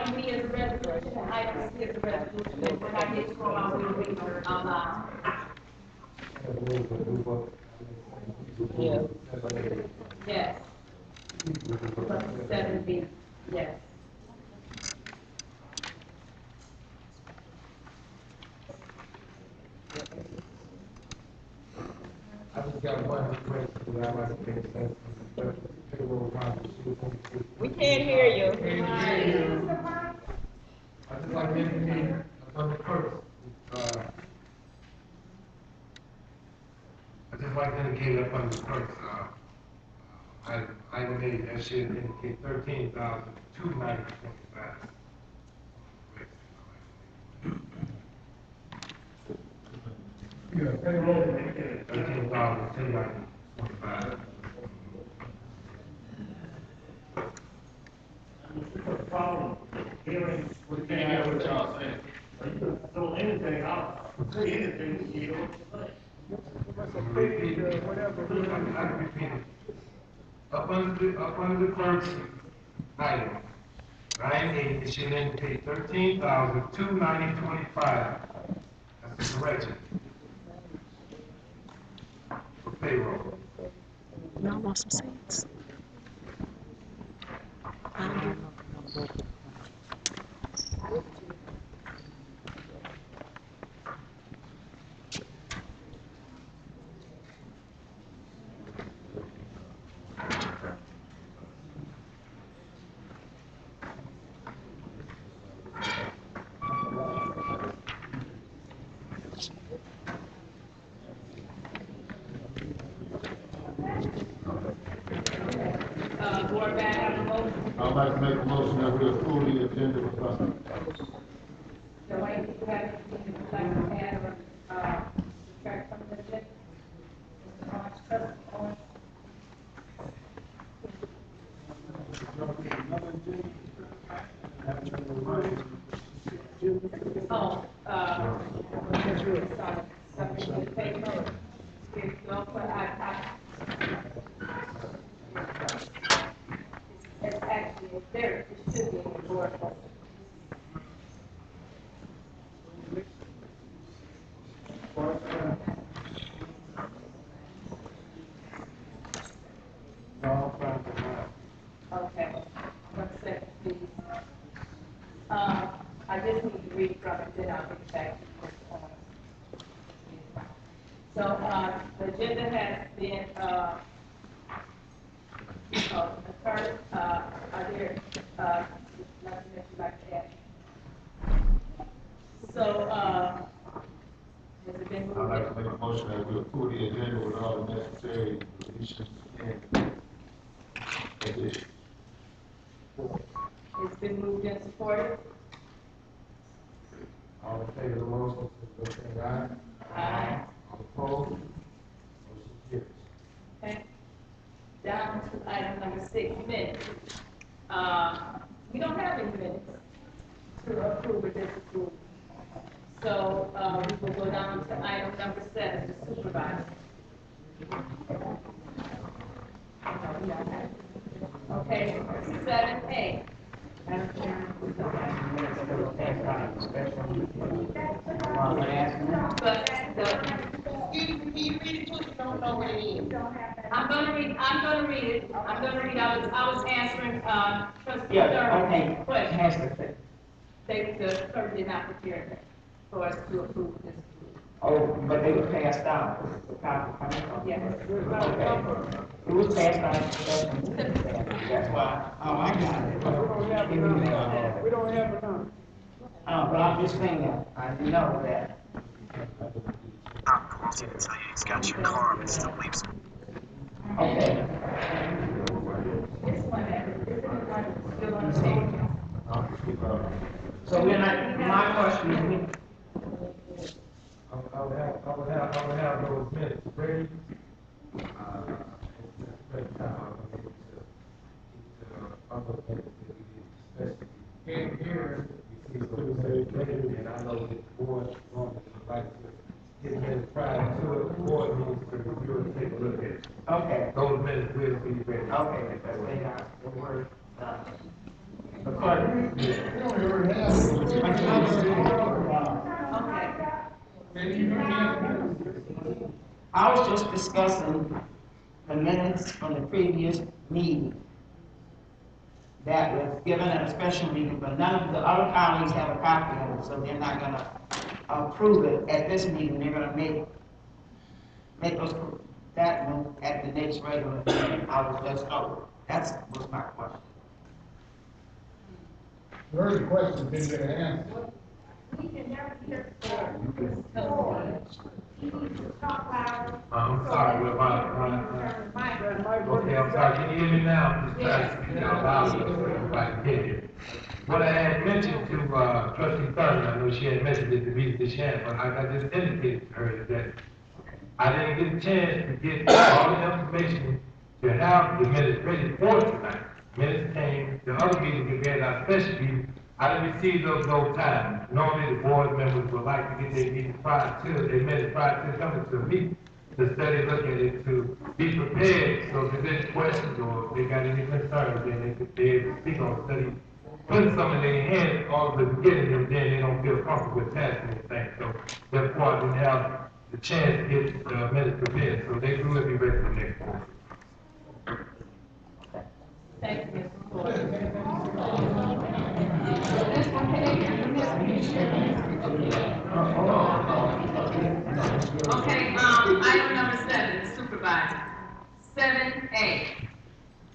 item B is a resolution, and item C is a resolution, and when I get to them, I will read them aloud. Yeah. Yes. Plus 7B, yes. I just got one request that I like to make sense of the payroll contribution. We can't hear you. I just like to indicate on the first, I just like to indicate up on the first, item A, that should indicate 13,290.25. Yeah, payroll, 13,290.25. Problem hearing what you hear what y'all saying. You can throw anything out, say anything, you know what Repeat it, whatever. I repeat it. Up under the first item, line 8, it should indicate 13,290.25. That's the correction. For payroll. Y'all want some seats? Board back have a motion. I'd like to make a motion that we approve the agenda with So I need to have anything you'd like to add or, subtract from the agenda? Oh, sorry, something to pay for. Well, it's actually, there, it should be in the board. Okay, 1 second, please. I just need to read from it, then I'll get back to this. So, the agenda has been, attorney, are there, nothing that you'd like to add? So, has it been moved? I'd like to make a motion that we approve the agenda with all the necessary deletions and additions. It's been moved and supported? All in favor of the motion, say aye. Aye. All opposed? Motion carries. Okay. Down to item number 6, minutes. We don't have any minutes to approve or disapprove. So, we will go down to item number 7, the supervisor. Okay, 7A. Madam Chairman, we don't have minutes that were passed out of special meeting. But, excuse me, can you read it to us? You don't know what it is. I'm gonna read it. I was answering, trustee Yeah, Thurman's okay, question. has to fit. The clerk did not prepare that for us to approve this. Oh, but they were passed out. Yes. Okay. It was passed out of special meeting. That's why, oh, I got it. We don't have it now. Oh, but I'm just saying, I know that. He's got your car, but still leaves. Okay. This one, still on the table. So we're not, my question is, I would have those minutes ready. Here, you could say, and I know the board normally like to get minutes prior to it, the board needs to review and take a look at it. okay. Those minutes will be ready. Okay, because they are, the word, I was just discussing the minutes from the previous meeting that was given at a special meeting, but none of the other counties have a copy of it, so they're not gonna approve it at this meeting. They're gonna make us put that one at the next regular meeting. I was just told. That was my question. Heard the question, didn't get an answer. I'm sorry, with okay, I'm sorry, can you hear me now? I'm just trying to speak out loud so everybody can hear you. What I had mentioned to trustee Thurman, I know she had mentioned it to me this year, but I just indicated to her that I didn't get a chance to get all the information to have the minutes ready for tonight. Minutes came, the other meeting we had, our special meeting, I didn't receive those times. Normally, the board members would like to get their meetings prior to, their minutes prior to coming to a meeting, to study, look at it, to be prepared, so if there's questions or if they got any concerns, then they could be able to speak on study, putting some in their hands all the beginning, and then they don't feel comfortable with passing anything. So therefore, I didn't have the chance to get the minutes prepared, so they will be ready for next board. Thank you, Mr. Ford. Okay, item number 7, the supervisor. 7A.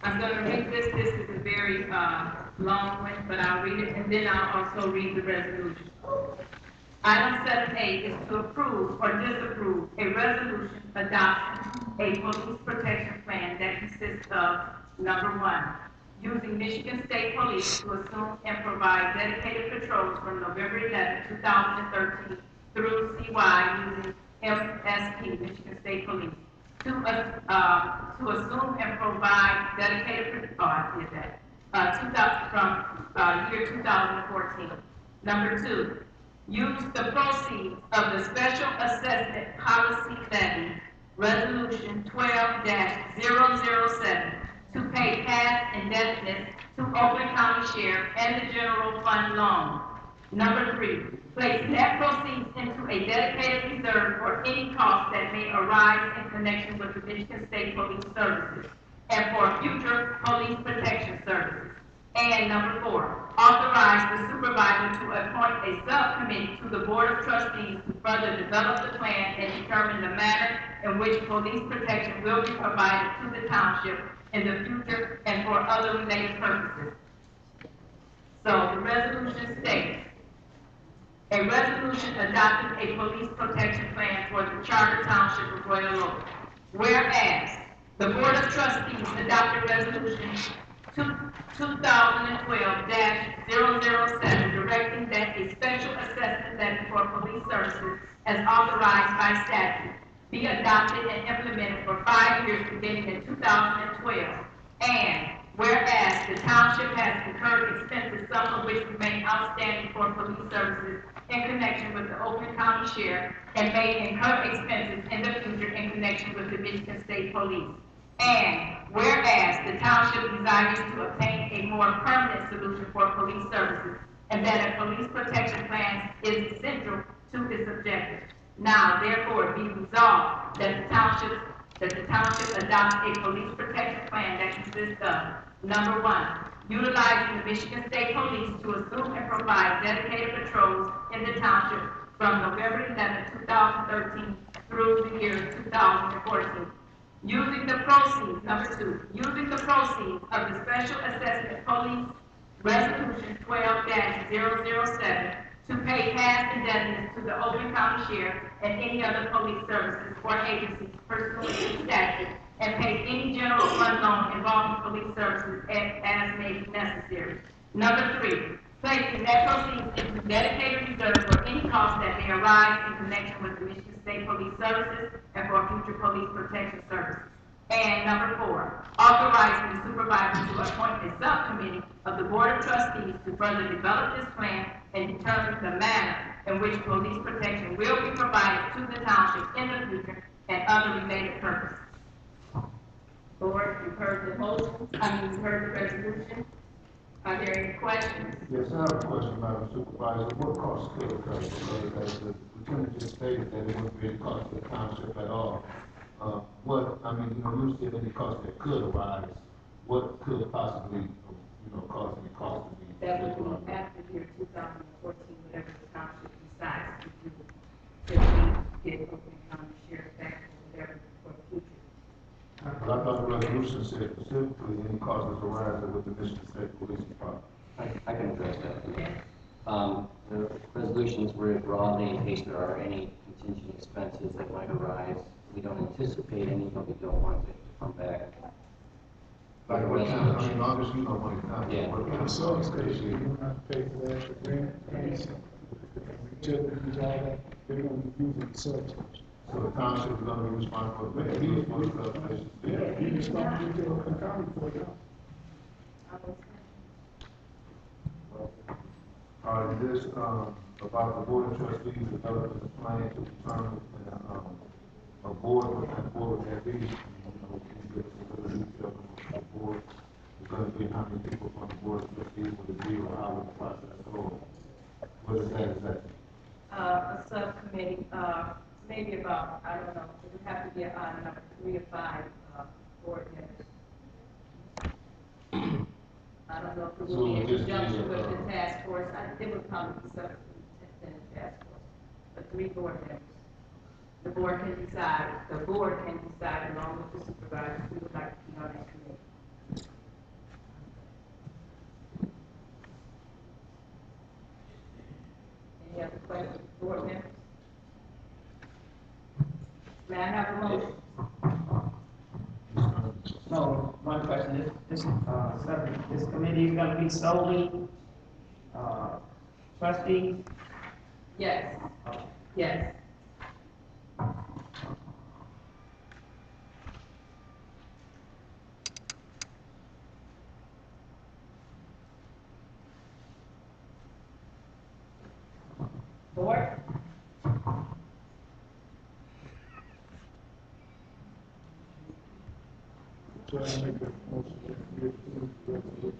I'm going to read this. This is a very long one, but I'll read it, and then I'll also read the resolution. Item 7A is to approve or disapprove a resolution adopting a police protection plan that consists of, number 1, using Michigan State Police to assume and provide dedicated patrols from November 11, 2013 through CY using MSP, Michigan State Police, to assume and provide dedicated, from year 2014. Number 2, use the proceeds of the Special Assessment Policy Levy, Resolution 12-007, to pay past indebtedness to Oakland County Sheriff and the General Fund loan. Number 3, place net proceeds into a dedicated reserve for any costs that may arise in connection with the Michigan State Police Services and for future police protection services. And number 4, authorize the supervisor to appoint a subcommittee to the Board of Trustees to further develop the plan and determine the manner in which police protection will be provided to the township in the future and for other related purposes. So the resolution states, a resolution adopting a police protection plan for the Charter Township of Royal Oak. Whereas the Board of Trustees adopted resolution 2012-007 directing that a special assessment levy for police services as authorized by statute be adopted and implemented for 5 years beginning in 2012. And whereas the township has incurred expenses, some of which remain outstanding for police services in connection with the Oakland County Sheriff and may incur expenses in the future in connection with the Michigan State Police. And whereas the township desires to obtain a more permanent solution for police services and that a police protection plan is essential to its objectives. Now, therefore, be resolved that the township adopts a police protection plan that consists of, number 1, utilizing the Michigan State Police to assume and provide dedicated patrols in the township from November 11, 2013 through the year 2014. Using the proceeds, number 2, using the proceeds of the Special Assessment Police Resolution 12-007 to pay past indebtedness to the Oakland County Sheriff and any other police services or agencies pursuant to statute, and pay any general fund loan involving police services as may be necessary. Number 3, placing net proceeds into dedicated reserve for any costs that may arise in connection with the Michigan State Police Services and for future police protection services. And number 4, authorizing the supervisor to appoint a subcommittee of the Board of Trustees to further develop this plan and determine the manner in which police protection will be provided to the township in the future and other related purposes. Board, you've heard the motion, you've heard the resolution. Are there any questions? Yes, I have a question, Madam Supervisor. What costs could occur? Because as the lieutenant just stated that it wouldn't really cost the township at all. You said any cost that could arise, what could possibly, cause any cost to be? That would be after the year 2014, whatever the township decides to do, if we get Oakland County Sheriff back or whatever for the future. But I thought the resolution said specifically any costs that arise with the Michigan State Police Department. I can address that. Yes. The resolutions were broadly in case there are any contingent expenses that might arise. We don't anticipate any, but we don't want it to come back. Like what kind of, obviously you don't want to come. Yeah. What kind The of substation, you don't have to pay for the extra grant, utilities, all that, they're gonna be using the substation. So the township is gonna be responsible for the fees for the substation? Yeah, you responsible to Oakland County for it now. Is this, about the board of trustees developing a plan to determine, a board, what kind of board would that be? Can you give us a little detail on the board? It's gonna be how many people from the board of trustees would it be, or how would the process go? What is that exactly? A subcommittee, maybe about, I don't know, it would have to be on number 3 or 5, board members. I don't know if it would be in conjunction with the task force, it would probably be subcommittee in the task force, but 3 board members. The board can decide along with the supervisors who would like to be on that committee. Any other questions, board members? May I have a motion? No, one question, this committee is gonna be solely, trustees? Yes. Yes. Board? So I make a motion that we approve the resolution.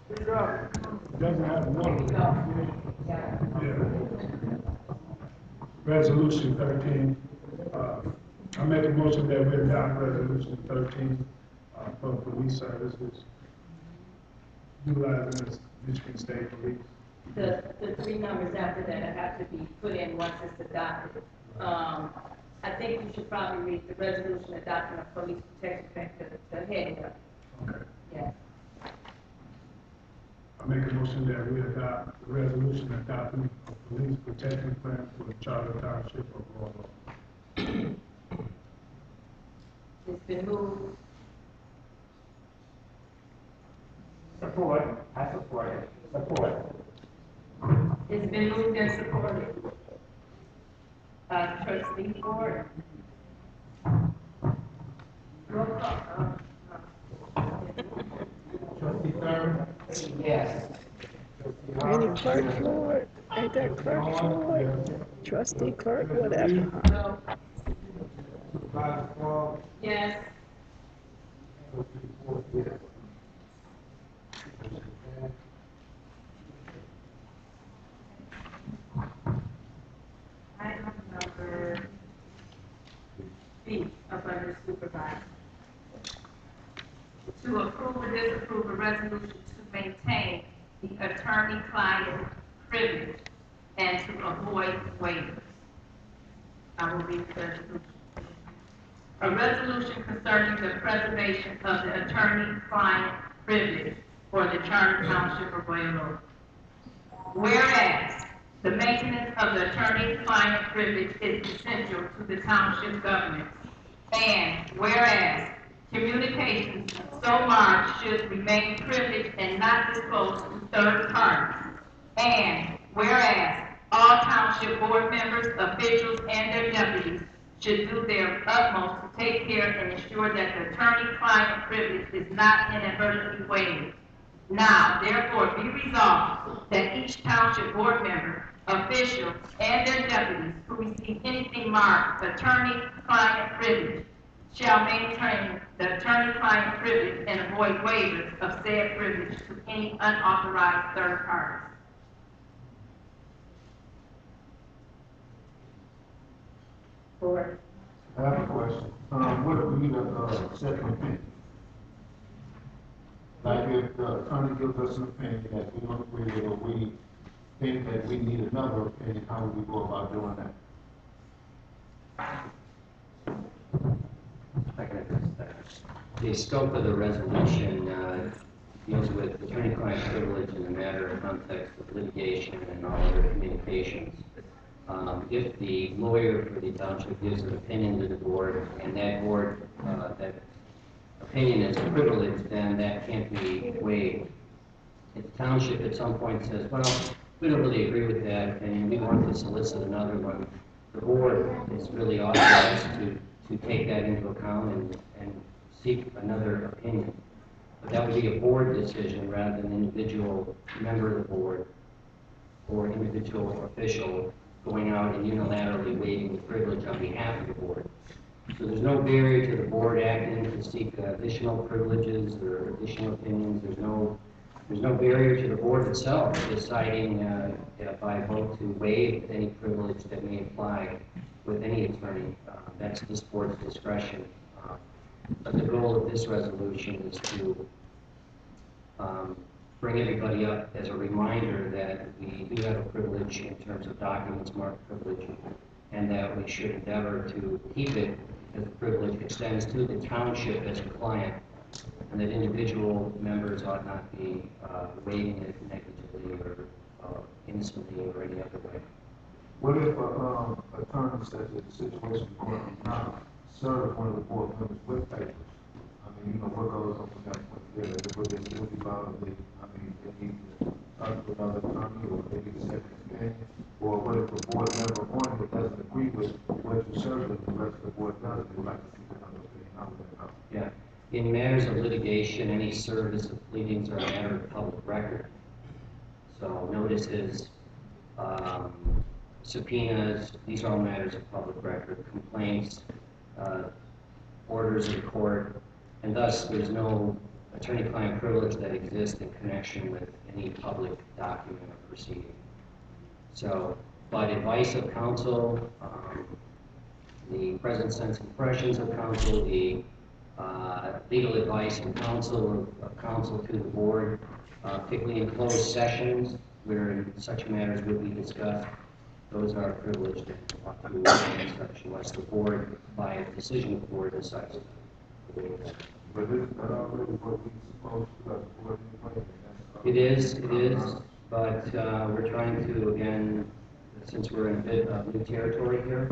Speak up. It doesn't have one. Yeah. Resolution 13, I make a motion that we adopt resolution 13, for police services, utilizing the Michigan State Police. The 3 numbers after that have to be put in once it's adopted. I think you should probably read the resolution adopting a police protection factor, the heading of it. Okay. Yes. I make a motion that we adopt the resolution adopting a police protection plan for the Charter Township of Royal. It's been moved. Support, I support it, support. It's been moved and supported. Trustee Ford. Roll call. Trustee Thurman? Yes. Ain't Clerk Floyd? Ain't that Clerk Floyd? Trustee Clerk, whatever. No. Supervisor Paul, Yes. trustee Ford, yes. Item number B, up under supervisor. To approve or disapprove a resolution to maintain the attorney-client privilege and to avoid waivers. I will read the resolution. A resolution concerning the preservation of the attorney-client privilege for the Charter Township of Royal Oak. Whereas the maintenance of the attorney-client privilege is essential to the township government, and whereas communications so large should remain privileged and not disclosed to third parties, and whereas all township board members, officials, and their deputies should do their utmost to take care and ensure that the attorney-client privilege is not inadvertently waived. Now, therefore, be resolved that each township board member, official, and their deputies who receive anything marked attorney-client privilege shall maintain the attorney-client privilege and avoid waivers of said privilege to any unauthorized third parties. Board. I have a question. What if we need a second opinion? Like if the attorney gives us an opinion that we don't agree with, or we think that we need another opinion, how would we go about doing that? I can address that. The scope of the resolution deals with attorney-client privilege in the matter of context of litigation and all other communications. If the lawyer for the township gives an opinion to the board, and that board, that opinion is privileged, then that can't be waived. If the township at some point says, well, we don't really agree with that, and we want to solicit another one, the board is really authorized to take that into account and seek another opinion. But that would be a board decision rather than an individual member of the board or individual official going out and unilaterally waiving the privilege on behalf of the board. So there's no barrier to the board acting to seek additional privileges or additional opinions. There's no barrier to the board itself deciding by vote to waive any privilege that may apply with any attorney. That's this board's discretion. But the goal of this resolution is to bring everybody up as a reminder that we do have a privilege in terms of documents marked privilege, and that we should endeavor to keep it as the privilege extends to the township as a client, and that individual members ought not be waiving it negligently or innocently or any other way. What if attorney says that the situation is going on now, serve one of the board members with papers? I mean, you know, what goes on from that point there? Would be violated? I mean, they need to talk to another attorney, or they need a second opinion? Or what if the board member on it doesn't agree with what you serve, and the rest of the board does, they would like to see another opinion? How would that go? Yeah. In matters of litigation, any service of pleadings are a matter of public record. So notices, subpoenas, these are all matters of public record. Complaints, orders of court, and thus there's no attorney-client privilege that exists in connection with any public document or proceeding. So, but advice of counsel, the present sense impressions of counsel, the legal advice and counsel of counsel to the board, particularly in closed sessions where such matters would be discussed, those are privileged and ought to remain such unless the board, by a decision of the board, decides to waive that. But isn't that already what we supposed to do as a board anyway? It is, but we're trying to, again, since we're in a bit of new territory here,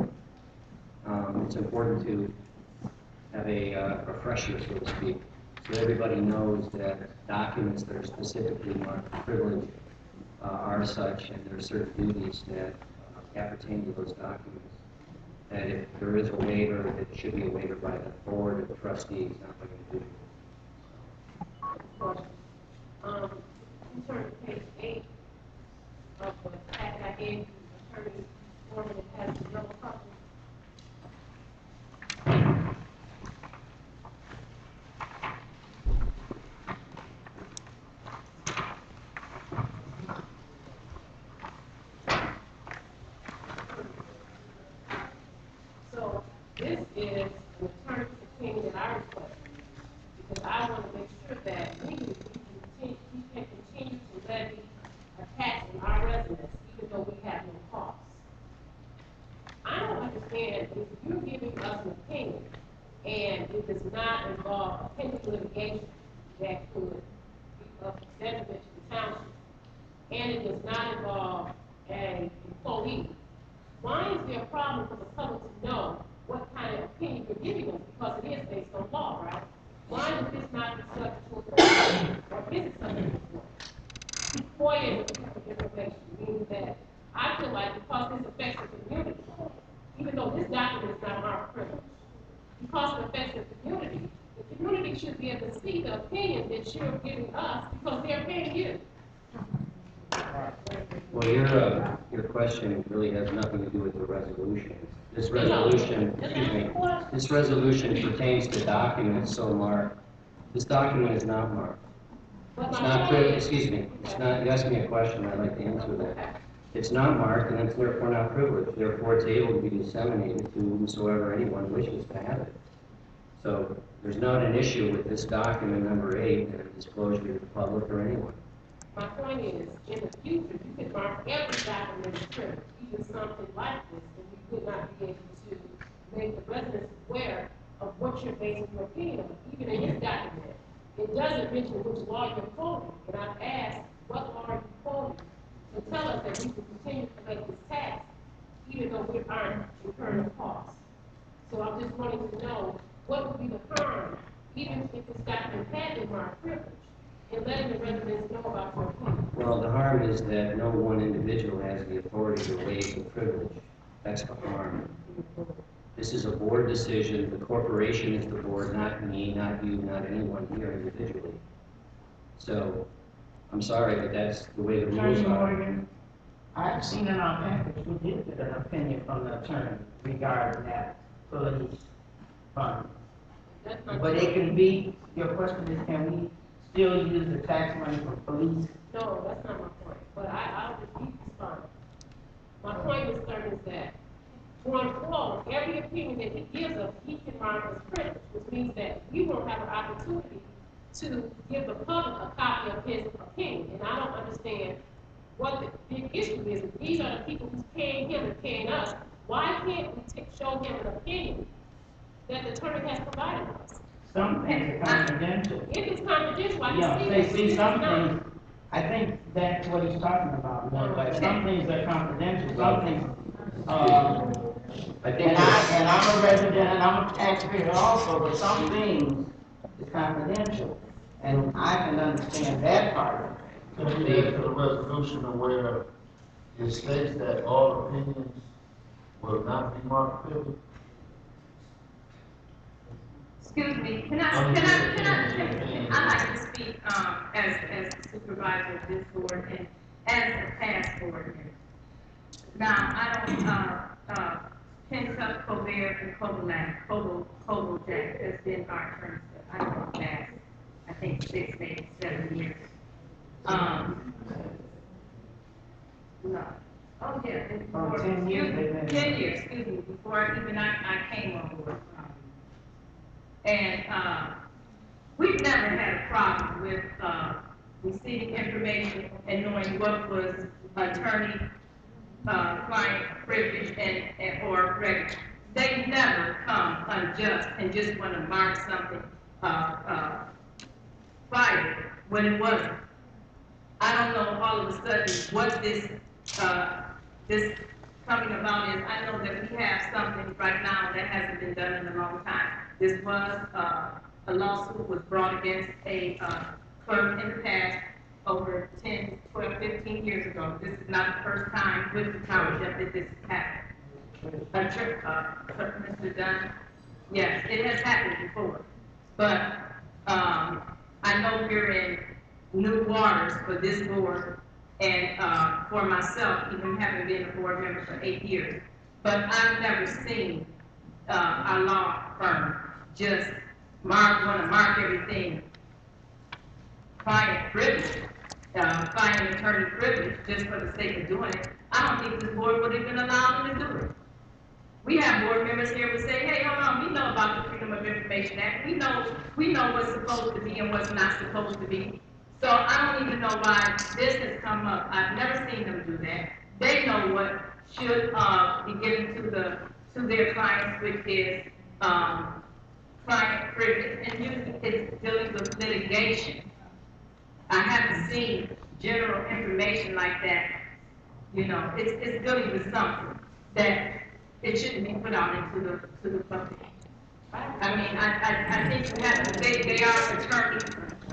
it's important to have a refresher, so to speak, so everybody knows that documents that are specifically marked privileged are such, and there are certain duties that appertain to those documents. That if there is a waiver, it should be a waiver by the board of trustees, not by the individual. You turn to page 8 of the packet I gave you, Attorney Foreman, it has the yellow copy. So this is an attorney's opinion that I requested, because I want to make sure that legally we can continue to levy a tax on our residents, even though we have no costs. I don't understand if you're giving us an opinion and it does not involve pending litigation that could be of detriment to the township, and it does not involve an employee. Why is there a problem for the public to know what kind of opinion you're giving us? Because it is based on law, right? Why would this not be subject to a court? Or is it subject to a court? FOIA is a piece of information, meaning that I feel like because this affects the community, even though this document is not our privilege, because it affects the community should be able to see the opinion that you're giving us because they're paying you. Well, your question really has nothing to do with the resolution. This resolution, excuse me, this resolution pertains to documents so marked. This document is not marked. It's not, excuse me, it's not, you asked me a question, I'd like to answer that. It's not marked, and it's therefore not privileged, therefore it's able to be disseminated to whomsoever anyone wishes to have it. So, there's not an issue with this document number 8, and disclosure to the public or anyone. My point is, in the future, you could mark every document as privileged, even something like this, and you could not be able to make the residents aware of what you're basing your opinion on, even in this document. It doesn't mention which law you're quoting, and I've asked, what law are you quoting, to tell us that we can continue to collect this tax, even though we aren't incurring the cost. So I'm just wanting to know, what would be the harm, even if this document had been marked privileged, in letting the residents know about your opinion? Well, the harm is that no one individual has the authority to waive the privilege. That's the harm. This is a board decision. The corporation is the board, not me, not you, not anyone here individually. So, I'm sorry, but that's the way the rules Attorney are. Morgan, I've seen in our package, we did get an opinion from the attorney regarding that police fund. But it can be, your question is, can we still use the tax money for police? No, that's not my point, but I'll repeat this fine. My point, Mr. Stern, is that going forward, every opinion that he gives us, he can mark as privilege, which means that we won't have an opportunity to give the public a copy of his opinion, and I don't understand what the big issue is. If these are the people who's paying him and paying us, why can't we show him an opinion that the attorney has provided us? Some things are confidential. If it's confidential, I Yeah, can they see see that. some things, I think that's what he's talking about, more like some things are confidential, some things, I think and I'm a resident and I'm a taxpayer also, but some things is confidential. And I can understand that part of it. Can we add to the resolution where it states that all opinions will not be marked privileged? Excuse me, I'd like to speak, as the supervisor of this board and as the past board member. Now, I don't, Kentuck, Colbert, and Kovaljack has been our attorneys for, I don't know, past, I think 6, maybe 7 years. No. Oh, yeah, it's before, 10 years, they've been- 10 years, excuse me, before even I came on board. And we've never had a problem with receiving information and knowing what was attorney client privilege and or regular. They never come unjust and just want to mark something private when it wasn't. I don't know all of a sudden what this coming about is. I know that we have something right now that hasn't been done in a long time. This was a lawsuit was brought against a clerk in the past over 10, 12, 15 years ago. This is not the first time with the township that this has happened. Mr. Dunn, yes, it has happened before. But I know we're in new waters for this board and for myself, even having been a board member for 8 years. But I've never seen our law firm just want to mark everything client privilege, client attorney privilege, just for the sake of doing it. I don't think this board would even allow them to do it. We have board members here who say, hey, hold on, we know about the Freedom of Information Act. We know what's supposed to be and what's not supposed to be. So I don't even know why this has come up. I've never seen them do that. They know what should be given to their clients, which is client privilege, and usually it's dealing with litigation. I haven't seen general information like that. You know, it's dealing with something that it shouldn't be put out into the public. I mean, I think you have to, they are attorneys.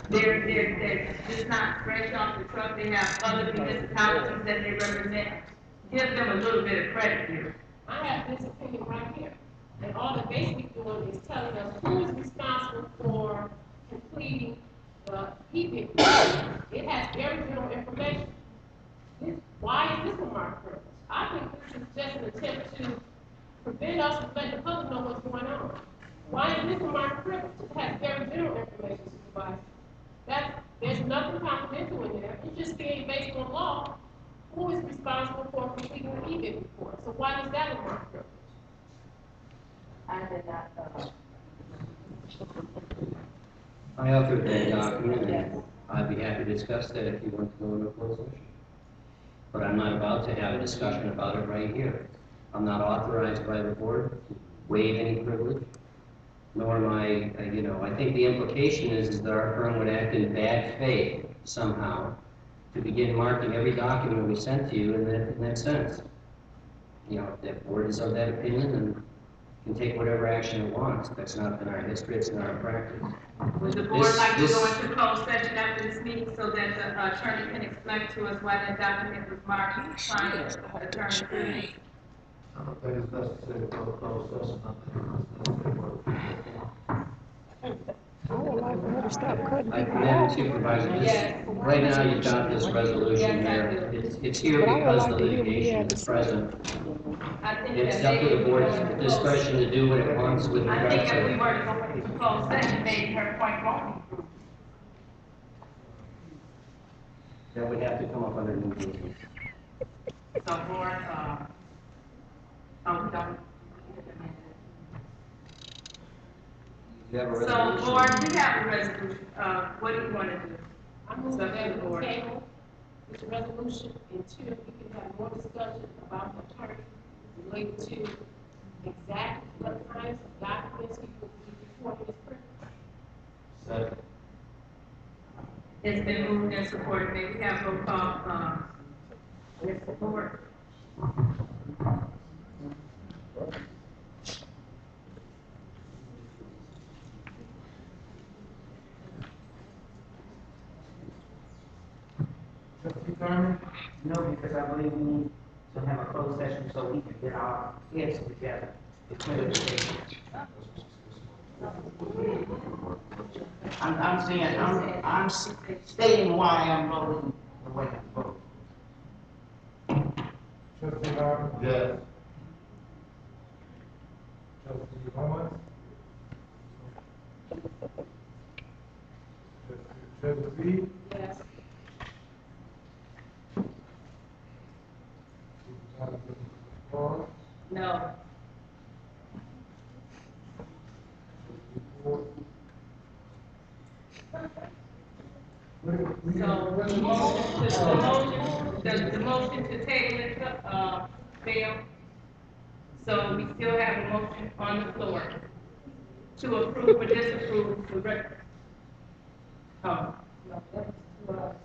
They're just not fresh off the truck. They have other municipalities that they represent. Give them a little bit of credit here. I have this opinion right here. And all they're basically doing is telling us who is responsible for completing the PPIC. It has very general information. us let the public know what's going on. Why is this a market privilege? It has very general information, Supervisor. There's nothing confidential in there. It's just being based on law. Who is responsible for completing the e-bid report? So why is that a market privilege? I did not, I authored that document, and I'd be happy to discuss that if you want to go into closed session. But I'm not about to have a discussion about it right here. I'm not authorized by the board to waive any privilege, nor am I, I think the implication is that our firm would act in bad faith somehow to begin marking every document we sent to you in that sense. If the board is of that opinion, then can take whatever action it wants. That's not been our history, it's not our practice. Would the board like to go into closed session after this meeting so that the attorney can explain to us why that document was marked client attorney? I don't think it's necessary for a closed session. I think it's necessary for I would like for her to stop cutting I people Madam off. Supervisor, Yes. right now you've got this resolution here. It's here But I would because like the to hear what he litigation had to is say. present. I think It's that up to the maybe board's going into discretion to do what it wants with I regard think if we to. were to go into closed session, maybe her point won't be proved. That would have to come up under new business. So board, we don't. You have a So resolution. board, we have a resolution, what do you want to do? I move It's up to that the we board. table this resolution until we can have more discussion about the attorney related to exactly what kinds of documents he will be reporting his privilege. Second. It's been moved and supported, may we have roll call, with support? Trustee Thurman? No, because I believe we need to have a closed session so we can get our heads together. to clear the table. I'm saying, I'm stating why I'm voting the way I'm voting. Trustee Harvey, Yes. trustee Owens. Trustee Reed, Yes. Supervisor Paul, No. Ford. So the motion to table it, failed. So we still have a motion on the floor to approve or disapprove the record. Oh. No, that's to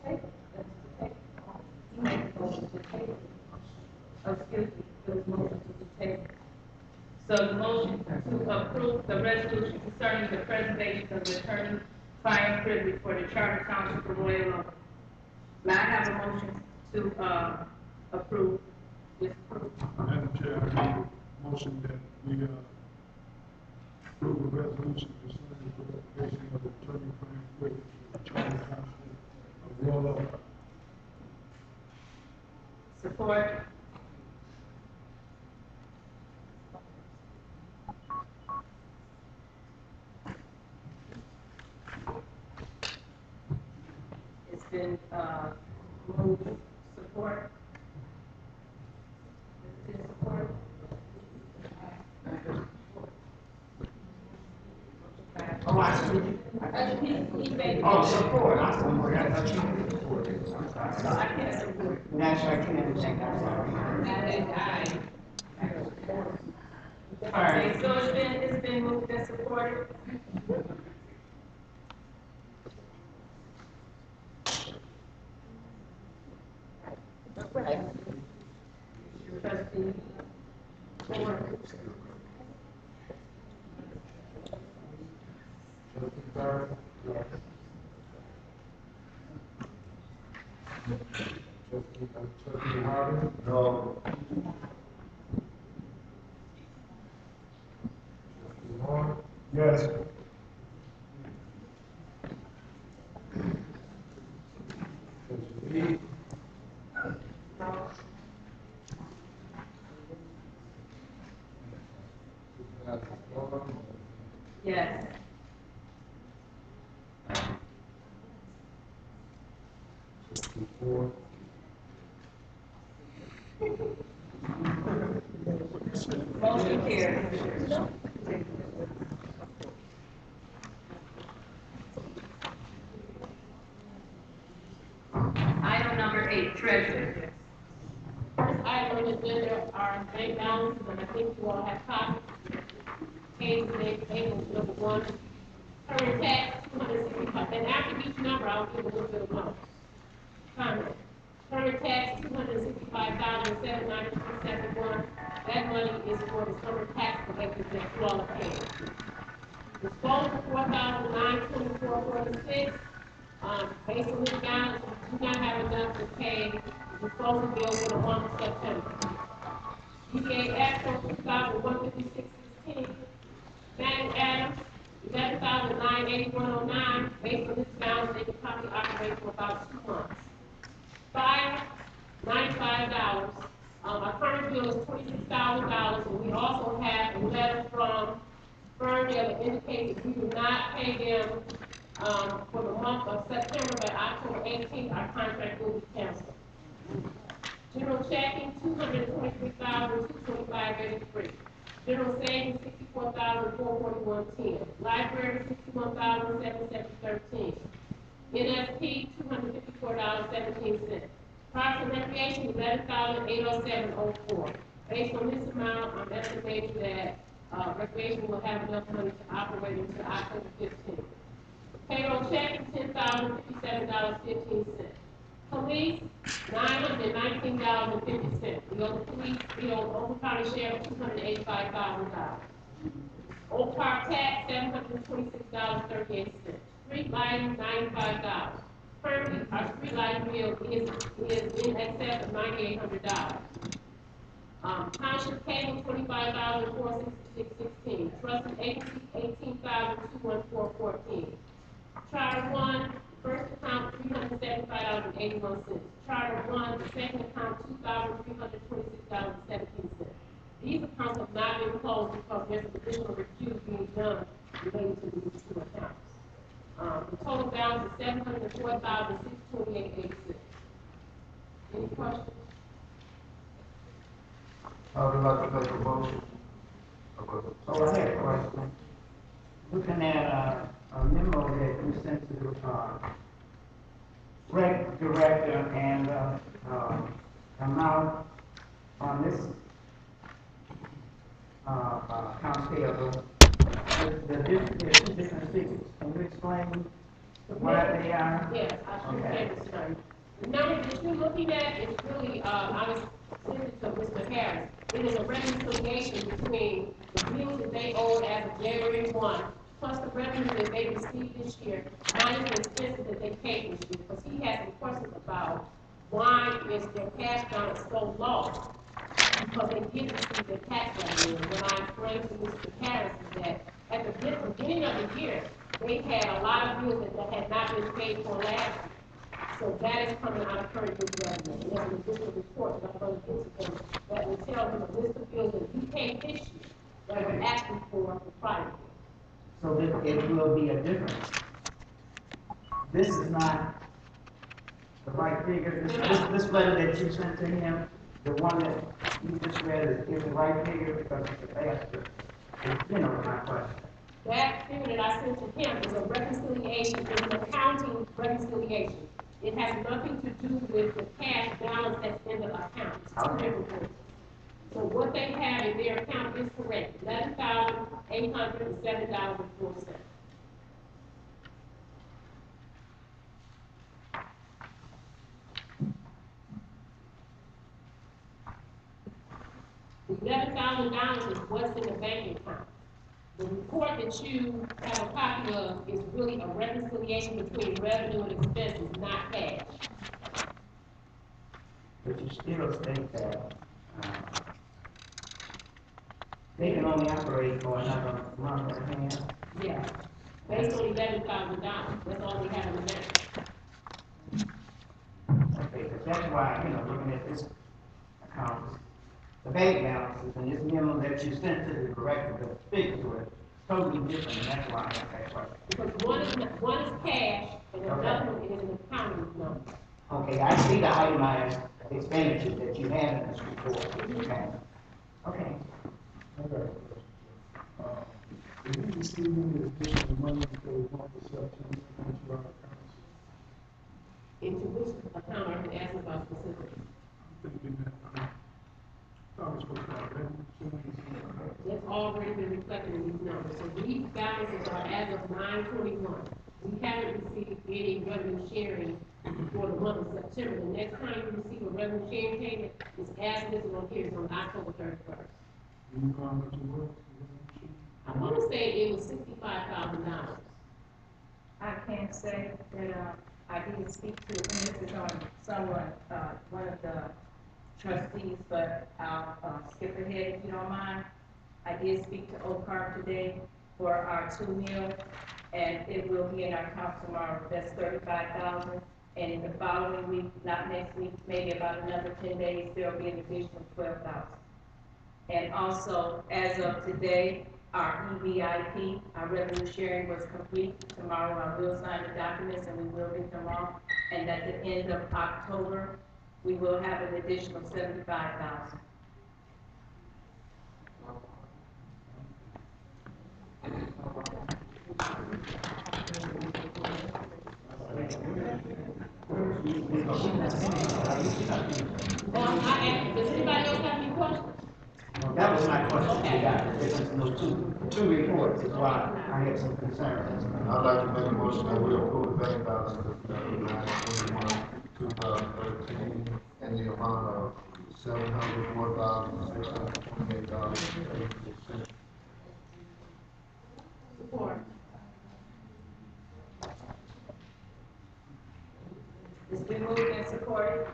table, that's to table. You make a motion to table. Oh, excuse me, it was motion to table. So the motion to approve the resolution concerning the preservation of the attorney-client privilege for the Charter Township of Royal Oak. May I have a motion to, approve, disapprove? Madam Chair, I make a motion that we, approve the resolution concerning the preservation of the attorney-client privilege for the Charter Township of Royal Oak. Support? It's been, moved, support? Is it support? Oh, I see. He made. Oh, support, I thought you were supporting. I'm sorry. So I can't support. That's right, I can't understand, I'm sorry. All right. Okay, so it's been moved and supported. Trustee Ford. Trustee Thurman, Yes. trustee Harvey, No. trustee Horn, Yes. trustee Reed, Yes. Motion carries. Item number 8, treasurer. First item on the agenda are bank balances, and I think you all have copies. Page table number 1. Current tax, 265, and after each number, I'll give a little bit of notes. Comment. Current tax, $265,793.71. That money is for the summer tax collectors that you all are paying. Disposal, $4,924.46. Based on this balance, we do not have enough to pay the disposal bill for the month of September. DDA Extra, $2,156.16. Madam Adams, $11,981.09. Based on this balance, they can probably operate for about 2 months. Fire, $95. Our current bill is $26,000, and we also have a letter from Ferndale that indicates that we do not pay them for the month of September, but October 18th, our contract will be canceled. General checking, $223,225.83. General savings, $64,441.10. Library, $61,077.13. NSP, $254.17. Parks and Recreation, $11,807.04. Based on this amount, I'm estimating that Recreation will have enough money to operate until October 15th. Payroll checking, $10,057.15. Police, $919.50. We owe the police, we owe Oakland County Sheriff $285,000. Oak Park tax, $726.38. Street lighting, $95. Currently, our street lighting bill is in excess of $9,800. Township cable, $25,466.16. Trust and agency, $18,214.14. Charter one, first account, $375.81. Charter one, the second account, $2,326.17. These accounts have not been closed because there's additional review being done related to these 2 accounts. The total balance is $704,628.86. Any questions? I would like to make a motion. Oh, I had a question. Looking at a memo that we sent to the rec director and amount on this accounts payable, there's 2 different figures. Can you explain what they are? Yes, I should say this time. The number that you're looking at is really, I was sending to Mr. Harris. It is a reconciliation between the bills that they owed as of January 1, plus the revenue that they received this year, minus the expenses that they paid this year, because he has some questions about why is their cash balance so low? Because they did receive their tax revenue. And what I explained to Mr. Harris is that at the beginning of the year, they had a lot of bills that had not been paid for last year. So that is coming out of current year's revenue. And there's an additional report that I'm going to give to them that will tell them a list of bills that we paid this year that were asking for the prior year. So that it will be a difference. This is not the right figure. This letter that you sent to him, the one that you just read is the right figure because it's the faster. You know my question. That figure that I sent to him is a reconciliation, it's an accounting reconciliation. It has nothing to do with the cash balance that's in the account. It's 2 different things. So what they have in their account is correct, $11,807.04. The $11,000 is what's in the bank account. The report that you have a copy of is really a reconciliation between revenue and expenses, not cash. But you still state that they can only operate for another month and a half. Yeah, based on $11,000, that's all we have in the bank. Okay, but that's why, looking at this account, the bank balances, and this memo that you sent to the director, the figures were totally different, and that's why I got that question. Because one is cash, and another one is an accounting number. Okay, I see the itemized expenditures that you have in this report, okay? Okay. I got a question. Did we receive any additional money for the month of September into our accounts? Into which account are you asking about specifically? I'm thinking that, thought it was supposed to have revenue sharing. That's already been reflected in these numbers. So these balances are as of 9/21. We haven't received any revenue sharing for the month of September. The next time you receive a revenue sharing payment is as listed on here, on October 31st. Do you know how much it was? I want to say it was $65,000. I can't say that, I didn't speak to, and this is on someone, one of the trustees, but I'll, skip ahead if you don't mind. I did speak to OCAR today for our 2 meal, and it will be in our account tomorrow. That's 35,000, and in the following week, not next week, maybe about another 10 days, there'll be an additional 12,000. And also, as of today, our EVIP, our revenue sharing was complete. Tomorrow, I will sign the documents and we will get them off. And at the end of October, we will have an additional 75,000. Does anybody else have any questions? That was my question, Okay. you got the difference in those two reports, is why I had some concerns. I'd like to make a motion that we approve the bank balance of 9/21/2013 in the amount of $704,628.86. Support. It's been moved and supported.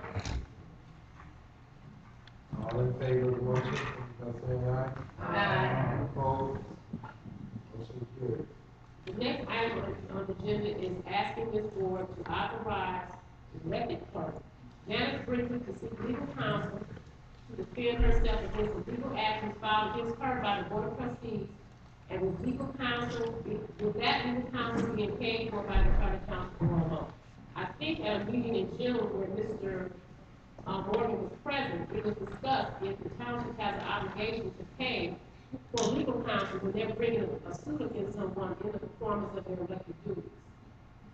All in favor of the motion, by saying aye. Aye. Opposed? Motion carried. The next item on the agenda is asking this board to authorize the elected clerk, Janice Brinkley, to seek legal counsel to defend herself against the legal actions filed against her by the board of trustees, and with legal counsel, with that legal counsel being paid for by the county council alone. I think at a meeting in June where Mr. Morgan was present, it was discussed if the township has an obligation to pay for legal counsel when they're bringing a suit against someone in the performance of their elected duties.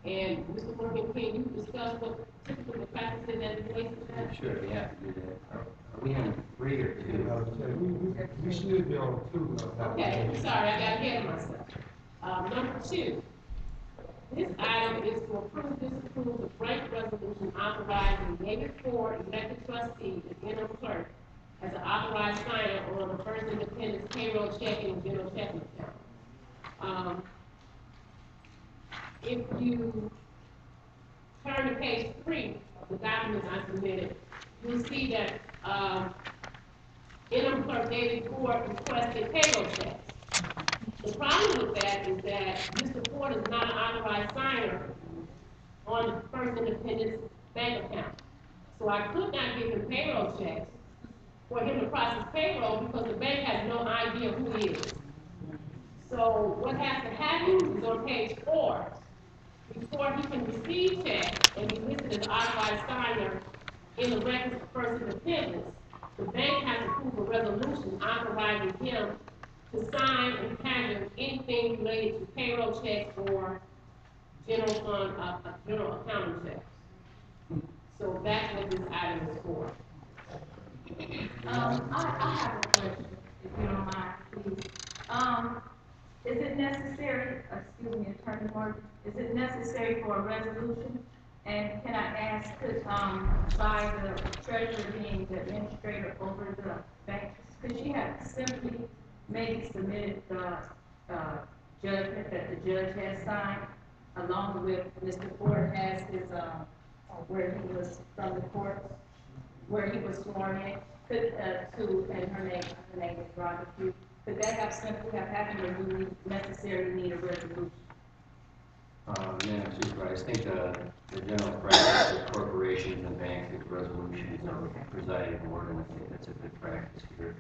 And Mr. Morgan, can you discuss what typically the practice is as it relates to that? Sure, we have to do that. Are we on 3 or 2? We should be on 2 now. Okay, I'm sorry, I got ahead of myself. Number 2, this item is to approve, disapprove the blank resolution authorizing the Navy Corps elected trustee, the interim clerk, as an authorized signer on the First Independence payroll checking and general checking account. If you turn to page 3 of the documents I submitted, you'll see that, interim clerk David Ford requested payroll checks. The problem with that is that Mr. Ford is not an authorized signer on the First Independence bank account. So I could not give him payroll checks for him to process payroll because the bank has no idea who he is. So what has to happen is on page 4, before he can receive checks and be listed as authorized signer in the records of First Independence, the bank has to approve a resolution authorizing him to sign and handle anything related to payroll checks or general fund, general accounting checks. So that's what this item is for. I have a question, if you don't mind, please. Is it necessary, excuse me, Attorney Morgan, is it necessary for a resolution? And can I ask, could, by the treasurer being the administrator over the bank, could she have simply maybe submitted the, judgment that the judge has signed, along with Mr. Ford has his, where he was from the court, where he was sworn in, could, and her name is Rhonda Pugh. Could that have simply have happened, or do we necessarily need a resolution? Madam Supervisor, I think the general practice of corporations and banks with resolutions are presiding board, and I think that's a good practice here.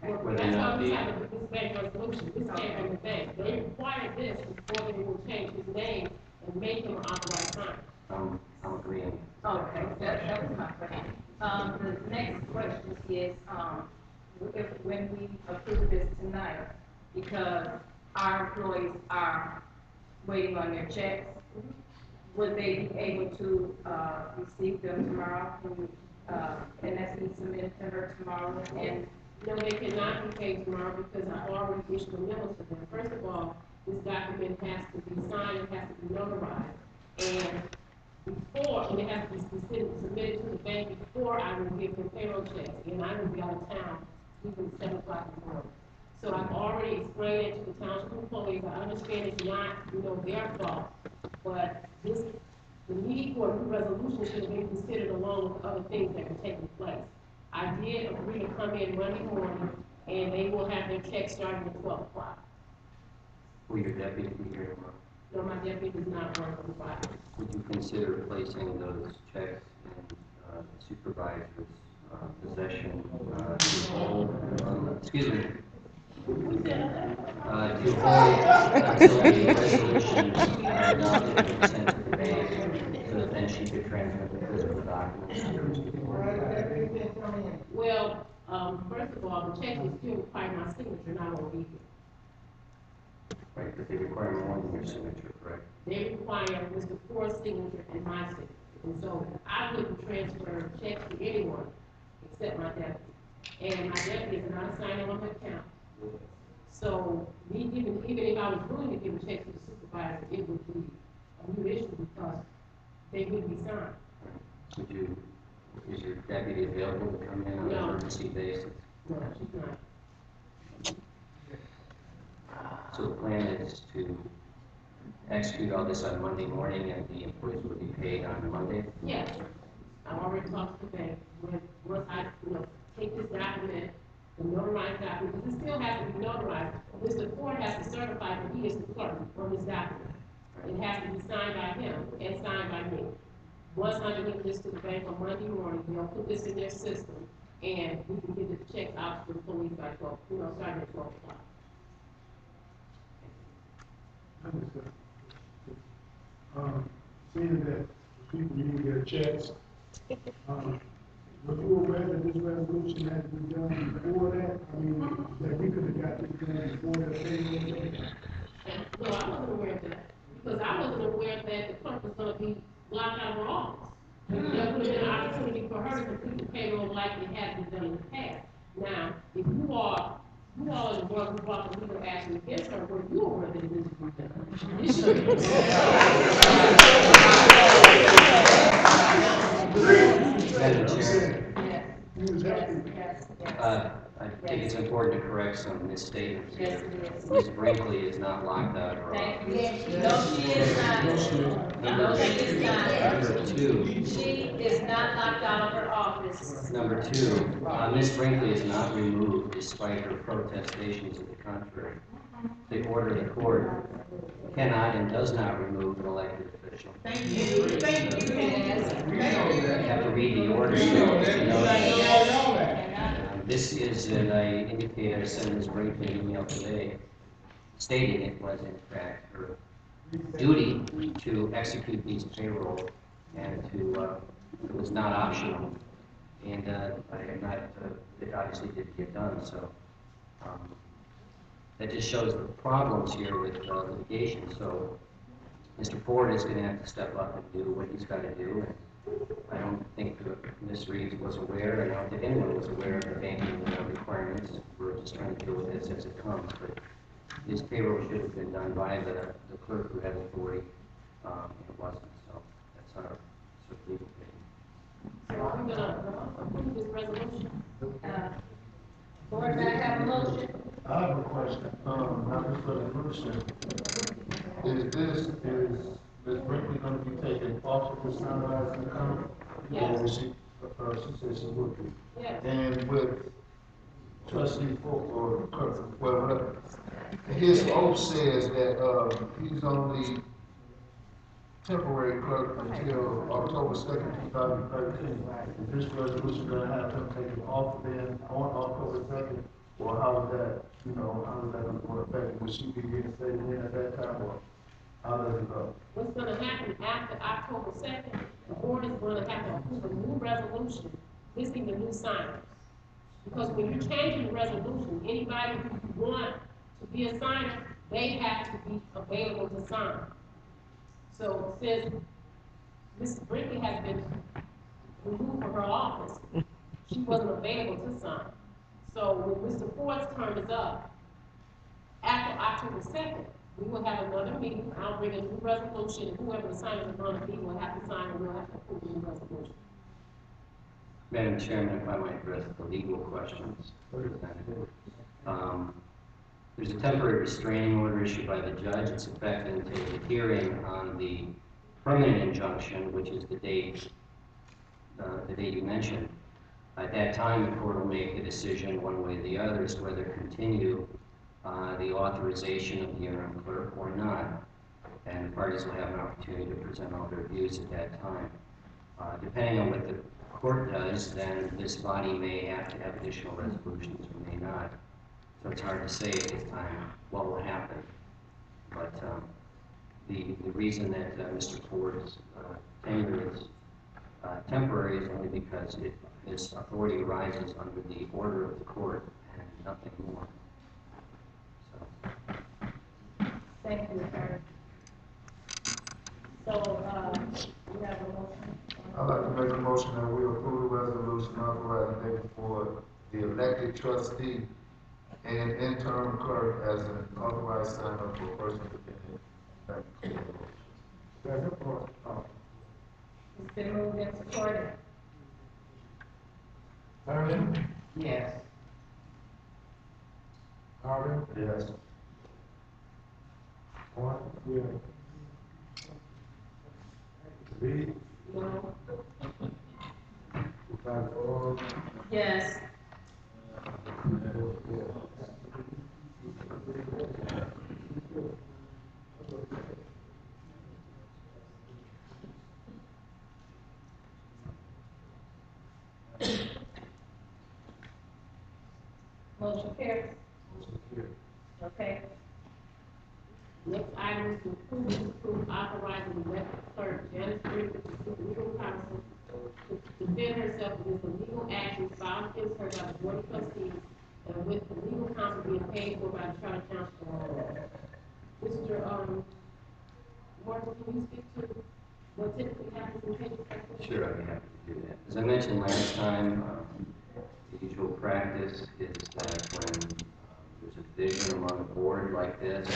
Well, Whether or that's why not we the, have this bank resolution, this came from the bank, they required this before they will change his name and make him an authorized signer. I'm agreeing. Okay, that was my question. The next question is, when we approve this tonight, because our employees are waiting on their checks, would they be able to, receive them tomorrow? Can that be submitted to her tomorrow? And No, they cannot be paid tomorrow because I've already issued a memo to them. First of all, this document has to be signed, it has to be notarized. And and it has to be submitted to the bank before I will give them payroll checks, and I will be out of town even 7 o'clock in the morning. So I've already explained it to the township employees. I understand it's not, their fault, but the need for a new resolution should have been considered along with other things that were taking place. I did agree to come in Monday morning, and they will have their check starting at 12 o'clock. Will your deputy be here tomorrow? No, my deputy does not work on Friday. Would you consider placing those checks in the supervisor's possession to hold, excuse me, to hold until the resolutions are adopted and sent to the bank, so that then she could transmit the physical documents to the Well, first of all, the check will still require my signature, and I won't be here. Right, but they require more than your signature, correct? They require Mr. Ford's signature and my signature. And so I wouldn't transfer checks to anyone except my deputy. And my deputy is not assigned on my account. So even if I was willing to give a check to the supervisor, it would be a new issue because they wouldn't be signed. Is your deputy available to come in on an emergency basis? No, she's not. So the plan is to execute all this on Monday morning, and the employees will be paid on Monday? Yes. I've already talked to the bank. Once I, take this document, the notarized document, because it still has to be notarized. Mr. Ford has to certify that he is the clerk on this document. It has to be signed by him and signed by me. Once I deliver this to the bank on Monday morning, they'll put this in their system, and we can get the check out to the police by 12, starting at 12 o'clock. Seeing that people need their checks, were you aware that this resolution had to be done before that? I mean, that we could have got this done before the payroll date? No, I wasn't aware of that, because I wasn't aware that the clerk was gonna be locked out of her office. There would have been an opportunity for her to complete the payroll like it had been done in the past. Now, if you all are the one who brought the legal action against her, were you aware that it needs to be done? This should be. Madam Chair, yes. I think it's important to correct some misstatements Yes, here. it is. Ms. Brinkley is not locked out of her Thank office. you. No, she is not. No, she is not. Number two, She is not locked out of her office. Number two, Ms. Brinkley is not removed despite her protestations to the contrary. The order of the court cannot and does not remove an elected official. Thank you. You have to read the order to know that. This is, and I indicated, I sent Ms. Brinkley an email today stating it was in fact her duty to execute these payroll and it was not optional. And I am not, it obviously didn't get done, so that just shows the problems here with litigation. So Mr. Ford is going to have to step up and do what he's got to do. And I don't think Ms. Reeves was aware, and I don't think anyone was aware of the banking requirements. We're just trying to deal with this as it comes. But this payroll should have been done by the clerk who had authority, and it wasn't. So that's our sort of legal opinion. So I'm gonna approve this resolution. Board, may I have a motion? I have a question, not this resolution. Is Ms. Brinkley gonna be taken off of the sunrise account? Yes. Or she said she would be. Yes. And with trustee Folk or Kirk, well, whatever, his oath says that, he's only temporary clerk until October 2nd, 2013. Is this resolution gonna have him taken off then on October 2nd? Or how is that, how is that gonna affect him? Will she be reinstated in at that time, or how does it go? What's gonna happen after October 2nd, the board is gonna have to approve a new resolution listing the new signers. Because when you're changing the resolution, anybody who want to be a signer, they have to be available to sign. So since Mrs. Brinkley has been removed from her office, she wasn't available to sign. So when Mr. Ford's term is up, after October 2nd, we will have another meeting. I'll bring a new resolution, and whoever the signers are going to be will have to sign, and we'll have to approve the new resolution. Madam Chairman, if I might address the legal questions presented. There's a temporary restraining order issued by the judge. It's effective until the hearing on the permanent injunction, which is the date you mentioned. At that time, the court will make a decision one way or the other as to whether to continue the authorization of the interim clerk or not. And the parties will have an opportunity to present all their views at that time. Depending on what the court does, then this body may have to have additional resolutions or may not. So it's hard to say at this time what will happen. But the reason that Mr. Ford's tenure is temporary is only because his authority arises under the order of the court and nothing more. So. Thank you, Attorney. So, we have a motion. I'd like to make a motion that we approve the resolution authorizing David Ford, the elected trustee and interim clerk as an authorized signer for a person to be in. It's been moved and supported. Harden? Yes. Harden? Yes. One? Yeah. Reed? No. Yes. Motion carries. Okay. Next item is to approve authorizing the elected clerk, Janice Brinkley, to seek legal counsel to defend herself against the legal actions filed against her by the board of trustees and with the legal counsel being paid for by the Charter Township. Mr. Martin, can you speak to what typically happens in cases like this? Sure, I'd be happy to do that. As I mentioned last time, the usual practice is that when there's a division among a board like this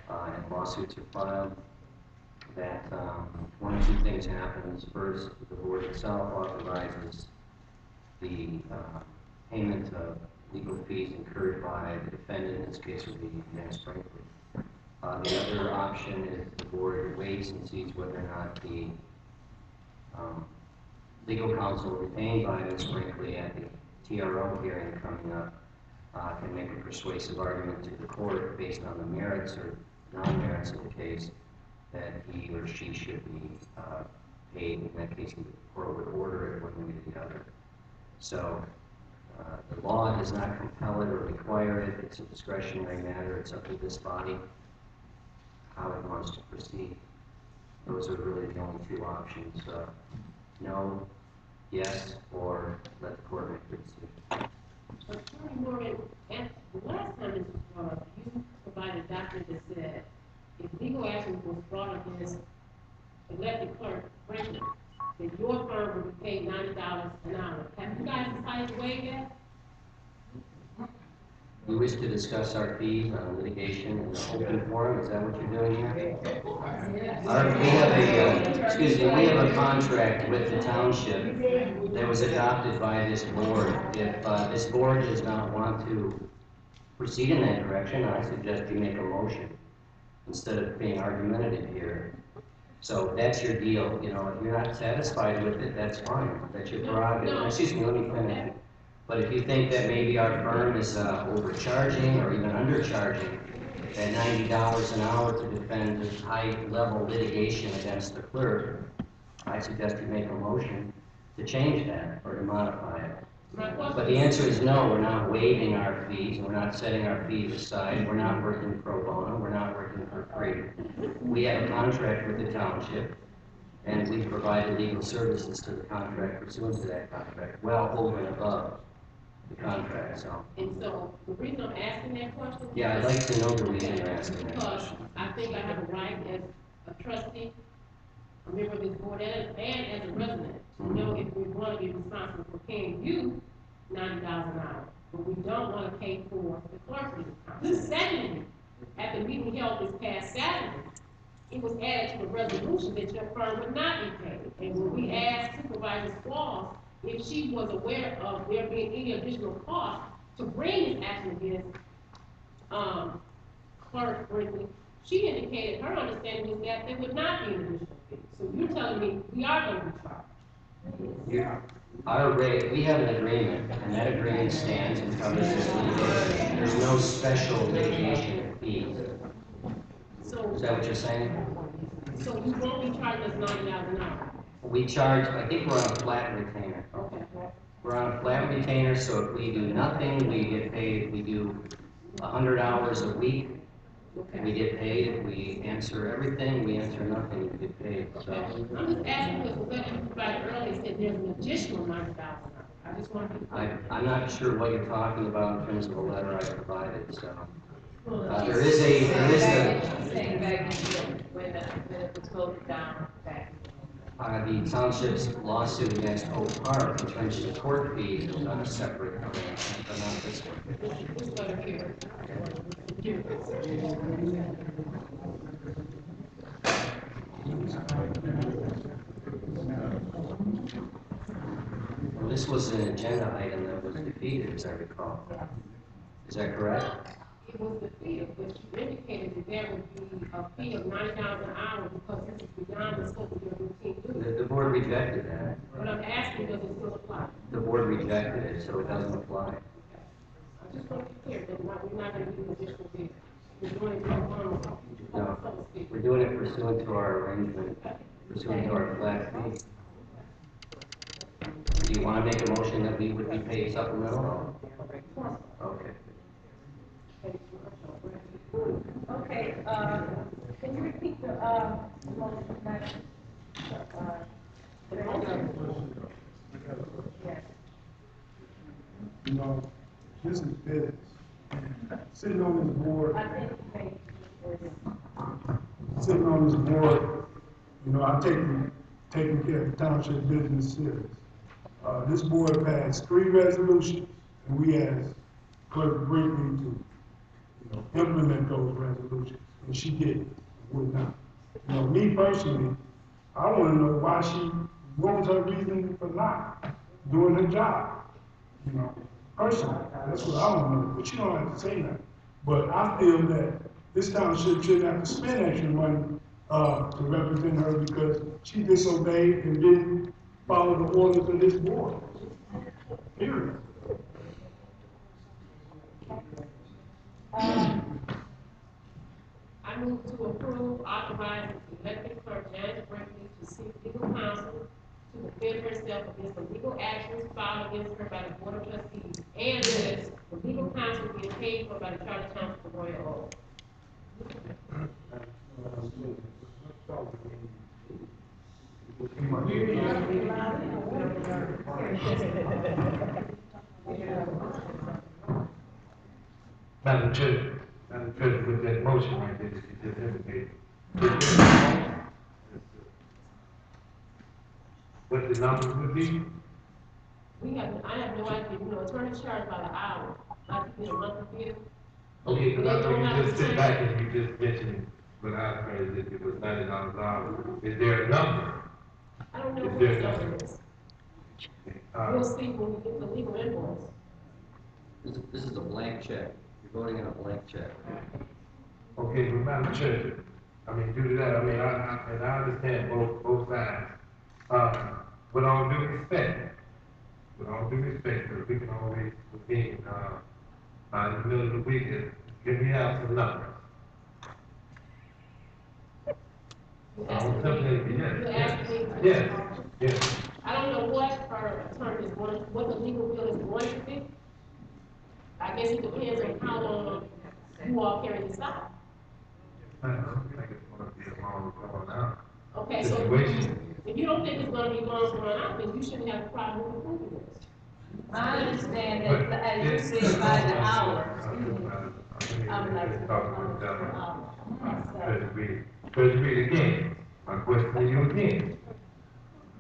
and lawsuits are filed, that one of two things happens. First, the board itself authorizes the payment of legal fees incurred by the defendant, in this case would be Janice Brinkley. The other option is the board waits and sees whether or not the legal counsel retained by Ms. Brinkley at the TRO hearing coming up can make a persuasive argument to the court based on the merits or non-merits of the case that he or she should be paid. In that case, the court would order it one way or the other. So the law does not compel it or require it. It's a discretionary matter. It's up to this body how it wants to proceed. Those are really the only two options. No, yes, or let the court make the decision. Attorney Morgan, at the last time this was brought up, you provided a document that said if legal action was brought against elected clerk Brinkley, then your firm would be paid $90 an hour. Have you guys decided to waive that? You wish to discuss our fees on litigation in the open forum? Is that what you're doing here? We have a contract with the township that was adopted by this board. If this board does not want to proceed in that direction, I suggest you make a motion instead of being argumentative here. So that's your deal. You know, if you're not satisfied with it, that's fine. That's your prerogative. No. Excuse me, let me finish. But if you think that maybe our firm is overcharging or even undercharging, at $90 an hour to defend this high-level litigation against the clerk, I suggest you make a motion to change that or to modify it. But the answer is no, we're not waiving our fees, we're not setting our fees aside, we're not working pro bono, we're not working for free. We have a contract with the township, and we provide legal services to the contract pursuant to that contract, well over and above the contract, so. And so, the reason I'm asking that question. Yeah, I'd like to know the reason you're asking that Because question. I think I have a right as a trustee, a member of this board, and as a resident, to know if we want to be responsible for paying you $90 an hour, but we don't want to pay for the clerk's account. Secondly, at the meeting held this past Saturday, it was added to the resolution that your firm would not be paid. And when we asked Supervisor Squall if she was aware of there being any additional cost to bring this action against Clerk Brinkley, she indicated her understanding was that there would not be an additional fee. So you're telling me we are going to be charged? Our rate, we have an agreement, and that agreement stands and covers this litigation. There's no special litigation fees. So, Is that what you're saying? so you won't be charging us $90 an hour? We charge, I think we're on a flat retainer. Okay. We're on a flat retainer, so if we do nothing, we get paid. If we do 100 hours a week, we get paid. If we answer everything, we answer nothing, we get paid. So I'm just asking because what you provided earlier said there's an additional $90 an hour. I just want to be clear. I'm not sure what you're talking about in terms of the letter I provided, so. There is a, She's saying back when it was voted down back. The township's lawsuit against Oak Park in terms of the court fees is on a separate arrangement, but not this one. This letter here. Well, this was an agenda item that was defeated, as I recall. Is that correct? It was defeated, but you indicated that there would be a fee of $90 an hour because this is beyond the scope of your routine duties. The board rejected that. But I'm asking, does it still apply? The board rejected it, so it doesn't apply. I just want to be clear that we're not going to do additional fees. We're doing it on No, we're doing it pursuant to our arrangement, pursuant to our flat fee. Do you want to make a motion that we would be paid supplemental? Okay. Okay, can you repeat the, motion, Madam? The motion? Yes. You know, this is business. Sitting on this board, I think you made sitting on this board, you know, I taking care of the township business serious. This board passed 3 resolutions, and we asked Clerk Brinkley to, you know, implement those resolutions, and she did, would not. You know, me personally, I want to know what was her reason for not doing her job? You know, personally, that's what I want to know, but you don't have to say that. But I feel that this township shouldn't have to spend extra money to represent her because she disobeyed and didn't follow the orders of this board. Period. I move to approve authorizing elected clerk Janet Brinkley to seek legal counsel to defend herself against the legal actions filed against her by the Board of Trustees, and that the legal counsel being paid for by the Charter Township of Royal Oak. Madam Chair, with that motion right there, that you just indicated. What the numbers would be? I have no idea, you know, attorneys charged by the hour, like you get a monthly bill. Okay, because I know you just sit back and you just mentioned when I heard that it was $90 an hour. Is there a number? I don't know Is what there the a number number? is. We'll see when we get the legal invoice. This is a blank check. You're voting on a blank check. Okay, but Madam Chair, I mean, due to that, I mean, I understand both sides. With all due respect, because we can always convene, in the middle of the week, can we have some numbers? You I asked was me, simply, you asked me. yes. I don't know what her attorney is going, what the legal bill is going to be. I guess it depends on how long you all carry this out. I don't think it's gonna be a long drawn out Okay, so situation. if you don't think it's gonna be long drawn out, then you shouldn't have a problem with approving this. I understand that, as you said, by the hour, I'm like, per hour. First read again, my question to you again.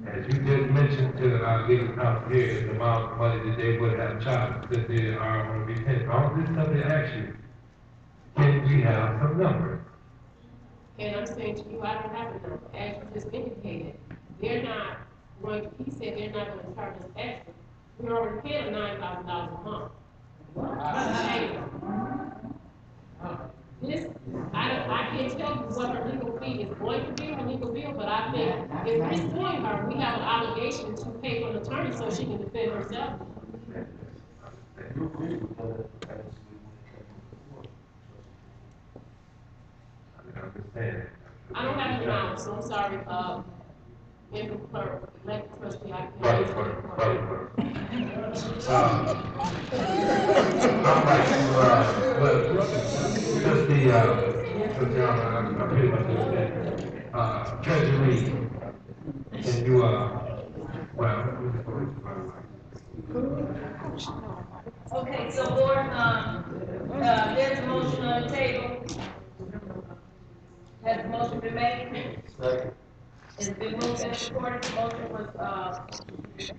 As you just mentioned to our legal counsel here, the amount of money that they would have charged, that they are on retention. All this stuff they ask you, can we have some numbers? And I'm saying to you, I don't have a number, as you just indicated, they're not going, he said they're not gonna charge us extra. We already pay them $9,000 a month. This, I can't tell you what her legal fee is going to be, her legal bill, but I think if we're suing her, we have an obligation to pay for an attorney so she can defend herself. I don't have the knowledge, so I'm sorry, Member Clerk, elect trustee, I can't answer that question. I'd like to, well, just the, I pretty much understand, Treasury, and you, well, Okay, so board, there's a motion on the table. Has the motion been made? Second. It's been moved and supported, the motion was, motion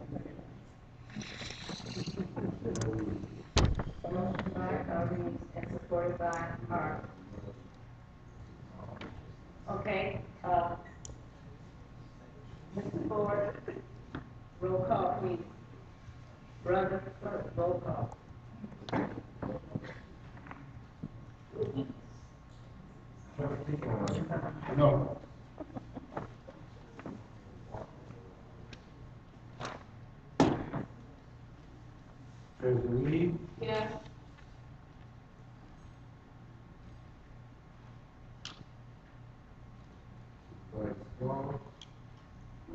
by Reeves and supported by Hart. Okay, Mr. Ford, roll call, please. Brother, roll call. No. President Lee, Yeah,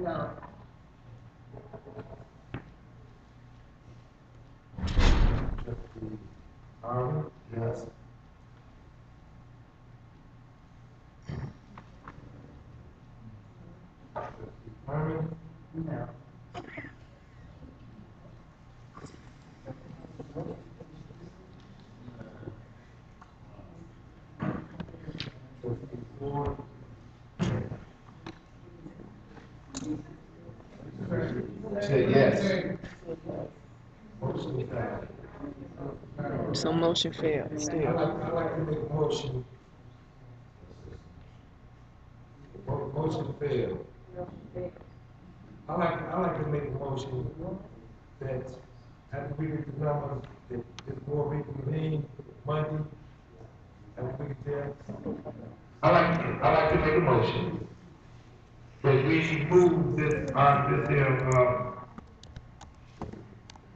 No. Yes. No. Say yes. So motion failed still. I'd like to make a motion. Motion failed. I like to make a motion that after we get the numbers, that there's more people paying money, after we get there. I like to make a motion that we move this, I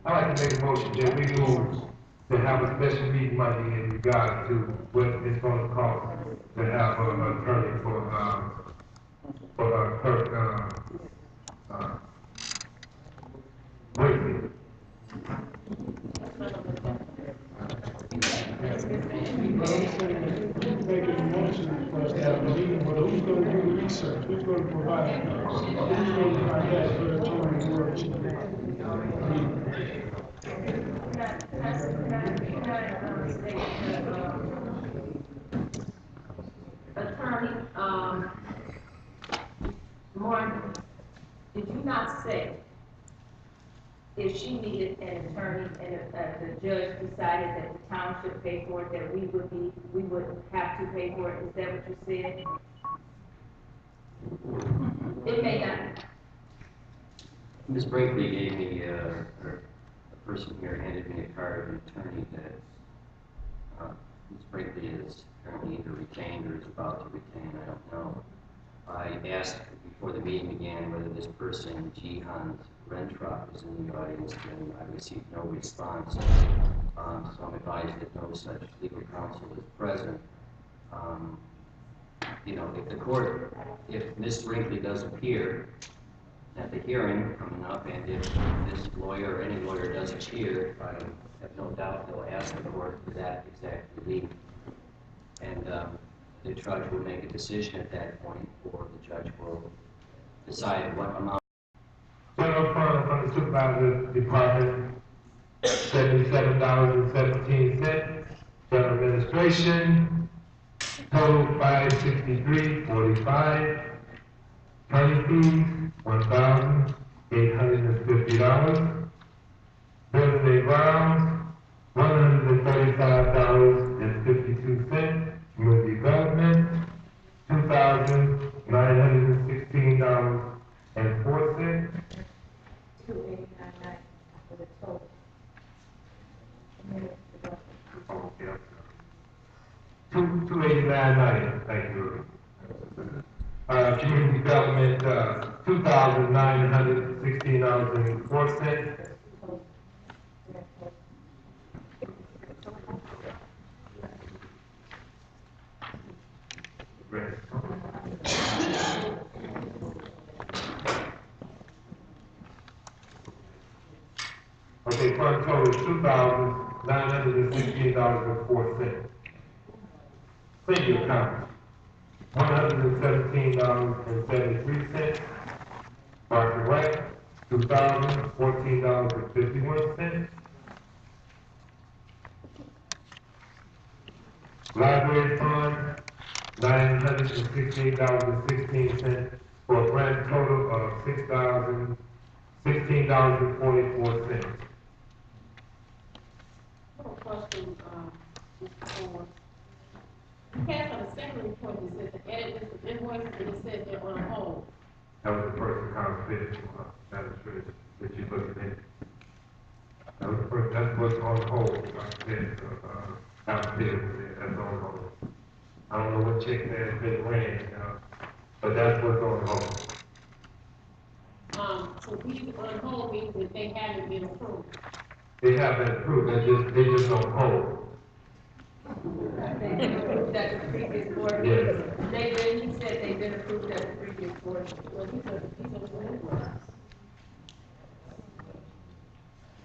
like to make a motion that we move to have a special meeting Monday in regard to what it's gonna cost to have an attorney Briefly. making a motion for us to have a meeting, but who's gonna do the research? Who's gonna provide? Who's gonna find out for the attorney where she is? Attorney, Martin, did you not say if she needed an attorney and the judge decided that the township paid for it, that we would have to pay for it? Is that what you said? It may not. Ms. Brinkley gave me, a person here handed me a card of an attorney that, Ms. Brinkley is apparently either retained or is about to retain, I don't know. I asked before the meeting began whether this person, Jihan Rentrop, is in the audience, and I received no response. So I'm advised that no such legal counsel is present. you know, if Ms. Brinkley does appear at the hearing coming up, and if this lawyer or any lawyer does appear, I have no doubt they'll ask the court for that exact relief. And the judge will make a decision at that point, or the judge will decide what amount. General fund from the supervisor's department, $77.17. General administration, total $563.45. Attorney fees, $1,850. Building and grounds, $135.52. Community development, $2,916.04. 289.90 for the total. Okay. 289.90, thank you. Community development, $2,916.04. Okay, fund total is $2,916.04. Single account, $117.73. Park and Rec, $2,014.51. Library fund, $968.16, for a grand total of $6,016.44. Question, before. You passed on the second report that says the edit list of invoices, and it says they're on hold. That was the first account payable, that is true, that you looked at. That was the first, that's what's on hold, account payable, that's on hold. I don't know what check that's been ran, but that's what's on hold. So these on hold means that they haven't been approved. They have been approved, they just on hold. They've been approved at the previous board Yes. meeting. He said they've been approved at the previous board meeting. Well, these are invoices.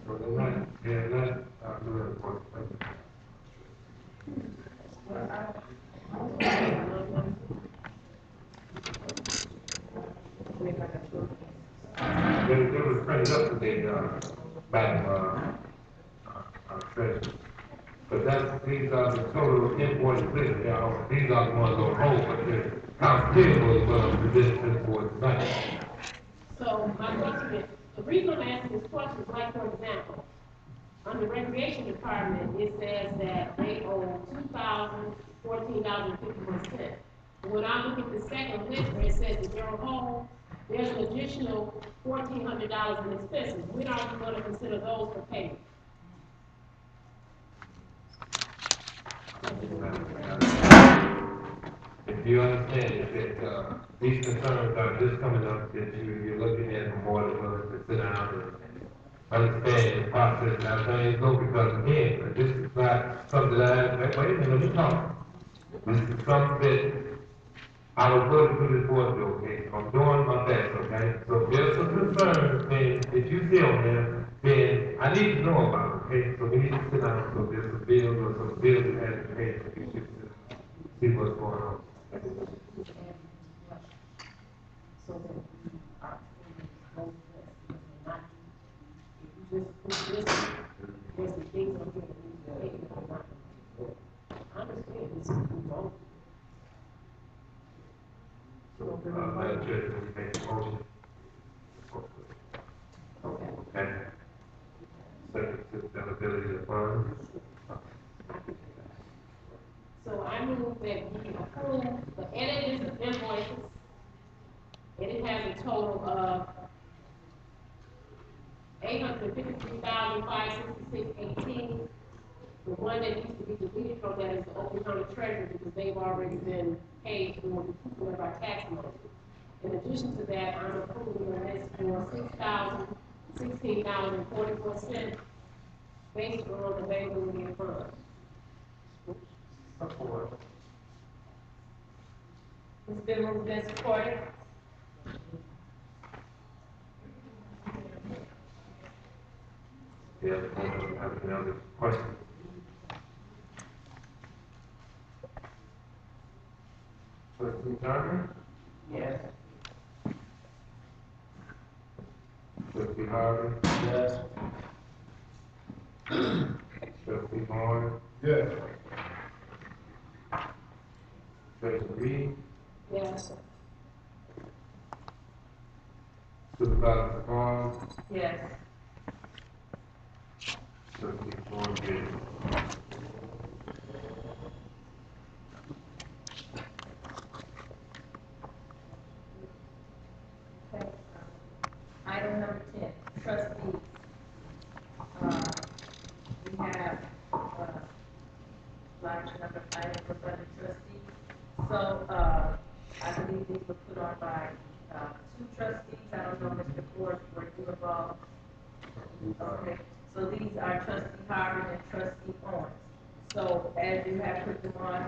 So they're not doing work. They was printed up today, back, treasury. But these are the total invoices, these are the ones on hold, but the accounts payable is what I'm presenting to the board tonight. So my question is, the reason I'm asking this question is, like, for example, on the recreation department, it says that they owe $2,014.51. When I look at the second list where it says that they're on hold, there's an additional $1,400 in expenses. When are we going to consider those for payment? If you understand that, these concerns are just coming up, that you're looking at the board as well to sit down and understand the process, and I'm telling you, go, because again, this is not something that wait a minute, let me talk. This is something that I was going to this board, okay, I'm doing my best, okay? So if there's some concerns, then, that you see on there, then I need to know about it, okay? So we need to sit down, so there's some bills or some bills that have to pay, so we should see what's going on. So that we are both not, if you just put this, there's some things on here that need to be taken or not. I understand this is both. Madam Chair, can we make a motion? Okay. Okay. Second, to the availability of funds. So I move that we approve the edit list of invoices. And it has a total of $853,566.18. The one that needs to be deleted from that is the Oakland County Treasurer, because they've already been paid for one of our tax money. In addition to that, I'm approving the list for $6,016.44 based on the availability of funds. Support. It's been moved and supported. Yeah, have any other questions? Trustee Turner? Yes. Trustee Harvey? Yes. Trustee Moore? Yes. Trustee Reed? Yes. Supervisor Vaughn? Yes. Trustee Ford, yes. Okay. Item number 10, trustees. We have, large number of items for the trustees. So, I believe these were put on by, 2 trustees. I don't know, Mr. Ford, were you involved? Okay, so these are trustee Harvey and trustee Owens. So as you have put them on,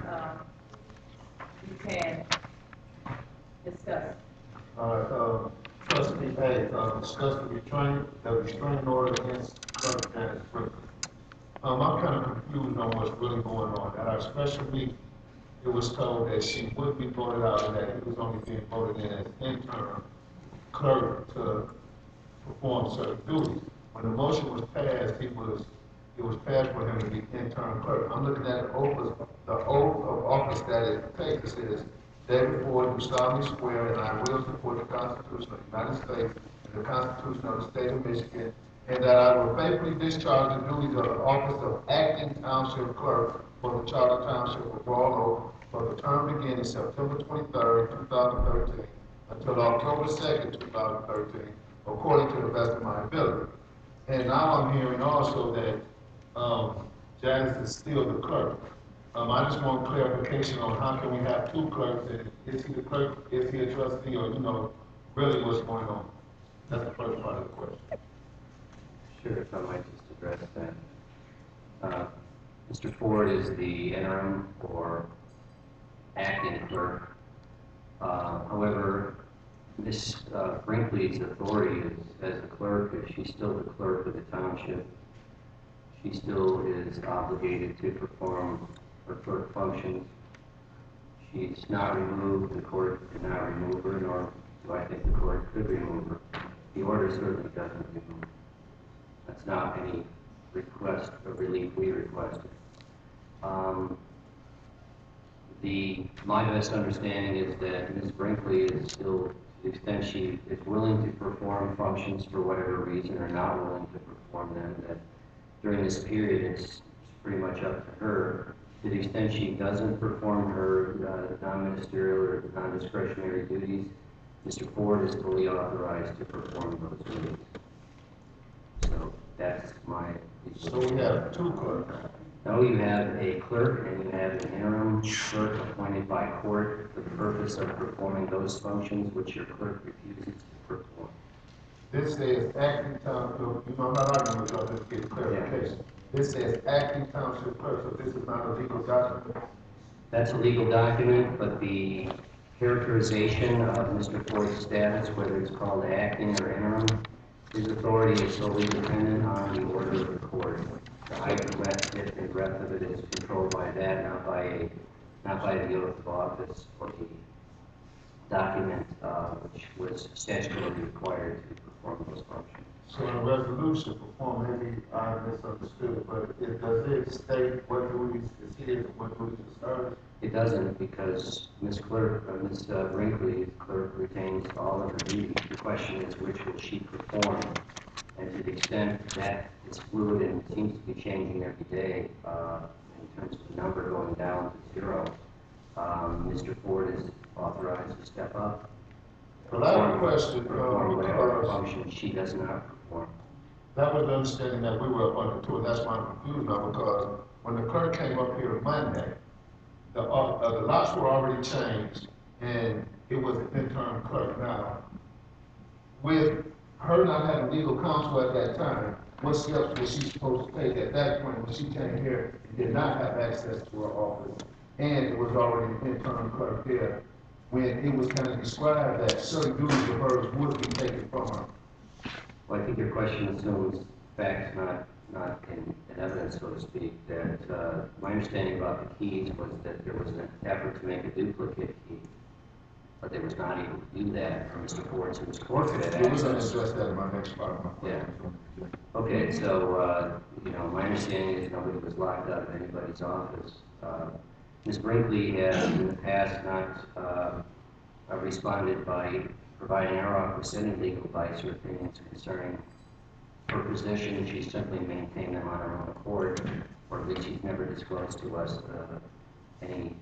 you can discuss. Trustee A, discuss the restraining order against Clerk Janice Brooklyn. I'm kind of confused on what's really going on. At our special meeting, it was told that she would be voted out and that he was only being voted in as interim clerk to perform certain duties. When the motion was passed, it was passed for him to be interim clerk. I'm looking at the oath of office that it takes. It says, David Ford, do solemnly swear, and I will support the Constitution of the United States and the Constitution of the State of Michigan, and that I will faithfully discharge the duties of the office of acting township clerk for the Charter Township of Royal Oak for the term beginning September 23rd, 2013, until October 2nd, 2013, according to the best of my ability. And now I'm hearing also that Janice is still the clerk. I just want clarification on how can we have 2 clerks, and is he the clerk, is he a trustee, or really what's going on? That's the first part of the question. Sure, if I might just address that. Mr. Ford is the interim or acting clerk. However, Ms. Brinkley's authority is, as the clerk, if she's still the clerk of the township, she still is obligated to perform her clerk functions. She's not removed, the court did not remove her, nor do I think the court could remove her. The order certainly doesn't remove her. That's not any request or relief we requested. My best understanding is that Ms. Brinkley is still, to the extent she is willing to perform functions for whatever reason or not willing to perform them, that during this period it's pretty much up to her. To the extent she doesn't perform her non-ministerial or non-discretionary duties, Mr. Ford is fully authorized to perform those duties. So that's my... So we have 2 clerks. No, you have a clerk and you have an interim clerk appointed by court for the purpose of performing those functions which your clerk refuses to perform. This says acting township, I'm not arguing with y'all, just get clarification. This says acting township clerk, so this is not a legal document? That's a legal document, but the characterization of Mr. Ford's status, whether it's called acting or interim, his authority is solely dependent on the order of the court. The height and breadth of it is controlled by that, not by the oath of office or the document which was statutorily required to perform those functions. So in a resolution performed, maybe I misunderstood, but does it state what duties is his and what duties is hers? It doesn't, because Ms. Brinkley, clerk, retains all of her duties. The question is, which will she perform? And to the extent that is fluid and seems to be changing every day, in terms of the number going down to 0, Mr. Ford is authorized to step up. Well, I have a question, Perform whatever because function she does not perform. that was the understanding that we were up under too, and that's why I'm confused now, because when the clerk came up here Monday, the lots were already changed, and it was an interim clerk. Now, with her not having legal counsel at that time, what steps was she supposed to take at that point when she came here and did not have access to her office, and it was already an interim clerk there when it was kind of described that certain duties of hers would be taken from her. Well, I think your question assumes facts, not in evidence, so to speak, that, my understanding about the keys was that there was an effort to make a duplicate key, but they was not able to do that for Mr. Ford, so Mr. Ford could have We're gonna access. address that in my next part of my question. Okay, so, you know, my understanding is nobody was locked out of anybody's office. Ms. Brinkley has in the past not responded by providing our office any legal advice or opinions concerning her position. She's simply maintained them on her own accord, or at least she's never disclosed to us any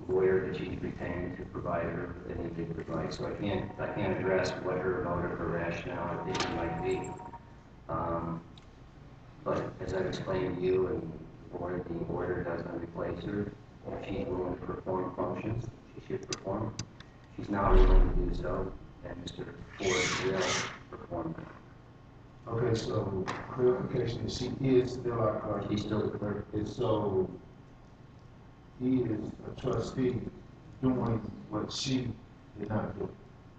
lawyer that she's retained to provide her with any legal advice. So I can't address what her motive or rationale or opinion might be. But as I've explained to you and the board doesn't replace her. If she's willing to perform functions, she should perform. She's not willing to do so, and Mr. Ford will perform them. Okay, so clarification, she is still our clerk. She's still the clerk. And so he is a trustee doing what she did not do.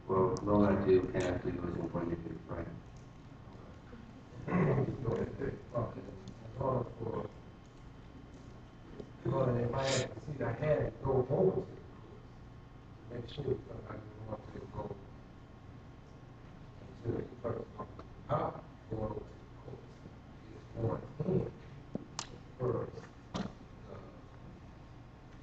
Well, will not do, cannot do, isn't going to do, right? If I had to see, I had to go over to make sure that I didn't want to go to the clerk's office. Out, go over to the court. It's going in first.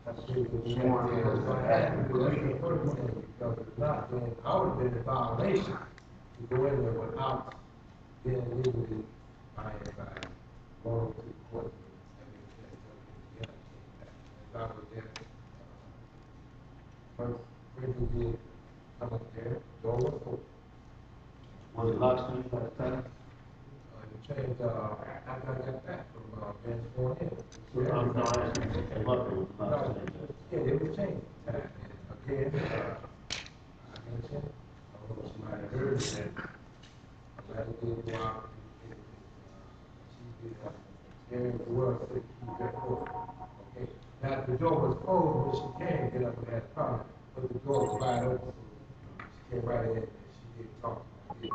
That's really the Sworn in as an active that's the first thing, because it's not, then I would have been in violation to go in there without being legally binded by going over to the court. I was there. First, Brinkley did come up there, door was open. Was it locksmith at the time? It changed, after I got back from, being sworn in. No, I actually came up there with locksmith. Yeah, it was changed. And again, I mentioned, I don't know if somebody heard that, a lady did go out and she did, Aaron was to keep that court. Okay. Now, the door was closed when she came, then I would have a problem, but the door was wide open, so she came right in and she did talk to me.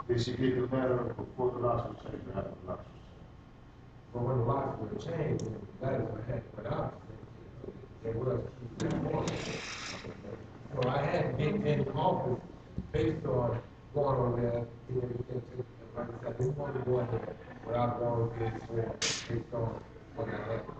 Did she get the letter before the locks was changed or after the locks was changed? But when the locks were changed, and the letters were had to put out, there was so I had to get in the office based on going over there, getting everything to, like I said, I didn't want to go in there without going to get sworn based on what I had to do.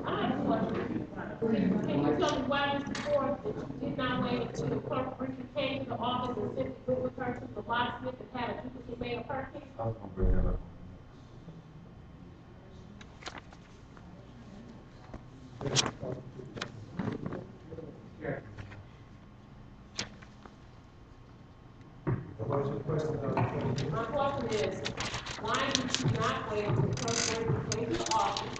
I have a question. Can you tell me why Mr. Ford did not wait until Clerk Brinkley came to the office and simply went with her to the locksmith and had a duplicate made of her key? I was gonna bring that up. What's your question? My question is, why did you not wait until Clerk Brinkley came to the office?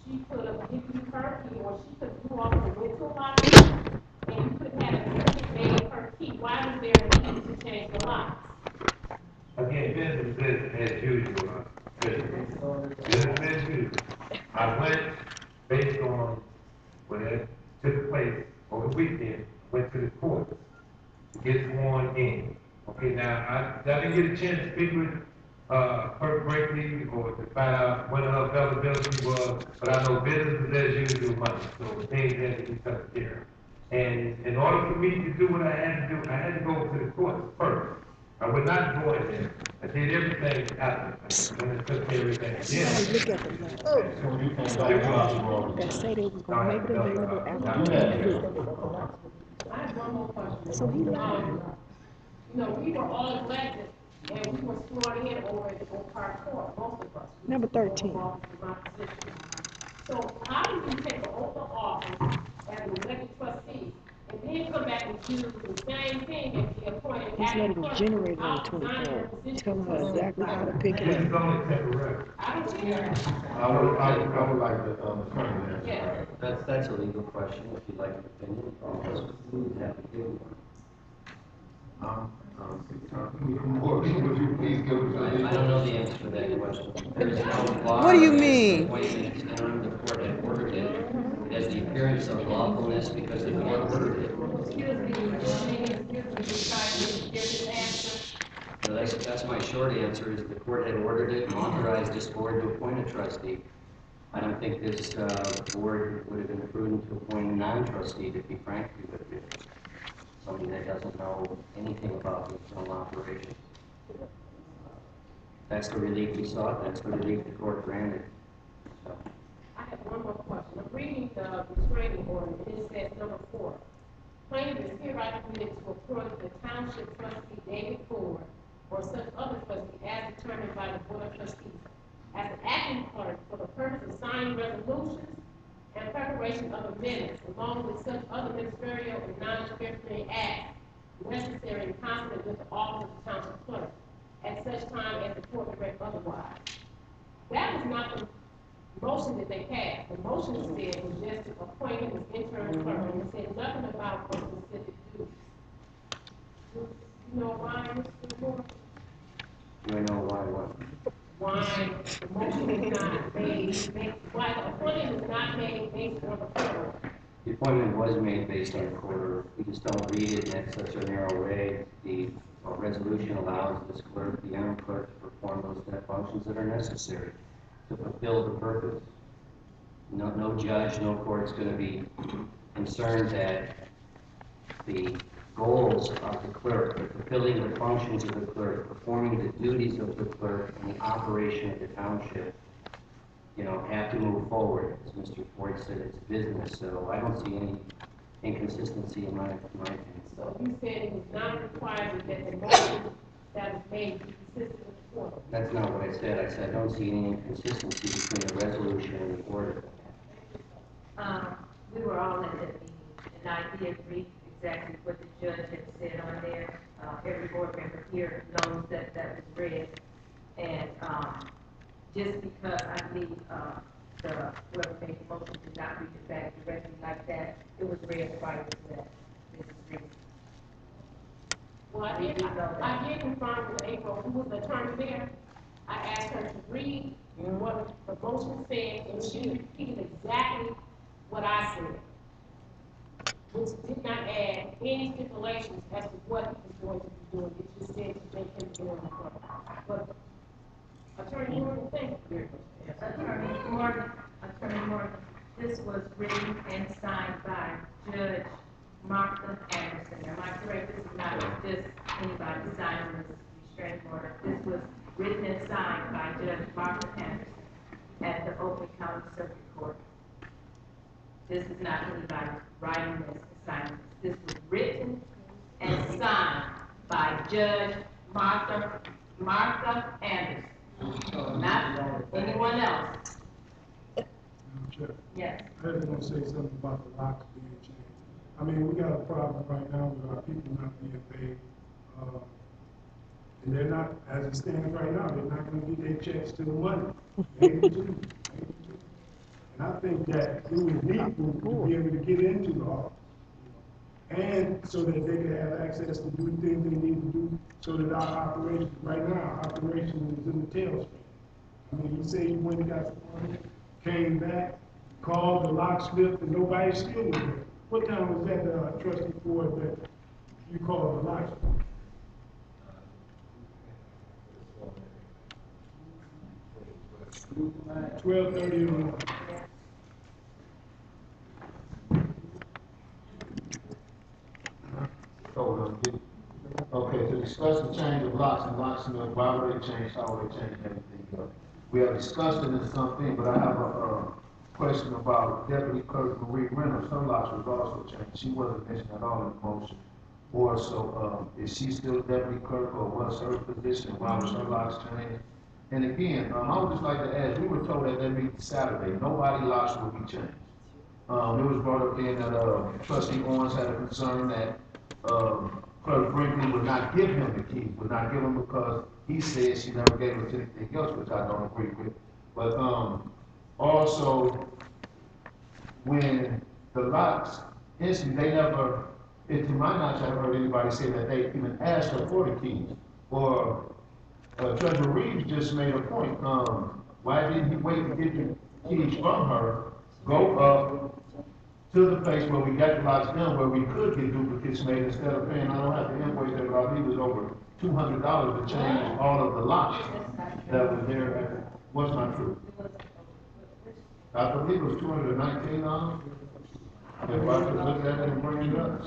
She could have given you her key, or she could have walked and went to a locksmith, and you could have had a duplicate made of her key. Why was there a need to change the locks? Again, business as usual. Business as usual. I went based on what had took place over the weekend, went to the court to get sworn in. Okay, now, I didn't get a chance to speak with, Clerk Brinkley or to find out when her availability was, but I know business is as usual Monday, so things had to be taken care of. And in order for me to do what I had to do, I had to go to the court first. I would not go in there. I did everything after, and I took care of everything. Somebody look at them like, oh, it's a lot. That say they was gonna make it available after the 25th. I have one more question. So he lied. You know, we were all elected, and we were sworn in over at the Oak Park Court, most of us. Number 13. So how do you take the oath of office as an elected trustee, and then come back and do the same thing as the appointed He's acting letting clerk it generate on without the denying your 24th. position? Tell her exactly how to pick This it is up. only temporary. I don't care. I would like the, attorney to answer. Yes. That's a legal question. If you'd like an opinion, all of us would have to give one. Would you please give us a I legal? don't know the answer to that question. There is no law What do you against mean? appointing an lawfulness because the court ordered it. Excuse me, give this answer. So that's my short answer, is the court had ordered it and authorized this board to appoint a trustee. I don't think this board would have been prudent to appoint a non-trustee, to be frank with you. Somebody that doesn't know anything about the internal operation. That's the relief we sought, that's the relief the court granted. So, I have one more question. I'm reading the restraining order, and it says number 4. Plaintiff is hereby permitted to appoint the township trustee David Ford or such other trustee as determined by the board of trustees as an acting clerk for the purpose of signing resolutions and preparation of the minutes, along with such other ministerial and non-discretionary acts necessary and consonant with the office of the township clerk at such time as the court direct otherwise. That was not the motion that they passed. The motion said was just to appoint him as interim clerk, and it said nothing about what specific duties. You know why, Mr. Moore? do I know why what? Why the motion is not made, why the appointment is not made based on the court? The appointment was made based on a court order. We just don't read it in such a narrow way. The resolution allows this clerk, the interim clerk, to perform those functions that are necessary to fulfill the purpose. No judge, no court's going to be concerned that the goals of the clerk, fulfilling the functions of the clerk, performing the duties of the clerk in the operation of the township, have to move forward. As Mr. Ford said, it's business, so I don't see any inconsistency in my opinion. So you said it was not required that the motion that was made be consistent with the court? That's not what I said. I said I don't see any inconsistency between the resolution and the order. We were all at that meeting, and I did read exactly what the judge had said on there. Every board member here knows that that was read, and just because I believe whoever made the motion did not read it back directly like that, it was read prior to that. Mrs. Reed. Well, I did confirm with April, who was the attorney there. I asked her to read what the motion said, and she repeated exactly what I said, which did not add any stipulations as to what he was going to be doing. It just said to make him doing the work. But Attorney Morgan, thank you. Attorney Morgan, this was written and signed by Judge Martha Anderson. Am I correct? This is not just anybody signing this restraining order. This was written and signed by Judge Martha Anderson at the Oakland County Circuit Court. This is not anybody writing this and signing this. This was written and signed by Judge Martha Anderson. So not anyone else. Yes. I just want to say something about the locks being changed. I mean, we got a problem right now with our people not being paid. And they're not, as it stands right now, they're not going to get their checks till Monday. Maybe Tuesday. And I think that it was needful to be able to get into the office. And so that they could have access to do things they need to do so that our operation, right now, our operation is in the tailspin. I mean, he said he went and got some money, came back, called the locksmith, and nobody still was there. What time was that, Trustee Ford, that you called the locksmith? 12:30 in the morning. Okay, to discuss the change of locks and locksmith, why were they changed, how were they changed, and everything else. We have discussed it in something, but I have a question about Deputy Clerk Marie Reynolds. Her locks was also changed. She wasn't mentioned at all in the motion. Or so, is she still Deputy Clerk, or what's her position? Why was her locks changed? And again, I would just like to ask, we were told at that meeting Saturday, nobody locks will be changed. It was brought up then that Trustee Owens had a concern that Clerk Brinkley would not give him the keys, would not give him because he said she never gave us anything else, which I don't agree with. But also, when the locks, instantly, they never, to my knowledge, I haven't heard anybody say that they even asked her for the keys. Or Treasurer Reeves just made a point. Why didn't he wait to get the keys from her, go up, to the place where we got the locks done, where we could get duplicates made instead of paying, I don't have to invoice that, but I believe it was over $200 to change all of the locks that was there. Was not true. I believe it was $219. If I could look at it and bring it up.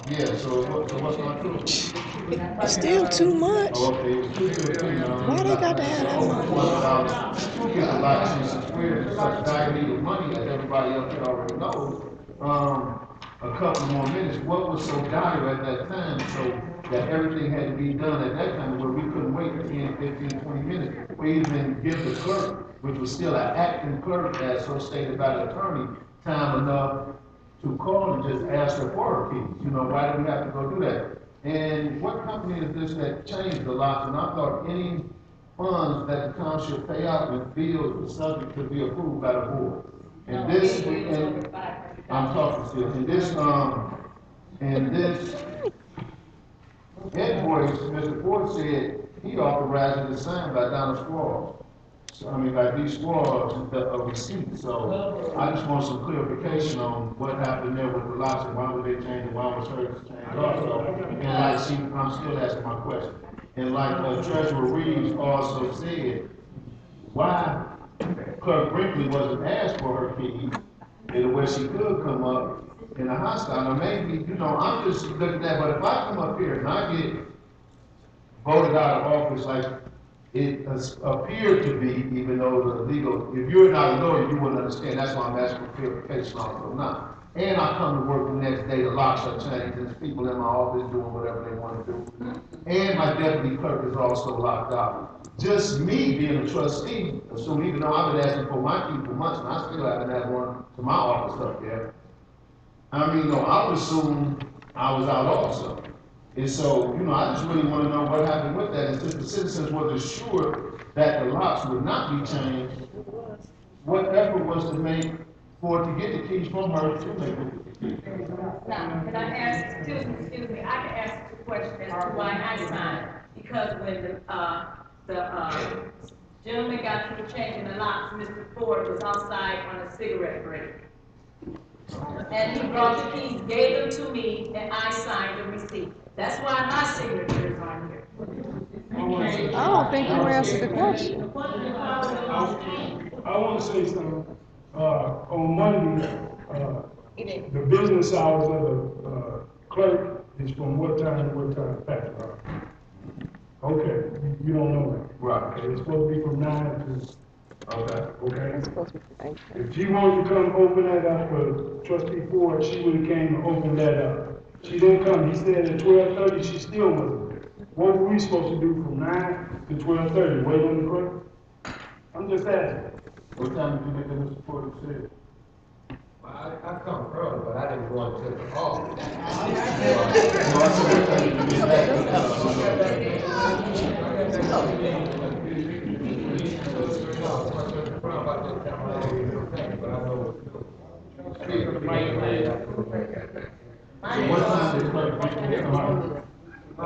Yeah, so what's not true? Still too much. Oh, okay, it was $215. Why they got to have that much? $100 to get the locks and squares and such diameter money, as everybody up here already knows. A couple more minutes, what was so dire at that time, so that everything had to be done at that time, where we couldn't wait 10, 15, 20 minutes, or even give the clerk, which was still an acting clerk, as so stated by the attorney, time enough to call and just ask her for her keys. You know, why do we have to go do that? And what company is this that changed the locks? And I thought any funds that the township pay out with bills were subject to be approved by the board. And this, and I'm talking still, and this invoice, Mr. Ford said he authorized it to sign by Donna Squaws. So, I mean, by these Squaws, a receipt. So I just want some clarification on what happened there with the locks and why would they change it, why was hers changed also. And like, see, I'm still asking my question. And like Treasurer Reeves also said, why Clerk Brinkley wasn't asked for her keys, and where she could come up in a hostile. Now maybe, you know, I'm just looking at that, but if I come up here and I get voted out of office like it appeared to be, even though the legal, if you're not a lawyer, you wouldn't understand. That's why I'm asking for clarification also now. And I come to work the next day, the locks are changed, there's people in my office doing whatever they want to do. And my deputy clerk is also locked out. Just me being a trustee, so even though I've been asking for my key for months, and I still haven't had one to my office up there. I mean, no, I would assume I was out also. And so, you know, I just really want to know what happened with that. And since the citizens were assured that the locks would not be changed, what effort was to make for to get the keys from her to make it? Now, can I ask, excuse me, I can ask the question as to why I signed. Because when the gentleman got through changing the locks, Mr. Ford was outside on a cigarette break. And he brought the keys, gave them to me, and I signed the receipt. That's why my signature is on here. I don't think you answered the question. I want to say something. On Monday, the business hours of the clerk is from what time to what time, Patrick? Okay, you don't know that. Right. Okay, it's supposed to be from 9 to. Okay. Okay. It's supposed to be 8. If she wanted to come open that up for Trustee Ford, she would have came and opened that up. She didn't come. He said at 12:30, she still wasn't there. What were we supposed to do from 9 to 12:30? Wait on the clerk? I'm just asking. What time did you get there, Mr. Porter said? Well, I come early, but I didn't go until the office. No, I said, what time did you get back? So what time did Clerk Brinkley come out? I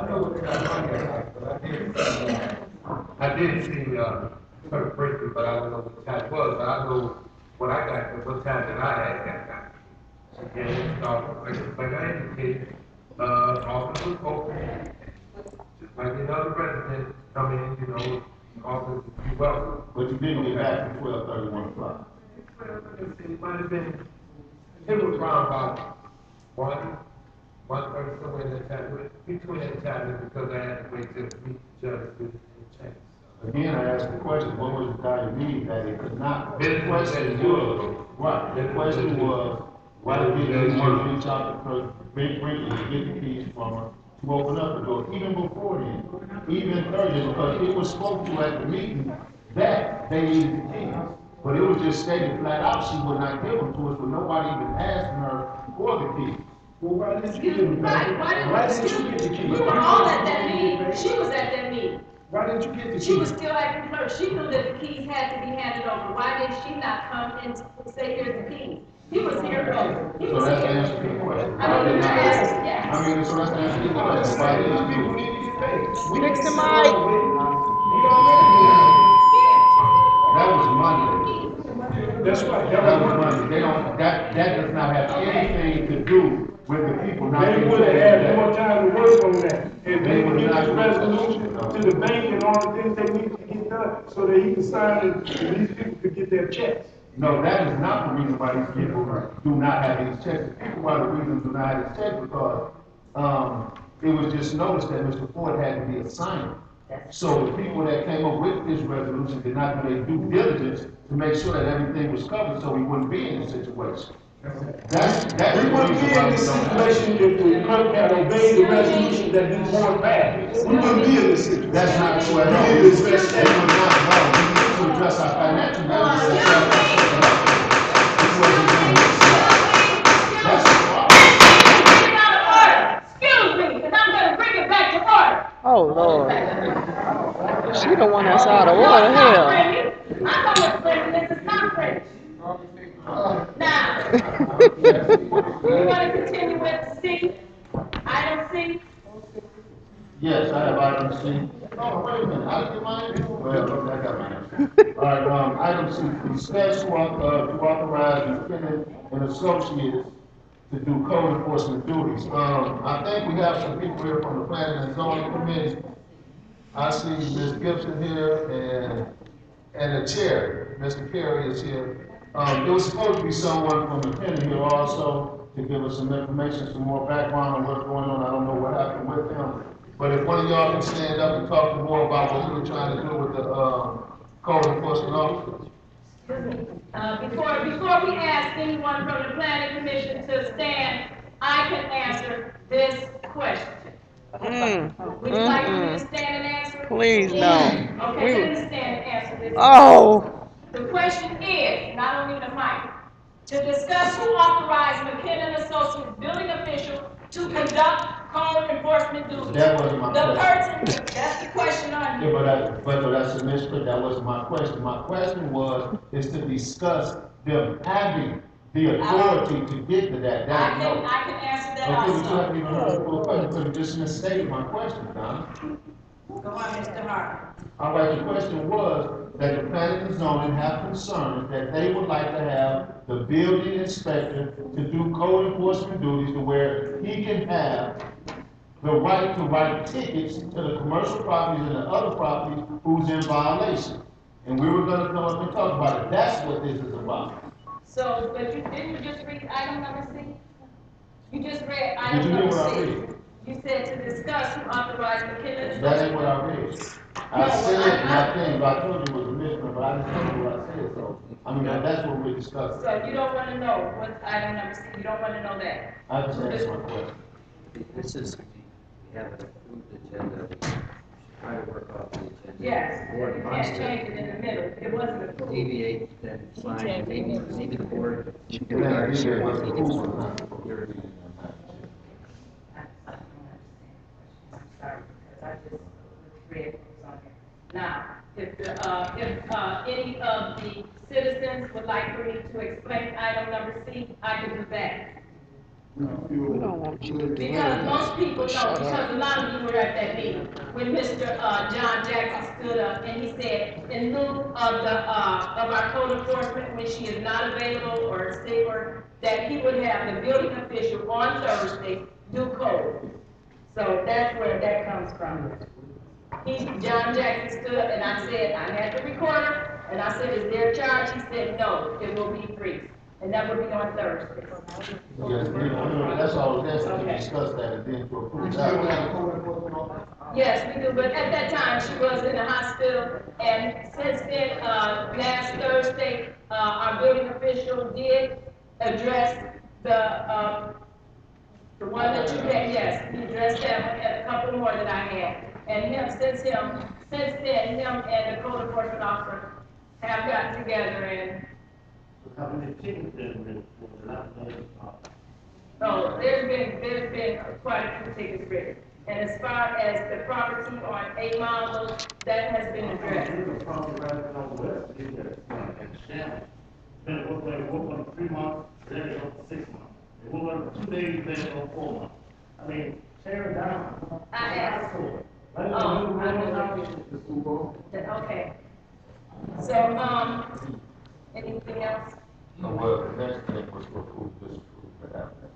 know what I did see her briefly, but I don't know what time it was. But I know what I got, what time that I had got. And like I indicated, office was open. Just like another resident come in, you know, office is be welcome. But you didn't get back at 12:30, 1 o'clock. It might have been, it was around about 1:30, somewhere in that time, between that time, because I had to wait till the meet judge to change. Again, I asked the question, what was the dire need that it could not? The question was, right, the question was, why did you want to reach out to Clerk Brinkley to get the keys from her to open up the door, even before then, even Thursday, because it was spoke to at the meeting that they needed the keys. But it was just stated flat out, she would not give them to us, but nobody even asking her for the keys. Well, why didn't you get them? Right, Why didn't you get the keys? We were all at that meeting. She was at that meeting. Why didn't you get the keys? She was still acting clerk. She knew that the keys had to be handed over. Why did she not come and say, here's the keys? He was here earlier. He So was that's the here. answer to the question. I mean, yes. I mean, so that's the answer to the question. Why didn't you do it? Fix the mic. We already That was Monday. That was money. They don't, that does not have anything to do with the people not They being would have taken had care more of. time to work on that, and They they would would not get this do that. resolution to the bank and all the things they need to get done, so that he can sign it, and these people could get their checks. No, that is not the reason why these people do not have these checks. The people why the reason do not have these checks because, it was just noticed that Mr. Ford had to be assigned. So the people that came up with this resolution did not do their due diligence to make sure that everything was covered so we wouldn't be in this situation. That's We the wouldn't reason be why in we this don't have situation it. if the clerk had obeyed the resolution that this board passed. We wouldn't be in this situation. That's not true at all. We We need to would address that. not, no, we need to address our financial deficit. This wasn't doing this. That's the problem. Get out of order. Excuse me, because I'm gonna bring it back to order. Oh, Lord. She don't want us out of No, order, it's not hell. friendly. I know it's friendly, this is not friendly. Now, you wanna continue with C, item C? Yes, I have item C. Oh, wait a minute, I get mine? Well, okay, I got mine. All right, item C, discuss to authorize McKinnon and Associates to do code enforcement duties. I think we have some people here from the planning and zoning committee. I see Ms. Gibson here and the chair, Mr. Perry is here. There was supposed to be someone from McKinney here also to give us some information, some more background on what's going on. I don't know what happened with him. But if one of y'all can stand up and talk more about what we were trying to do with the, code enforcement officers. Before we ask anyone from the planning commission to stand, I can answer this question. Would you like me to stand and answer? Please, no. Okay, let me stand and answer this. Oh. The question is, not only the mic, to discuss who authorized McKinnon Associates building official to conduct code enforcement duties. That wasn't my The question. person, that's the question on Yeah, here. but that's a misprint. That wasn't my question. My question is to discuss them having the authority to get to that. I can answer that Okay, but you also. haven't even heard the full question, because you just misstated my question, Donna. Go on, Mr. Harper. All right, the question was that the planning and zoning have concerns that they would like to have the building inspector to do code enforcement duties to where he can have the right to write tickets to the commercial properties and the other properties who's in violation. And we were gonna come up and talk about it. That's what this is about. So, but didn't you just read item number C? You just read Did item you hear number what I C. read? You said to discuss who authorized McKinnon That ain't Associates. what I read. I said my thing, but I told you it was a misprint, but I didn't tell you what I said, so, I mean, that's what we're discussing. So you don't wanna know what's item number C, you don't wanna know that? I just asked my question. This is, we have an approved agenda, we try to work off the agenda. Yes, Board you wants can't to change it in the middle, it wasn't approved. deviate, then fine, maybe the board. It ain't here, it wasn't approved, not approved. I'm sorry, because I just read what was on here. Now, if any of the citizens would like for me to explain item number C, I can do that. We don't want you to do Because anything. most people Shut don't, because up. a lot of you were at that meeting, when Mr. John Jackson stood up and he said, in lieu of our code enforcement, when she is not available or sick, or that he would have the building official on Thursday do code. So that's where that comes from. John Jackson stood up and I said, I had the recorder, and I said, is there a charge? He said, no, it will be free. And that will be on Thursday. Yes, that's all, that's to discuss that and then to approve that. Yes, we do, but at that time, she was in the hospital, and since then, last Thursday, our building official did address the one that you had, yes, he addressed that one, and a couple more that I had. And since then, him and the code enforcement officer have gotten together and, How many tickets then, was it not made? oh, there's been quite a few tickets written. And as far as the property on 8 Mile, that has been addressed. There's a problem right now, west, is that, and Shannon. Then it was like, it was like 3 months, then it was 6 months. It was like 2 days, then it was 4 months. I mean, tear it down. I asked. Right? Oh, I know. Okay. So, anything else? Well, the next thing was to approve, disapprove, that happened.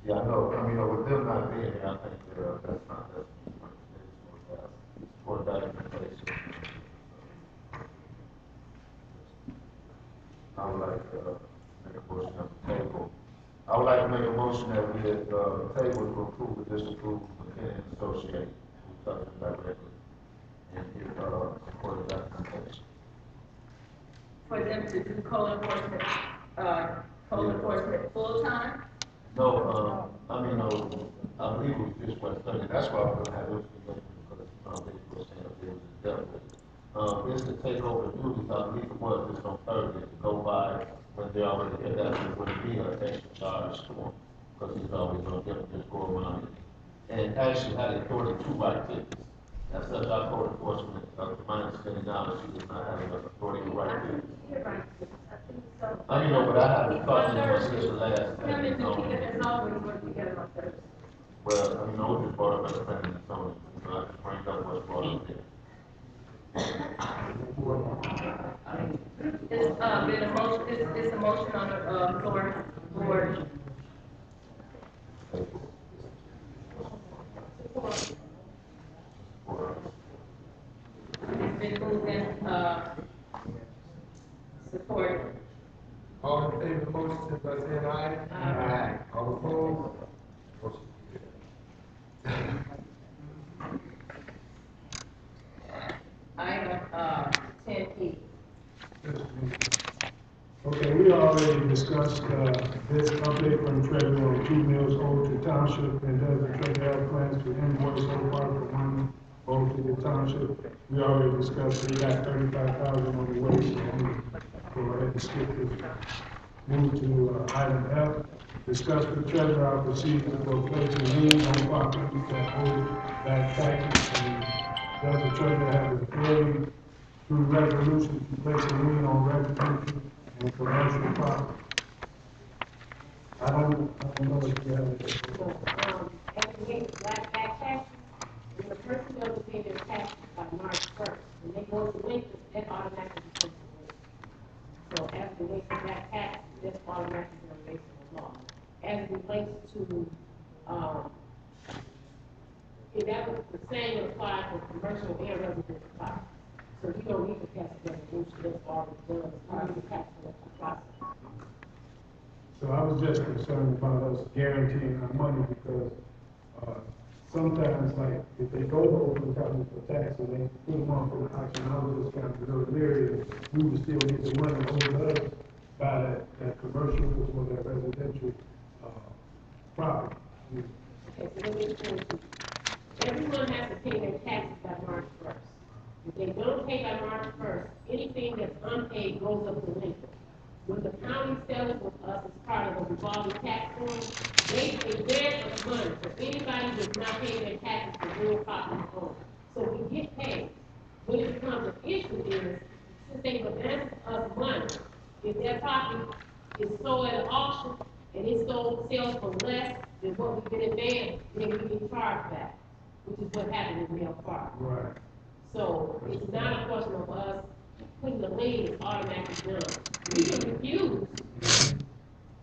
Yeah, I know, I mean, with them not being here, I think that, that's not, for documentation. I would like to, make a motion of the table. I would like to make a motion that we, table to approve or disapprove McKinney and Associates, who touched it directly, and give, support documentation. For them to do code enforcement full-time? No, I mean, no, I believe it was just West Thursday, that's why I was gonna have this together, because, they were saying that it was dealt with. It's to take over duties, I believe it was just on Thursday, to go by when they already did that, it wouldn't be an extra charge to him, because he's always gonna get them, just go around and actually had authority to write tickets. That's such our code enforcement, to my understanding now, she does not have enough authority to write tickets. I mean, no, but I haven't talked to him since the last. Him and Nikita has always worked together on Thursday. Well, I mean, no, just brought up as a friend and so, I just bring up what's brought up here. It's, been a motion, it's a motion on the, floor, board. It's been moved and, supported. All in favor of the motion, signify by saying aye. Aye. All opposed? Motion Item, 10E. Okay, we already discussed, this update from Treasury on 2 mills owed to township, and does the treasurer have plans to invoice whole part for money owed to the township? We already discussed, we got 35,000 on the way, so we go ahead and skip this. Move to, item F, discuss with treasurer our procedure for placing liens on properties that owe back taxes, and does the treasurer have the authority through resolution to place a lien on residential and commercial property? I don't know if you have it. So, after we back taxes, when the person doesn't pay their taxes by March first, when they go to delinquent, that automatically becomes delinquent. So after they pay back taxes, that's automatically based on the law. As it relates to, if that was the same would apply for commercial and residential property. So we don't need to pass a resolution, that's already done, as part of the tax collection process. So I was just concerned about us guaranteeing our money because, sometimes, like, if they go to Oakland County for tax and they put them on for the auction, I was just kind of a little leery that we would still get the money owed us by that commercial or that residential, property. Okay, so let me explain to you. Everyone has to pay their taxes by March first. If they don't pay by March first, anything that's unpaid goes up delinquent. When the county sells with us as part of the revolving tax form, they grant us money for anybody that's not paying their taxes for real property owned. So we get paid. When it becomes an issue is, since they advance us money, if their property is sold at an auction and it's sells for less than what we get advanced, then we get charged back, which is what happened in Mill Park. Right. So it's not a question of us putting the lien is automatically done. We can refuse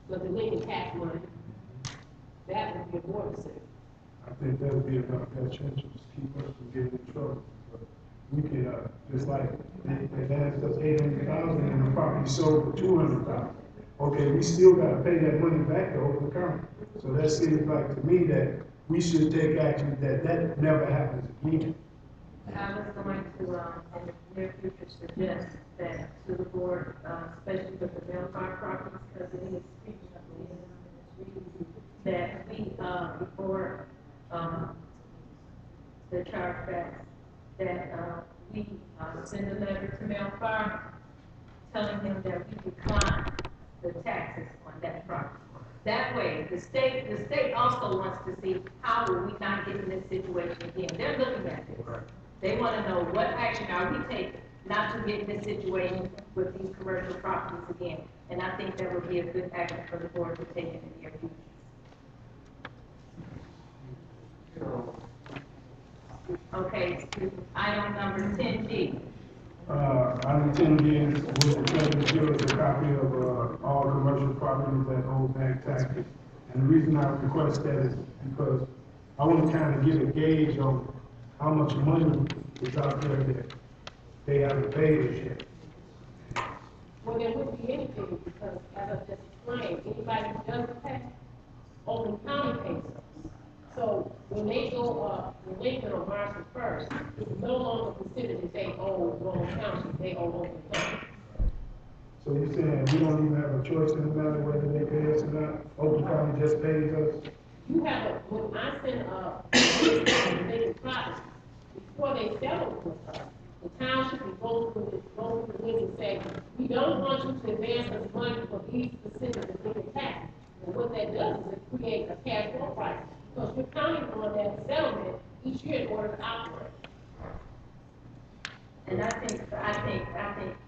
the delinquent tax money. That would be a board decision. I think that would be enough best interest to keep us from getting in trouble. But we could, just like, they advanced us 800,000 and the property sold for 200,000. Okay, we still gotta pay that money back to Oakland County. So that seems like to me that we should take action that never happens again. I was going to, in the near future, suggest that to the board, especially with the mail card properties, because it is speaking of the that we, before, the chargebacks, that, we, send a letter to mail card telling him that we decline the taxes on that property. That way, the state also wants to see how will we not get in this situation again. They're looking at this. They want to know what action are we taking not to get in this situation with these commercial properties again. And I think that would be a good action for the board to take in the near future. Okay, item number 10G. I intend to give with the treasurer give us a copy of, all commercial properties that hold back taxes. And the reason I request that is because I want to kind of get a gauge on how much money is out there that they haven't paid us yet. Well, there wouldn't be anything because, as I just explained, anybody who doesn't pay, Oakland County pays us. So when they go up, when they go on March the 1st, it's no longer considered that they owe Rowan Township, they owe Oakland County. So you're saying we don't even have a choice in the matter whether they pay us or not? Oakland County just pays us? You have a, when I send related properties, before they settle with us, the township will go through the list and say, we don't want you to advance us money for these specific legal taxes. And what that does is it creates a cash flow crisis, because you're counting on that settlement each year in order to operate. And I think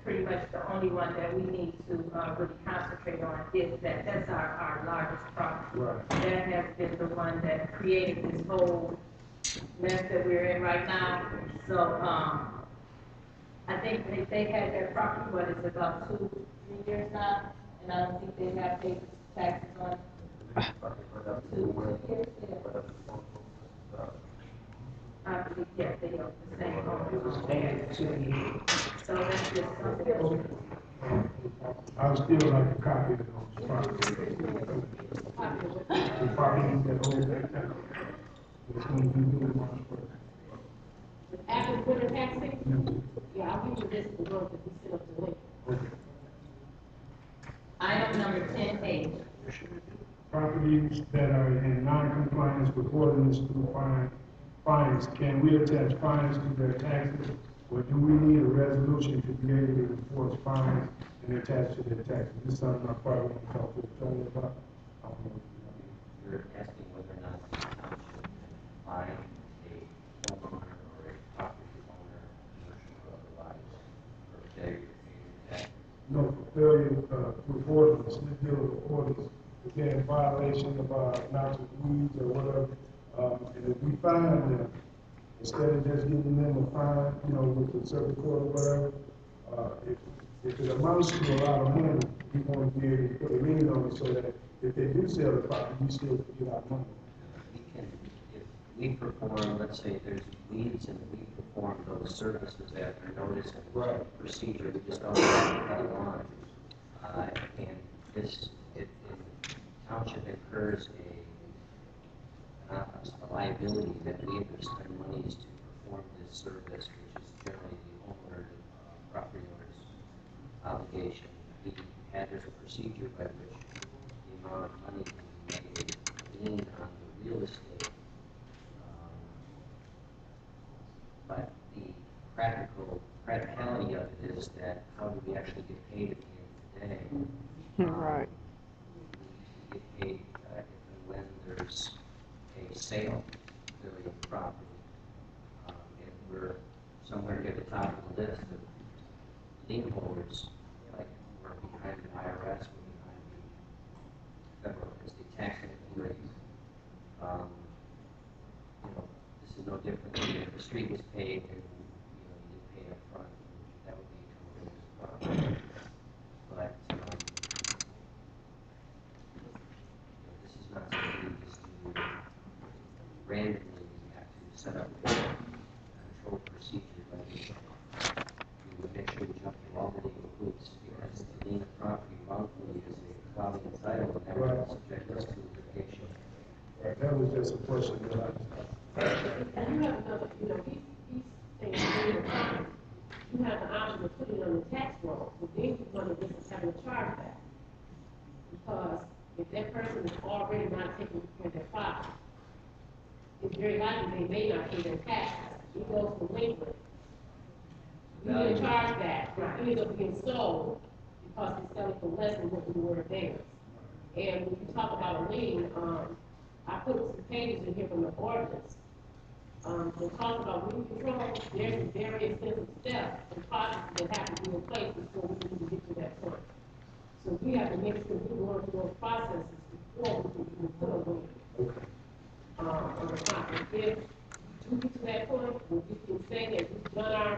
pretty much the only one that we need to, really concentrate on is that's our largest problem. Right. That has been the one that created this whole mess that we're in right now. So, I think they had their property, what is it, about 2-3 years now? And I don't think they have paid taxes on it. 2 years, yeah. I believe, yes, they are the same owner. So that's just something. I would still like a copy of those properties. The properties that hold back taxes. It's going to be due March 1st. After the winter tax season, yeah, I'll give you this, the one that we sent up to Link. Item number 10A. Properties that are in non-compliance with ordinance through fines, can we attach fines to their taxes? Or do we need a resolution to be able to enforce fines and attach to their taxes? This is something I probably want to talk to the attorney about. I don't know. You're asking whether or not the township can fine a homeowner or a property owner, commercial or otherwise, for failure to pay their taxes. No, for failure with ordinance, we deal with ordinance. If they're in violation of noxious weeds or whatever, and if we find them, instead of just giving them a fine, with the circuit court or whatever, if it amounts to a lot of money, we want to be able to put a lien on it so that if they do sell the property, we still get our money. We can, if we perform, let's say there's weeds and we perform those services after notice and procedure, we just don't have to on. And this, if the township incurs a liability that we have to spend monies to perform this service, which is generally the owner, property owner's obligation. There's a procedure by which the amount of money can be made a lien on the real estate. But the practicality of it is that how do we actually get paid at the end of the day? Right. We get paid if and when there's a sale, clearly of property. And we're somewhere near the top of the list of lien holders, like we're behind the IRS, we're behind the federal estate tax authorities. This is no different than if the street was paved and you didn't pay up front, that would be a problem. But this is not something we just do randomly. We have to set up a control procedure by which we would make sure we jump through all the legal hoops, because to lien a property wrongfully is a clouding entitlement that would subject us to litigation. That was just a question that I And you have another, these things, you have the option of putting it on the tax roll, but then you're going to get having a chargeback. Because if that person is already not taking care of their file, it's very likely they may not pay their taxes. It goes to delinquent. You get a chargeback, it ends up being sold because it's selling for less than what we were theirs. And when you talk about a lien, I put some pages in here from the ordinance. To talk about lien control, there's a very extensive steps and processes that have to be in place before we can even get to that point. So we have to make sure we're going through those processes before we can even put a lien on the property. If we do get to that point, where we can say that we've done our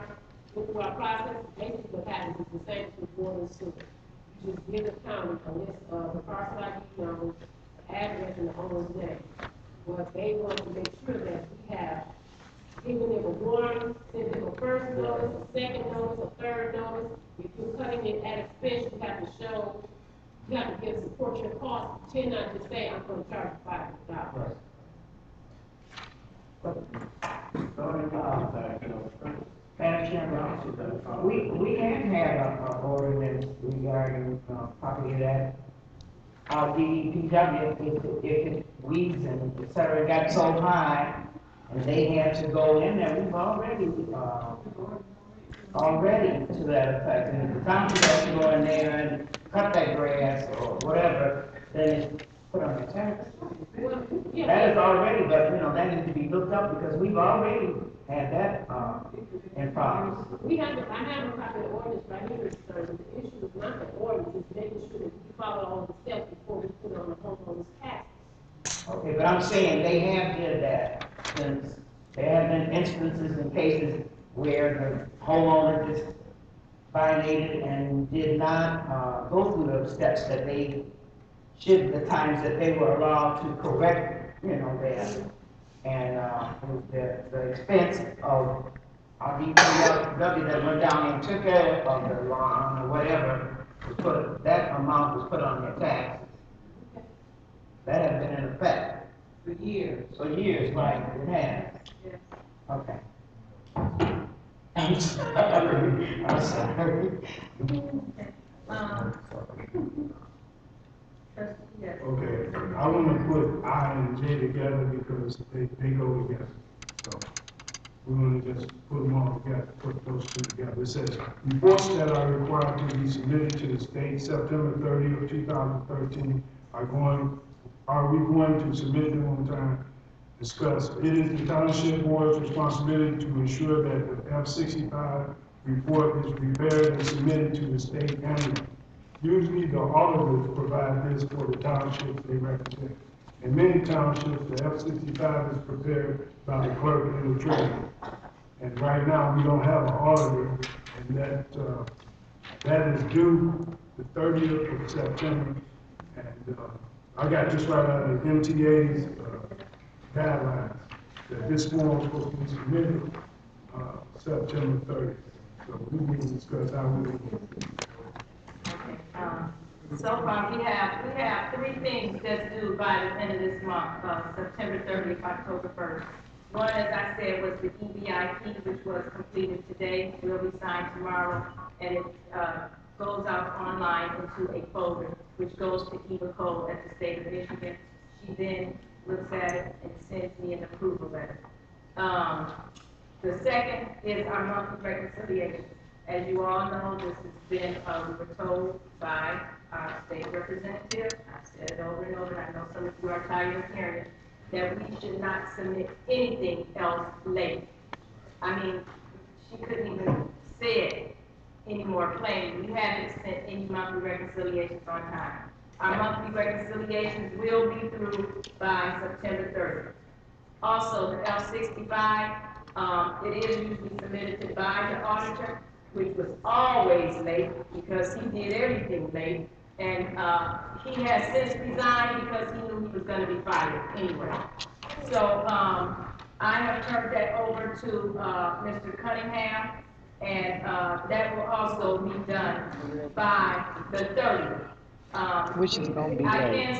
went through our process, basically what happens is the same with water and sewer. You just give the county a list of the parcel ID numbers, the address, and the owner's name. Well, they want to make sure that we have given them a warning, send them a first notice, a second notice, a third notice. If you're cutting it at expense, you have to show, you have to give support your cost. You cannot just say, I'm going to charge you $500. Madam Chairman, we have had a ordinance regarding, property that our DPW, if it weeds and et cetera, got so high, and they had to go in there, we've already to that effect. And if the township has to go in there and cut that grass or whatever, then it's put on the tax. That is already, but, that needs to be looked up, because we've already had that, in problems. I have a copy of the ordinance right here, sir. The issue is not the ordinance, it's making sure that we follow all the steps before we put it on the homeowner's tax. Okay, but I'm saying they have did that, since there have been instances and cases where the homeowner just violated and did not, go through those steps that they should, the times that they were allowed to correct, that. And, the expense of our DPW that went down and took care of the lawn or whatever, that amount was put on their taxes. That has been in effect. For years, right, it has. Okay. I'm sorry. Yes. Okay, I want to put I and J together because they go together. So we want to just put them all together, put those two together. It says, reports that are required to be submitted to the state September 30th, 2013 are we going to submit them on time? Discuss. It is the township board's responsibility to ensure that the F-65 report is prepared and submitted to the state annually. Usually the auditors provide this for the townships they represent. In many townships, the F-65 is prepared by the clerk and the treasurer. And right now, we don't have an auditor, and that is due the 30th of September. And I got just right out of MTA's guidelines that this form is supposed to be submitted September 30th. So we need to discuss how we will. So far, we have three things that's due by the end of this month, September 30th, October 1st. One, as I said, was the EBIP, which was completed today, will be signed tomorrow, and it goes out online into a folder, which goes to Eva Cole at the state of Michigan. She then looks at it and sends me an approval letter. The second is our monthly reconciliation. As you all know, this has been, we were told by our state representative, I've said it over and over, and I know some of you are tired of hearing it, that we should not submit anything else late. I mean, she couldn't even say it any more plainly. We haven't sent any monthly reconciliations on time. Our monthly reconciliations will be through by September 30th. Also, the F-65, it is usually submitted by the auditor, which was always late because he did everything late. And he has since resigned because he knew he was going to be fired anyway. So I have turned that over to Mr. Cunningham, and that will also be done by the 30th. Which is going to be I late. can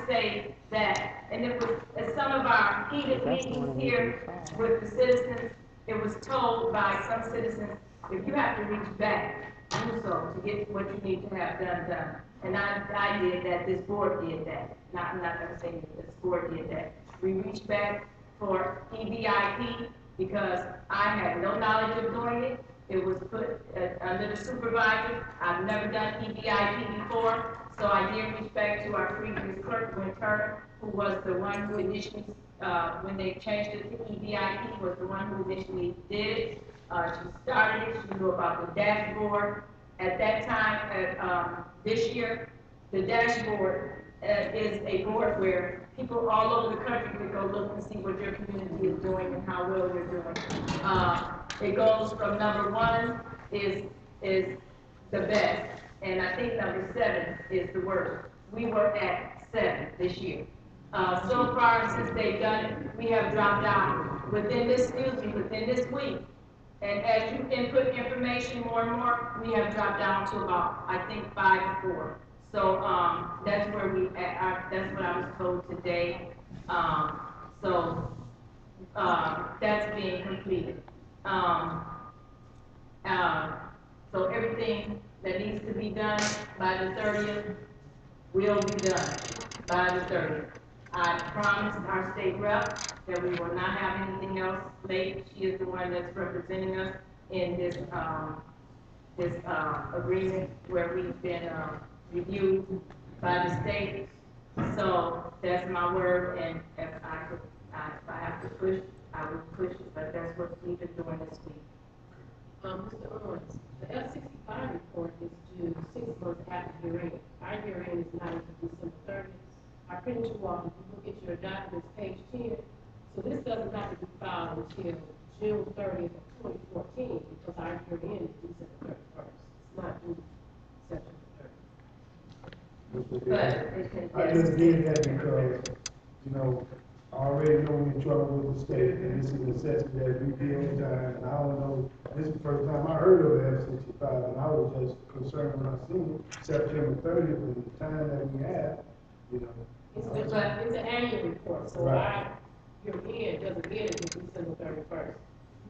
say that, and it was at some of our heated meetings here with the citizens, it was told by some citizens, if you have to reach back, do so to get what you need to have done. And I did that, this board did that. I'm not going to say that, this board did that. We reached back for EBIP because I had no knowledge of doing it. It was put under the supervisor. I've never done EBIP before, so I did reach back to our previous clerk, Gwen Turner, who was the one who initially, when they changed it to EBIP, was the one who initially did it. She started it, she knew about the dashboard. At that time, this year, the dashboard is a board where people all over the country can go look and see what your community is doing and how well you're doing. It goes from number 1 is the best, and I think number 7 is the worst. We were at 7 this year. So far, since they've done it, we have dropped down within this week. And as you input information more and more, we have dropped down to about, I think, 5 to 4. So, that's where that's what I was told today. So, that's being completed. So everything that needs to be done by the 30th will be done by the 30th. I promised our state rep that we will not have anything else late. She is the one that's representing us in this agreement where we've been reviewed by the state. So that's my word, and if I have to push, I will push it, but that's what we've been doing this week. Mr. Owens, the F-65 report is due 6 months after hearing. Our hearing is not until December 30th. I printed you all, if you look at your documents, page 10. So this doesn't have to be filed until June 30th of 2014, because our hearing is December 31st. It's not due September 30th. But I just did that because, you know, I already know we're in trouble with the state, and this is a necessity that we deal with time, and I don't know, this is the first time I heard of the F-65, and I was just concerned when I seen it, September 30th, and the time that we have, you know. It's an annual report, so Right. your end doesn't end until December 31st.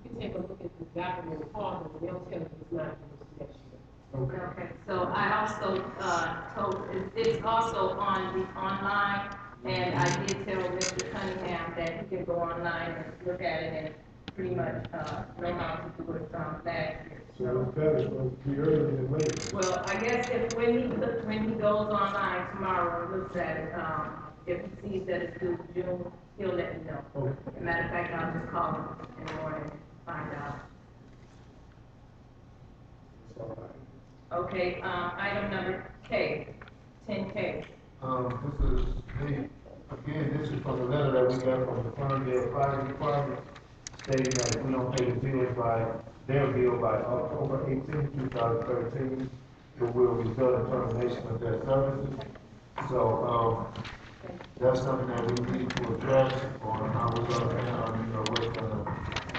You can take a look at the document and call them, and they'll tell you it's not due next year. Okay, so I also, it's also on the online, and I did tell Mr. Cunningham that he can go online and look at it and pretty much, know how to do it from last year. So it's better, so it's be earlier than later. Well, I guess when he goes online tomorrow and looks at it, if he sees that it's due June, he'll let me know. Okay. As a matter of fact, I'll just call him in the morning and find out. It's all right. Okay, item number K, 10K. This is from the letter that we got from the Ferndale Fire Department, stating that if we don't pay the bill their bill by October 18, 2013, it will result in termination of their services. So, that's something that we need to address on how we're gonna handle,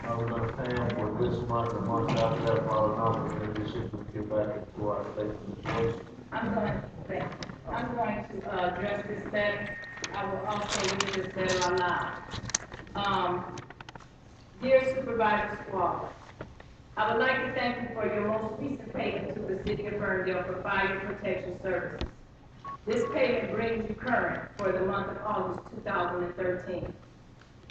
how we're gonna pay them for this month and months after that, for our numbers, and this shit will get back into our state situation. I'm going to address this letter. I will also read this letter aloud. Dear Supervisor Squad, I would like to thank you for your most recent payment to the City of Ferndale for fire protection services. This payment brings you current for the month of August 2013.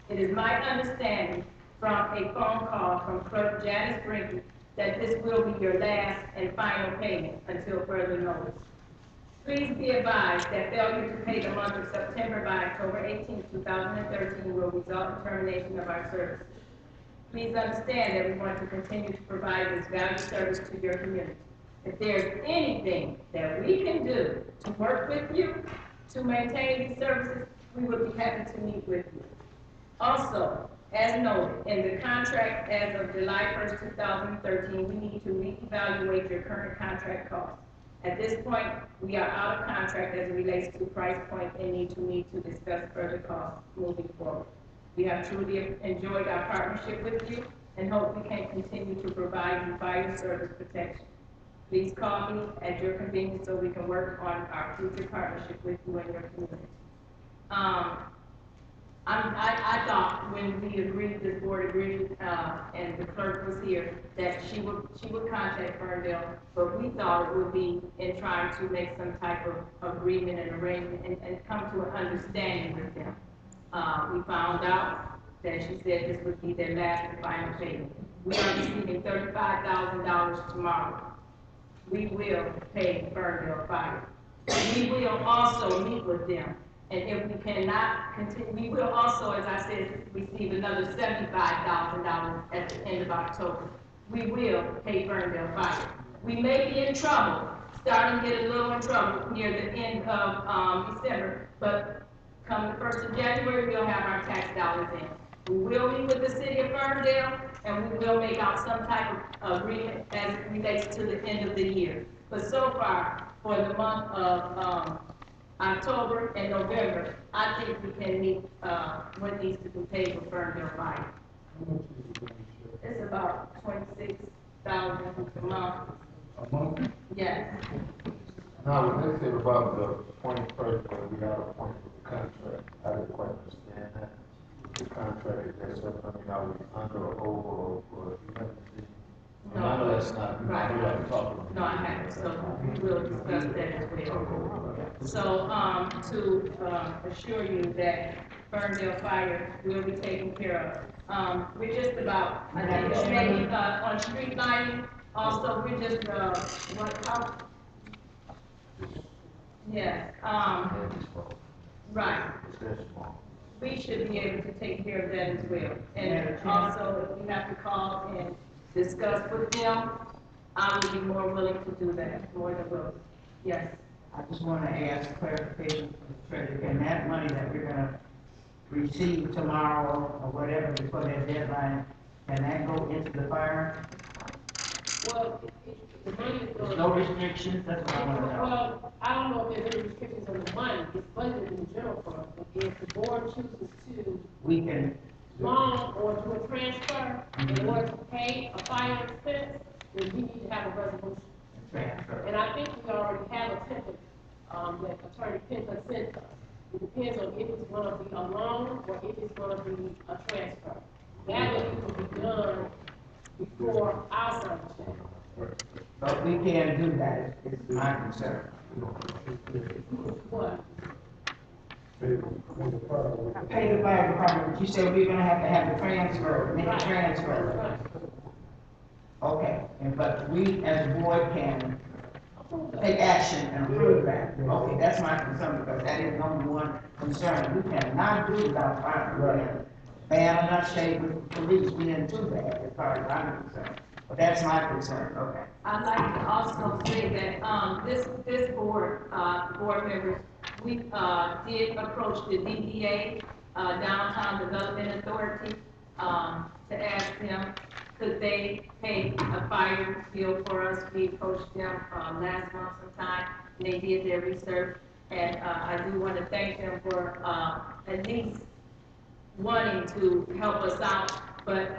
It is my understanding from a phone call from Clerk Janice Brinkley that this will be your last and final payment until further notice. Please be advised that failure to pay the month of September by October 18, 2013 will result in termination of our services. Please understand that we want to continue to provide this valued service to your community. If there's anything that we can do to work with you to maintain these services, we would be happy to meet with you. Also, as noted in the contract as of July 1st, 2013, we need to reevaluate your current contract costs. At this point, we are out of contract as it relates to price point and need to discuss further costs moving forward. We have truly enjoyed our partnership with you and hope we can continue to provide you fire service protection. Please call me at your convenience so we can work on our future partnership with you and your community. I thought when we agreed, this board agreed, and the clerk was here, that she would contact Ferndale, but we thought it would be in trying to make some type of agreement and arrangement and come to an understanding with them. We found out that she said this would be their last and final payment. We are receiving $35,000 tomorrow. We will pay Ferndale Fire. We will also meet with them. And if we cannot continue, we will also, as I said, receive another $75,000 at the end of October. We will pay Ferndale Fire. We may be in trouble, starting to get a little in trouble near the end of December, but come the 1st of January, we'll have our tax dollars in. We will meet with the city of Ferndale. Ferndale, and we will make out some type of agreement as it relates to the end of the year. But so far, for the month of, October and November, I think we can meet, what needs to be paid for Ferndale Fire. It's about 26,000 a month. A month? Yes. Now, when they said about the point first, we got a point for the contract, I didn't quite understand that. The contract, is that something I was under or over, or you haven't seen? No. I know that's not, you Right. know, we haven't talked about. No, I haven't, so we will discuss that as well. So, to, assure you that Ferndale Fire will be taken care of. We're just about, I think it's maybe, on street lighting, also, we're just, how? Yeah, right. We should be able to take care of that as well. And also, if we have to call and discuss with them, I would be more willing to do that, more than willing. Yes. I just want to ask clarification from the treasurer. Can that money that we're gonna receive tomorrow or whatever before that deadline, can that go into the fire? Well, the money is There's going. no restrictions, that's what I want to know. Well, I don't know if there's any restrictions on the money, it's budgeted in the general fund, but if the board chooses to We can, loan or do a transfer in order to pay a fire expense, then we need to have a resolution. transfer. And I think we already have a template, that Attorney Pinto sent us. It depends on if it's gonna be a loan or if it's gonna be a transfer. That would need to be done before our sign check. But we can't do that, it's my concern. What? Pay the fire department, but you said we're gonna have the transfer, make a transfer. Okay, but we as a board can take action and approve that. Okay, that's my concern, because that is number one concern. We cannot do without fire. We're in bad enough shape with police being too bad, as far as I'm concerned. But that's my concern, okay. I'd like to also say that, this board, board members, we, did approach the DDA, Downtown Development Authority, to ask them, could they pay a fire bill for us? We approached them, last month sometime, and they did their research. And, I do want to thank them for, at least wanting to help us out, but,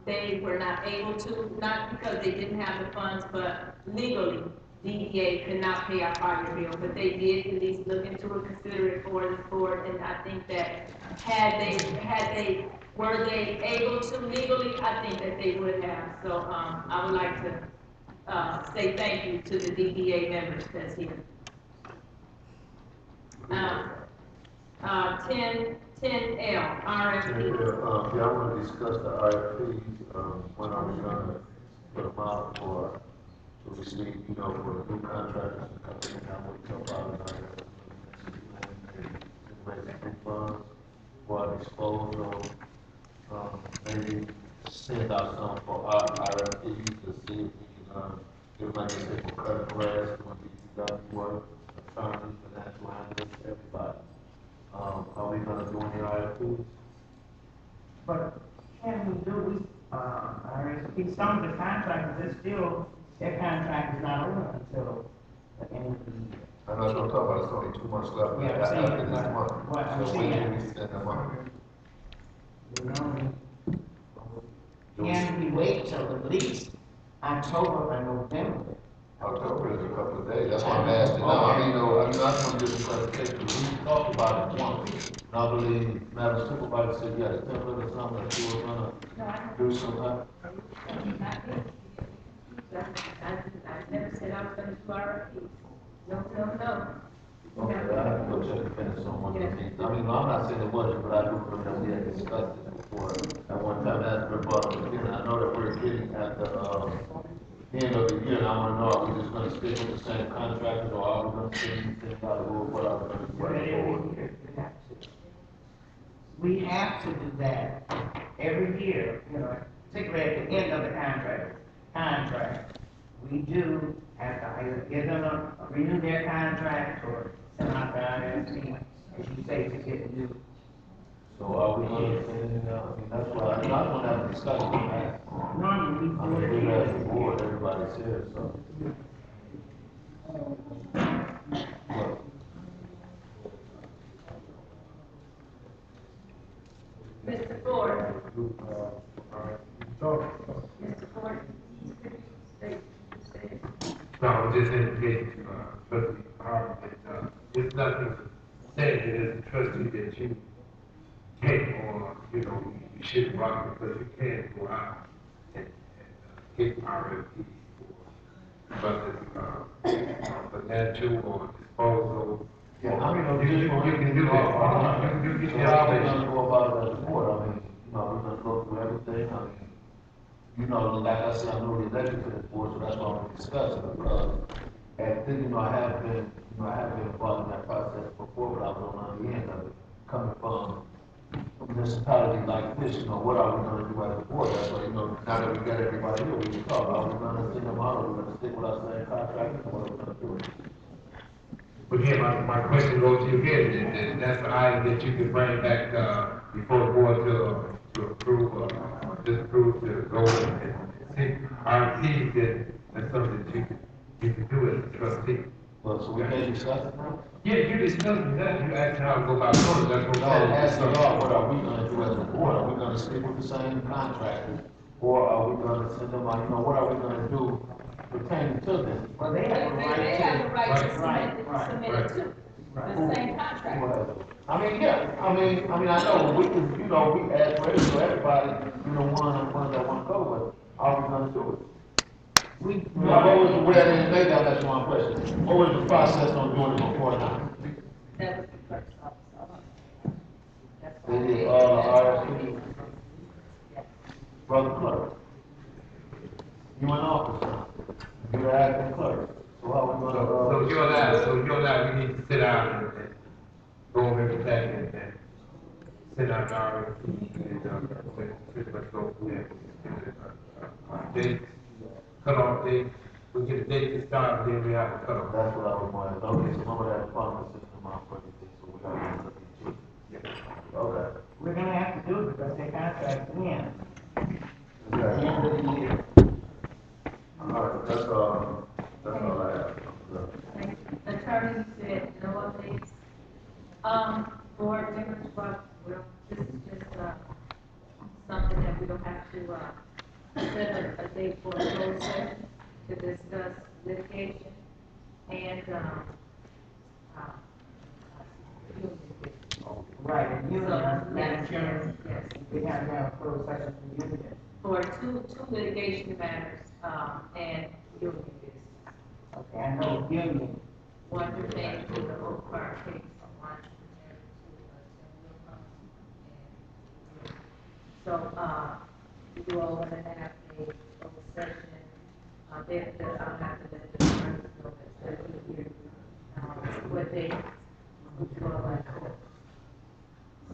they were not able to, not because they didn't have the funds, but legally, DDA could not pay our fire bill, but they did at least look into it, consider it for this board, and I think that were they able to legally, I think that they would have. So, I would like to, say thank you to the DDA members that's here. 10L, RFP. Yeah, I want to discuss the RFPs, when are we gonna put them out for, to receive, you know, for the new contractors to come in, I would help out and raise some funds for disposal, maybe send out some for our RFPs to see if we can, if like I said, for cutting grass, doing DPW work, attorneys, financial analysts, everybody. Are we gonna do any RFPs? But can we do, RSP, some of the contractors, they're still, their contract is not over until the end of the year. I know what I'm talking about, it's only 2 months left. Yeah, I'm saying, After this month. what I'm So when saying. can we spend them on? You know, can we wait till at least October or November? October is a couple of days, that's why I'm asking now. I mean, you know, I'm not gonna give a clarification, we talked about it once. And I believe, Madam Supervisor said, yeah, the template or something, that you were gonna do something. I never said I was gonna do RFPs. No. Okay, I have to go check the minutes on one of the things. I mean, I'm not saying it wasn't, but I do remember that we had discussed it before. At one time, that's been brought up again. I know that we're getting at the, end of the year, and I wanna know, are we just gonna stick with the same contractors, or are we gonna change things out of what are we gonna do going forward? We have to do that every year, you know, particularly at the end of the contract. We do have to either give them renew their contract or send out the RFP, as you say, to get new. So So are we gonna send in, I mean, that's why, I want to have a discussion on that. I mean, we as a board, everybody's here, so. But Mr. Ford, So, Mr. Ford, no, I was just indicating to, trustee Harvey that, it's nothing saying that as a trustee that you can't, or, you know, you shouldn't rock, because you can go out and get RFP for financial or disposal. yeah, I mean, You can do that. You So can get how all we that. gonna go about it as a board? I mean, you know, we're gonna go through everything, I mean, you know, like I said, I'm newly elected to this board, so that's why I'm discussing, because, and then, you know, I have been involved in that process before, but I was on the other end of it, coming from a municipality like this, you know, what are we gonna do as a board? That's why, you know, now that we got everybody here, we can talk, are we gonna send them out, are we gonna stick with our same contract, and what are we gonna do? But again, my question goes to you again, that's an item that you can bring back, before the board to approve or disapprove to go and see RFP, that's something that you can do as a trustee. Well, so we can discuss it now? Yeah, you discussed that, you asked how to go about doing it, that's what I'm I'm asking y'all, what are we gonna do as a board? Are we gonna stick with the same contractors? Or are we gonna send them out, you know, what are we gonna do pertaining to this? Well, they have a right they have the to. right to Right, submit it too, the same contract. Well, I mean, yeah, I know, we can, you know, we ask for it, so everybody, you know, one that wanna go, but are we gonna do it? We, Now, what was the, well, then, maybe I'll ask one question. What was the process on doing it before now? That was the clerk's office. That's They why- did, that's why RFP, brother clerk. You in office now, you're the acting clerk, so how we gonna, So you and I, we need to sit down and go over everything and send out the RFP and, pretty much go from there. Date, cutoff date, we get a date to start, then we have a cutoff. That's what I was wondering, okay, so remember that plumbing system out for everything, so we gotta look into it. Okay. we're gonna have to do it because their contract's in. Yeah. End of the year. All right, that's all I have. Attorney said no updates. Board members, well, this is just, something that we don't have to, set a date for a closed session to discuss litigation and, union business. Right, and you, So, Madam yes, Chairman, yes. we have now a closed session for union. For two litigation matters, and union business. Okay, I know union, One pertains to the Oak Park case, one pertains to, so, you all want to have a closed session, I'll have to let the attorneys know that they're here. What day, you all like to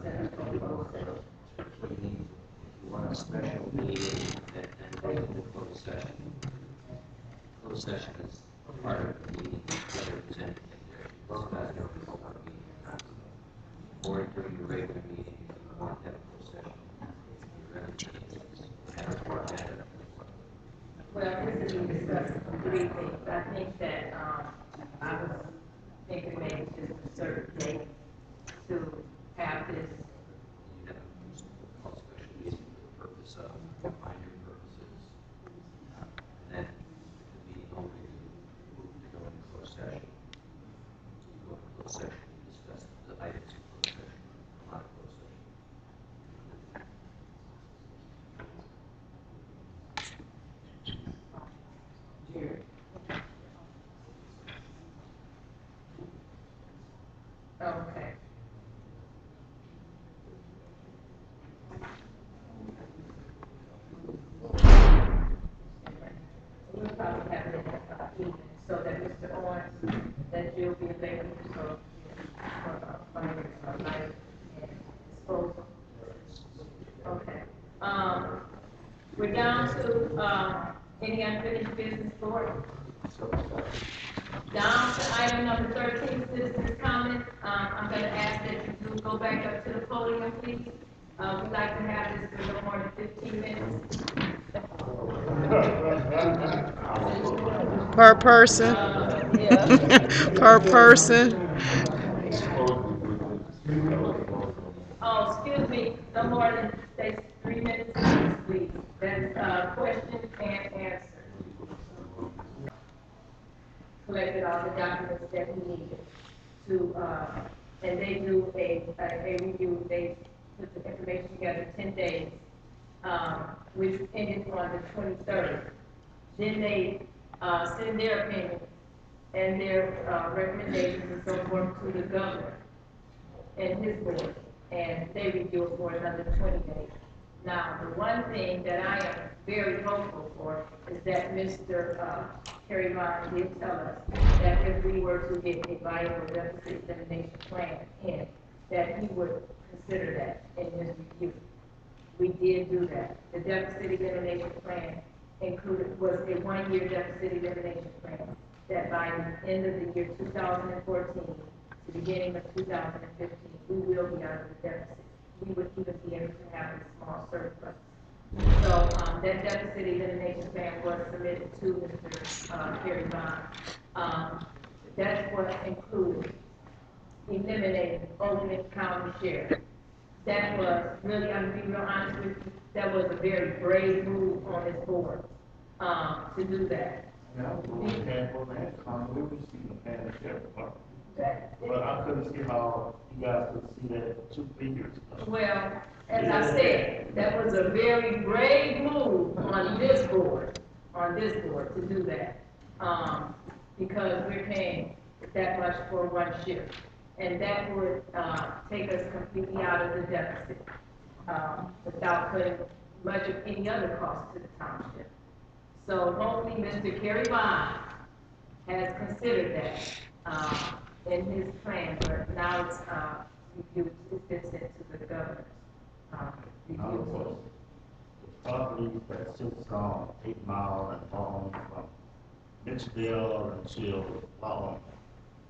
set up a closed session. You want a special meeting and go into closed session. Closed session is part of the meeting, whether there's anything there to discuss during the open meeting or not. Or during your regular meeting, if you want to have a closed session, your regular meeting is matter for matter. Well, this is discussing three things, I think that, I was thinking maybe just a certain date to have this. You have a closed special meeting for the purpose of minor purposes. And then the meeting only to move to go into closed session. You go into closed session and discuss the items in closed session, a lot of closed session. Jerry. Okay. We'll probably have it in the evening, so that Mr. Owens, that you'll be available, so, finance, life, and disposal. Okay, we're down to, any unfinished business board? Down to item number 13, citizens' comments. I'm gonna ask that you do go back up to the podium, please. We'd like to have this for no more than 15 minutes. Per person. Per person. Oh, excuse me, no more than, say, 3 minutes, please. That's, question and answer. Collected all the documents that we needed to, and they do a review, they put the information together 10 days, which ended on the 23rd. Then they, send their opinion and their, recommendations and so forth to the governor and his board, and they review it for another 20 days. Now, the one thing that I am very hopeful for is that Mr. Kerry Vaughn did tell us that if we were to get a viable deficit elimination plan in, that he would consider that in his review. We did do that. The deficit elimination plan was a one-year deficit elimination plan that by the end of the year 2014, the beginning of 2015, we will be out of the deficit. We would even be able to have a small surplus. So that deficit elimination plan was submitted to Mr. Kerry Bond. That's what included eliminating Oakland County Sheriff. That was really, I'm being real honest with you, that was a very brave move on his board to do that. Yeah, I was going to for that, we received the past sheriff department. But I couldn't see how you guys could see that 2-3 years ago. Well, as I said, that was a very brave move on this board to do that. Because we're paying that much for one shift. And that would take us completely out of the deficit without putting much of any other cost to the township. So hopefully Mr. Kerry Bond has considered that in his plan, but now it's been sent to the governor's review team. The property that sits on 8 Mile and long from Mitchell and Chill, long.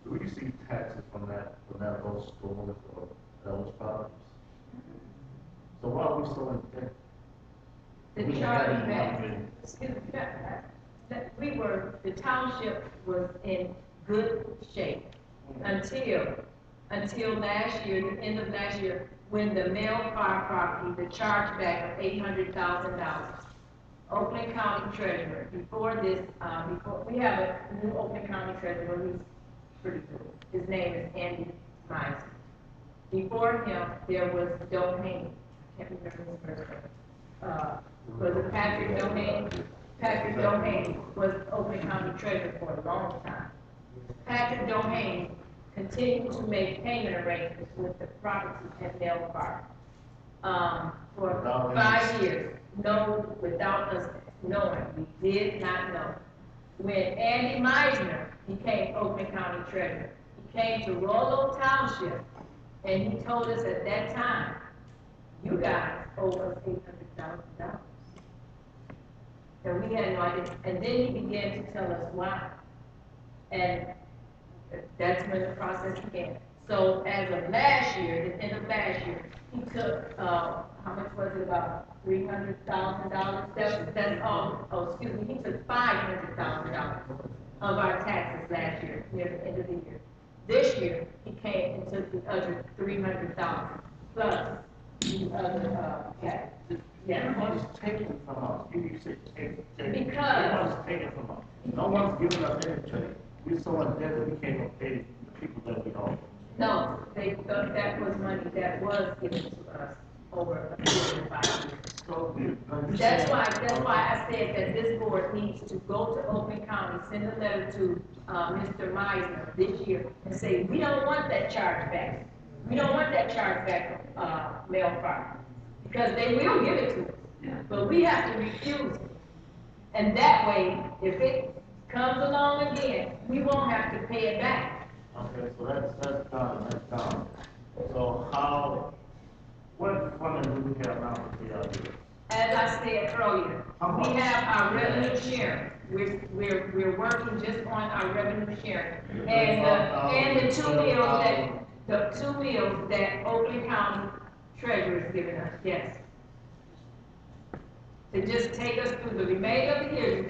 Do we receive taxes from those stores or those properties? So why are we so in debt? The chargeback, excuse me, the township was in good shape until last year, the end of last year, when the mail fire property, the chargeback of $800,000. Oakland County Treasurer, before we have a new Oakland County Treasurer, he's pretty good. His name is Andy Miser. Before him, there was Dohane, I can't remember his first name. Was it Patrick Dohane? Patrick Dohane was Oakland County Treasurer for a long time. Patrick Dohane continued to make payment arrangements with the property at Bell Park for 5 years. No, without us knowing. We did not know. When Andy Meisner became Oakland County Treasurer, he came to Rollo Township and he told us at that time, you guys owe us $800,000. And we had no idea. And then he began to tell us why. And that's when the process began. So as of last year, the end of last year, he took, how much was it, about $300,000? That's all, excuse me, he took $500,000 of our taxes last year, near the end of the year. This year, he came and took the other $300,000 plus the other taxes. Yeah. Everyone's taken from us. You say take. Because everyone's taken from us. No one's giving us anything. We're so indebted we can't even pay the people that we owe. no, they thought that was money that was given to us over a period of 5 years. So That's why I said that this board needs to go to Oakland County, send a letter to Mr. Meisner this year and say, we don't want that charge back. We don't want that charge back mail fire. Because they will give it to us. But we have to refuse it. And that way, if it comes along again, we won't have to pay it back. okay, so that's done. So what funding do we have now to pay our bills? As I said earlier, we have our revenue sharing. We're working just on our revenue sharing. And the two meals that Oakland County Treasurer is giving us, yes. To just take us through the remainder of the year,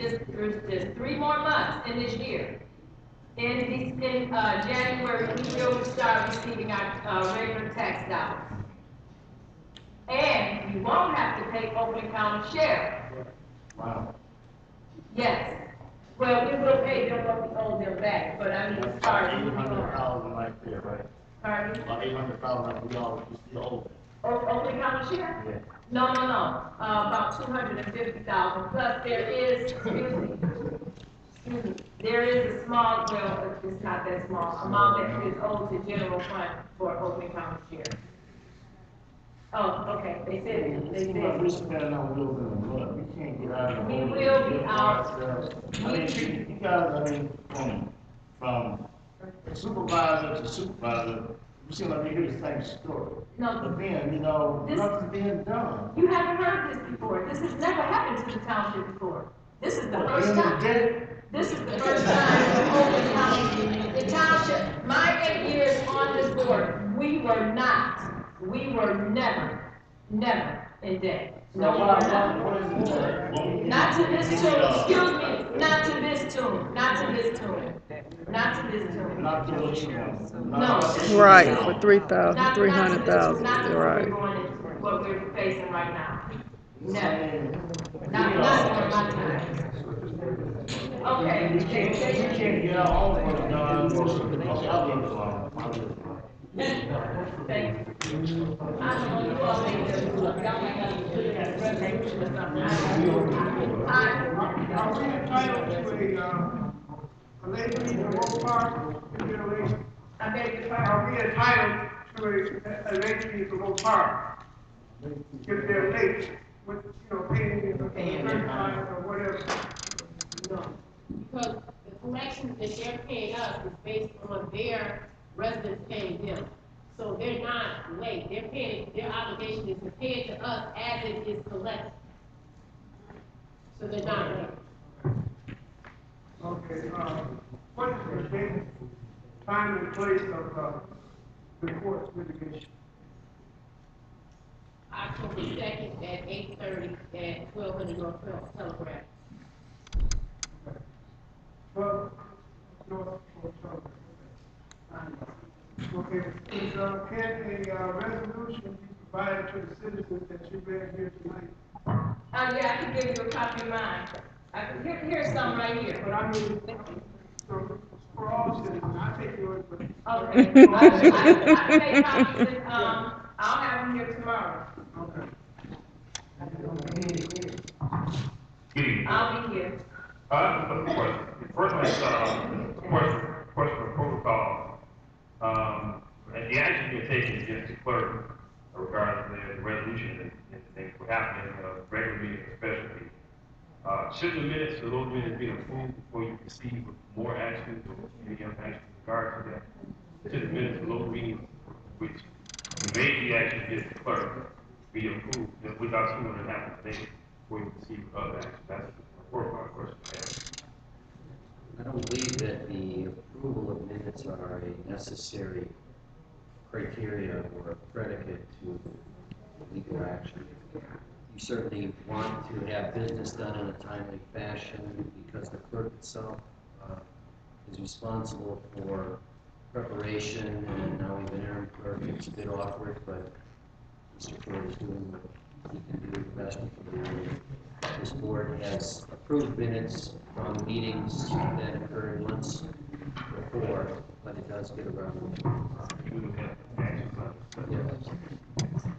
there's 3 more months in this year. In January, we will start receiving our regular tax dollars. And you won't have to pay Oakland County Sheriff. Wow. Yes. Well, we will pay them what we owe them back, but I mean, as far as. 800,000 right there, right? Pardon me? About 800,000, we all, you still owe them. Oakland County Sheriff? Yeah. No, about 250,000, plus there is, there is a small, well, it's not that small, amount that is owed to general fund for Oakland County Sheriff. Oh, okay, they said. We spend on wheels in the mud, we can't get out of the. We will be out. I mean, you guys, from supervisor to supervisor, you seem like you hear the same story. No. But then, nothing's being done. You haven't heard this before. This has never happened to the township before. This is the first time. This is the first time in Oakland County, the township, my 8 years on this board, we were never in debt. No, we were not. Not to this tune, excuse me, not to this tune. No. Right, for 3,000, Not 300,000, what you're we're right. going, what we're facing right now. No. Not during my time. Okay. You can't get our own work done. Thank you. I don't know, you all may just, y'all might have to put it as a resolution or something. Are we entitled to a late fee for Oak Park regeneration? I beg your pardon? Are we entitled to a late fee for Oak Park? If they're late with, paying the fine or whatever? No, because the collections that they're paying us is based on their residents paying them. So they're not late, they're paying, their obligation is to pay it to us as it is collected. So they're not late. Okay, what is the date, time and place of the court litigation? October 2nd at 8:30 at 1200 North Telegraph. Well, okay, can a resolution be provided to the citizens that you read here tonight? Yeah, I can give you a copy of mine. Here's some right here, but I'm really. For all citizens, I take yours, but. Okay, I can make copies and, I'll have them here tomorrow. Okay. I'll be here. First one is, question of protocol. And the action you're taking against the clerk regarding the resolution and things will happen in a regular meeting or special meeting. Should the minutes or those minutes be approved before you proceed with more action or any other action in regard to that? Should the minutes of those meetings which you made the action against the clerk be approved without seeing what happened today before you proceed with other action? That's a protocol question. I don't believe that the approval of minutes are a necessary criteria or predicate to legal action. You certainly want to have business done in a timely fashion because the clerk itself is responsible for preparation, and now we've been interim clerk. It's a bit awkward, but Mr. Ford is doing what he can do, the best he can do. This board has approved minutes from meetings that occurred once before, but it does get around.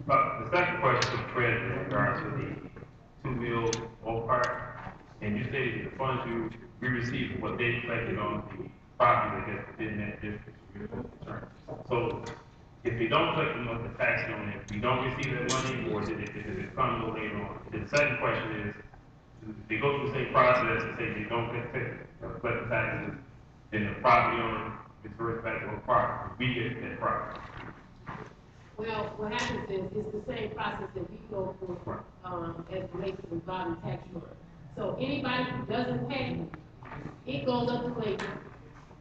The second question to the president in regards to the 2 meals Oak Park, and you stated that the funds we received what they collected on the property that gets within that district. So if they don't collect the tax on it, we don't receive that money, or did it come no later on? The second question is, they go through the same process and say they don't collect the taxes, then the property owner refers back to Oak Park. We get that property. Well, what happens is, it's the same process that we go through, as relates to involving tax law. So anybody who doesn't pay, it goes up to Lincoln.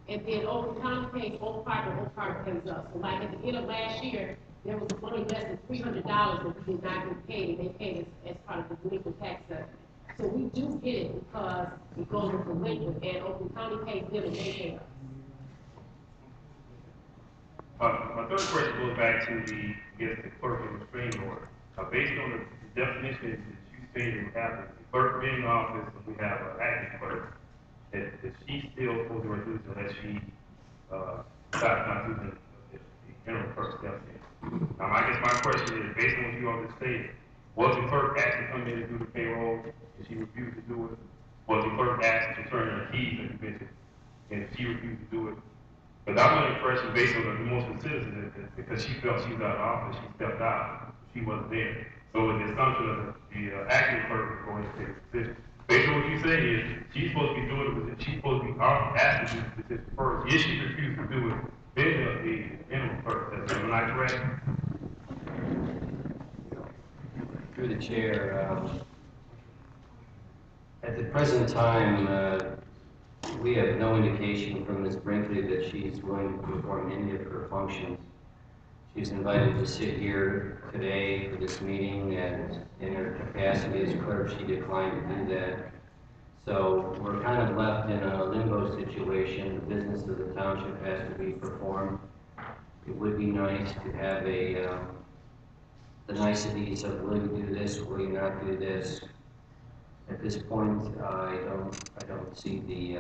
And then Oakland County pays Oak Park, and Oak Park pays us. So like at the end of last year, there was only less than $300 that we did not get paid, and they paid us as part of the delinquent tax settlement. So we do get it because it goes with delinquent, and Oakland County pays them and they pay us. My third question goes back to the, I guess, the clerk and restraining order. Based on the definition that you stated we have, the clerk being in office, and we have an active clerk, that she still holds the resolution unless she, decides not to, the interim clerk steps in. I guess my question is, based on what you all just stated, was the clerk asked to come in and do the payroll, and she refused to do it? Was the clerk asked to turn in her keys, and you mentioned, and she refused to do it? But I'm under the impression, based on the most of the citizens, that because she felt she was out of office, she stepped out. She wasn't there. So with the assumption of the acting clerk is going to take a position. Based on what you say is, she's supposed to be doing it, she's supposed to be asked to do the position first. If she refused to do it, then the interim clerk, am I correct? Through the chair, at the present time, we have no indication from Ms. Brinkley that she's willing to perform any of her functions. She's invited to sit here today for this meeting, and in her capacity as clerk, she declined to do that. So we're kind of left in a limbo situation. The business of the township has to be performed. It would be nice to have the niceties of will you do this, will you not do this. At this point, I don't see the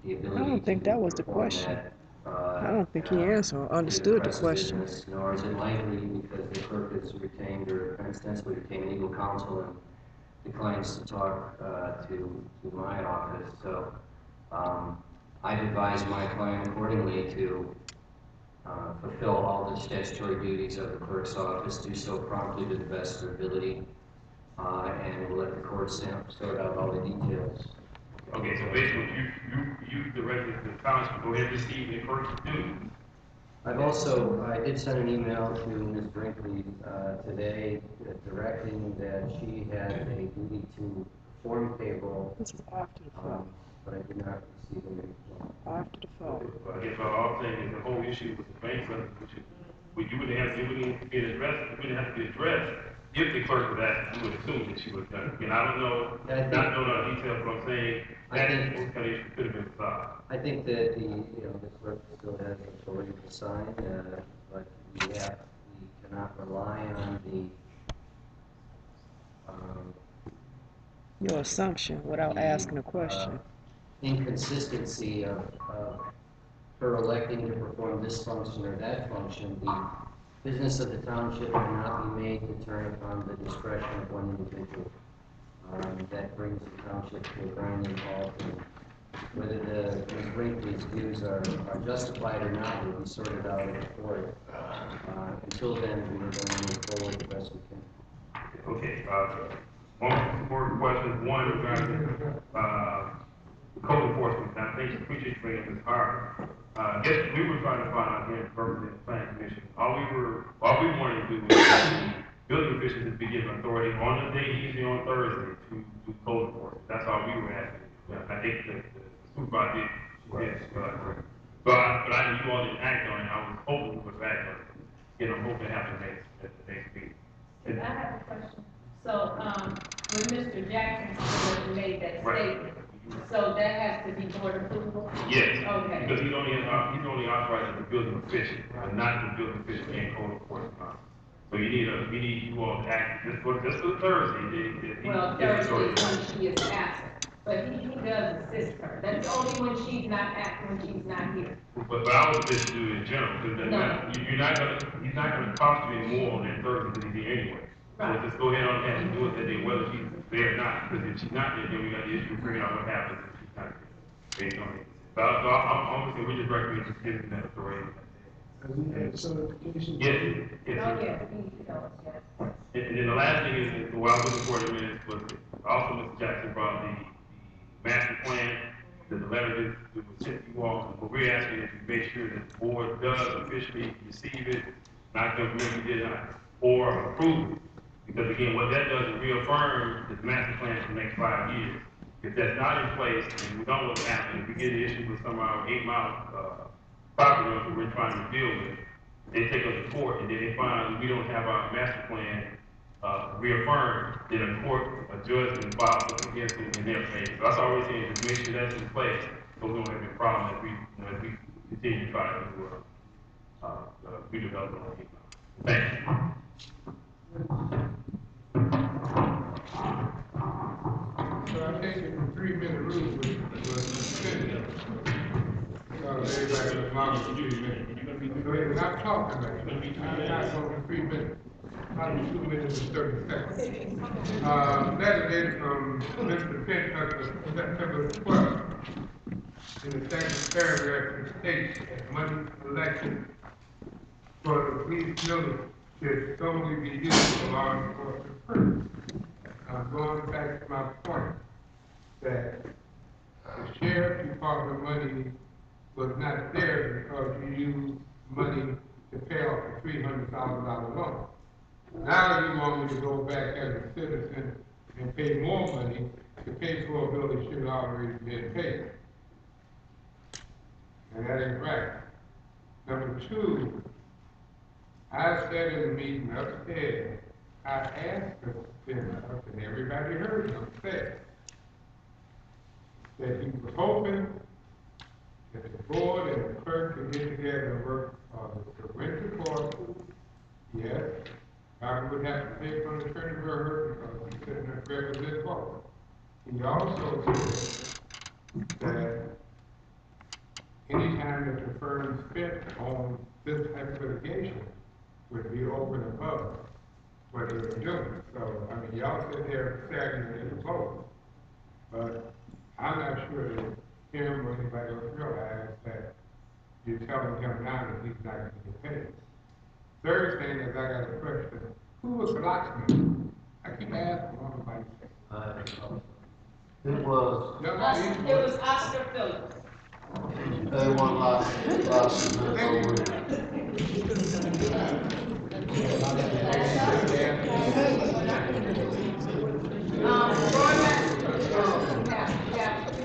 ability. I don't think that was the question. I don't think he answered or understood the question. Business, nor is it likely because the clerk has retained or ostensibly retained legal counsel and declines to talk to my office. So I've advised my client accordingly to fulfill all the statutory duties of the clerk's office, do so promptly to the best of their ability, and we'll let the court sort out all the details. Okay, so basically, you directed the township go ahead and receive the clerk's duties. I did send an email to Ms. Brinkley today directing that she had a duty to perform payroll. This is after the fact. But I did not receive any reply. After the fact. I guess all I'm saying is the whole issue with the bank substitution, which you wouldn't have to be addressed, it wouldn't have to be addressed if the clerk was asked, you would assume that she would have done it. And I don't know, not knowing all the details, but I'm saying that kind of issue could have been solved. I think that the clerk still has authority to sign, but we cannot rely on Your assumption without asking a question. Inconsistency of her electing to perform this function or that function. The business of the township cannot be made to turn upon the discretion of one individual. That brings the township to a grinding halt. Whether Ms. Brinkley's views are justified or not will be sorted out in court. Until then, we are going to move forward the best we can. Okay, one more question. One regarding code enforcement. I think I appreciate you bringing this hard. I guess we were trying to find out here in Berkeley Planning Commission. All we wanted to do was the building officials to be given authority on the day, usually on Thursday, to do code enforcement. That's all we were asking. I think the supervisor did. But I knew you all didn't act on it. I was hoping we would act on it. You know, hoping to have the next meeting. I have a question. So, when Mr. Jackson made that statement, so that has to be board approval? Yes. Okay. Because he's only authorized the building official, but not the building official and code enforcement. So we need you all to act just for Thursday. Well, Thursday is when she is absent, but he does assist her. That's only when she's not here. But I was just do in general, because he's not gonna cost you any more on that Thursday because he's here anyway. Right. So just go ahead on and do it that day, whether she's there or not, because if she's not there, then we got the issue of figuring out what happens if she's not there, based on it. So obviously, we just recommend just giving that authority. Has he had certification? Yes. Oh, yes, he knows, yes. And then the last thing is, what I was looking for in a minute was, also Mr. Jackson brought the master plan, the letter that was sent to you all. What we're asking is to make sure that the board does officially receive it, not government did not, or approve it. Because again, what that does is reaffirm the master plan for the next 5 years. If that's not in place, and we don't know what's happening, if we get an issue with some of our 8 mile property owners that we're trying to deal with, they take us to court, and then they find we don't have our master plan reaffirmed, then a court, a judge can file something against them in their favor. So that's all we're saying, is make sure that's in place, so we don't have any problem as we, as we continue to try to redevelop on 8 mile. Thank you. So I think it's a 3-minute rule, was everybody was long as 3 minutes. So if I'm talking about it, I'm not going to 3 minutes. Probably 2 minutes and 30 seconds. Letter dated from Mr. Finch of September 12th. In the second paragraph, it states that money collected for the police militia should solely be used for law enforcement purposes. I'm going back to my point that the sheriff department money was not there because you used money to pay off the $300,000 loan. Now you want me to go back as a citizen and pay more money to pay for a bill that should have already been paid. And that ain't right. Number two, I said in the meeting upstairs, I asked the senator, and everybody heard him say that he was hoping that the board and the clerk could get together and work on the forensic court. Yes, I would have to pay from the attorney for her because he couldn't represent both. He also said that anytime that the firm spent on this type of litigation would be over and above what they were doing. So, I mean, y'all sit there staggering in the vote, but I'm not sure that him or anybody else realized that you're telling him now that he's not going to get paid. Third thing is I got a question. Who was the locksmith? I keep asking one of my It was, It was Oscar Phillips. they want lots of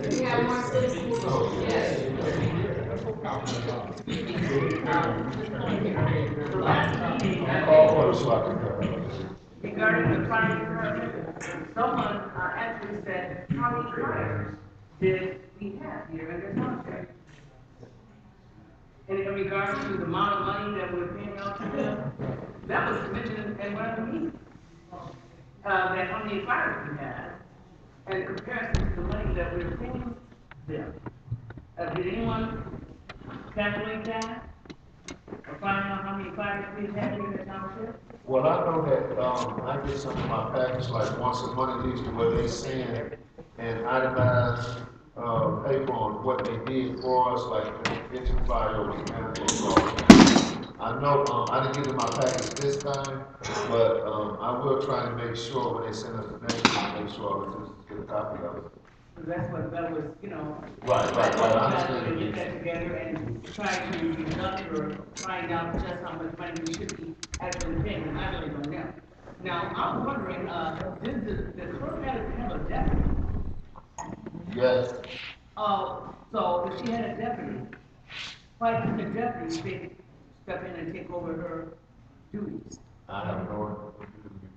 We have one citizen. Yes. The last meeting, regarding the fire department, someone actually said, how many fires did we have here in the township? And in regards to the amount of money that we're paying out to them, that was mentioned in one of the meetings. That how many fires we had, and in comparison to the money that we're paying them. Did anyone calculate that? Or find out how many fires we had here in the township? Well, I know that, I get some of my package like once a month, at least where they send and itemize, paper on what they did for us, like kitchen fire was I know, I didn't get in my package this time, but, I will try to make sure when they send us the next one, make sure our citizens get a copy of it. So that's what that was, Right, I understand. understand. Get that together and try to deduct or find out just how much money we should be actually paying, and I really don't know. Now, I'm wondering, did the clerk have a deputy? Yes. So if she had a deputy, why didn't the deputy step in and take over her duties? I have no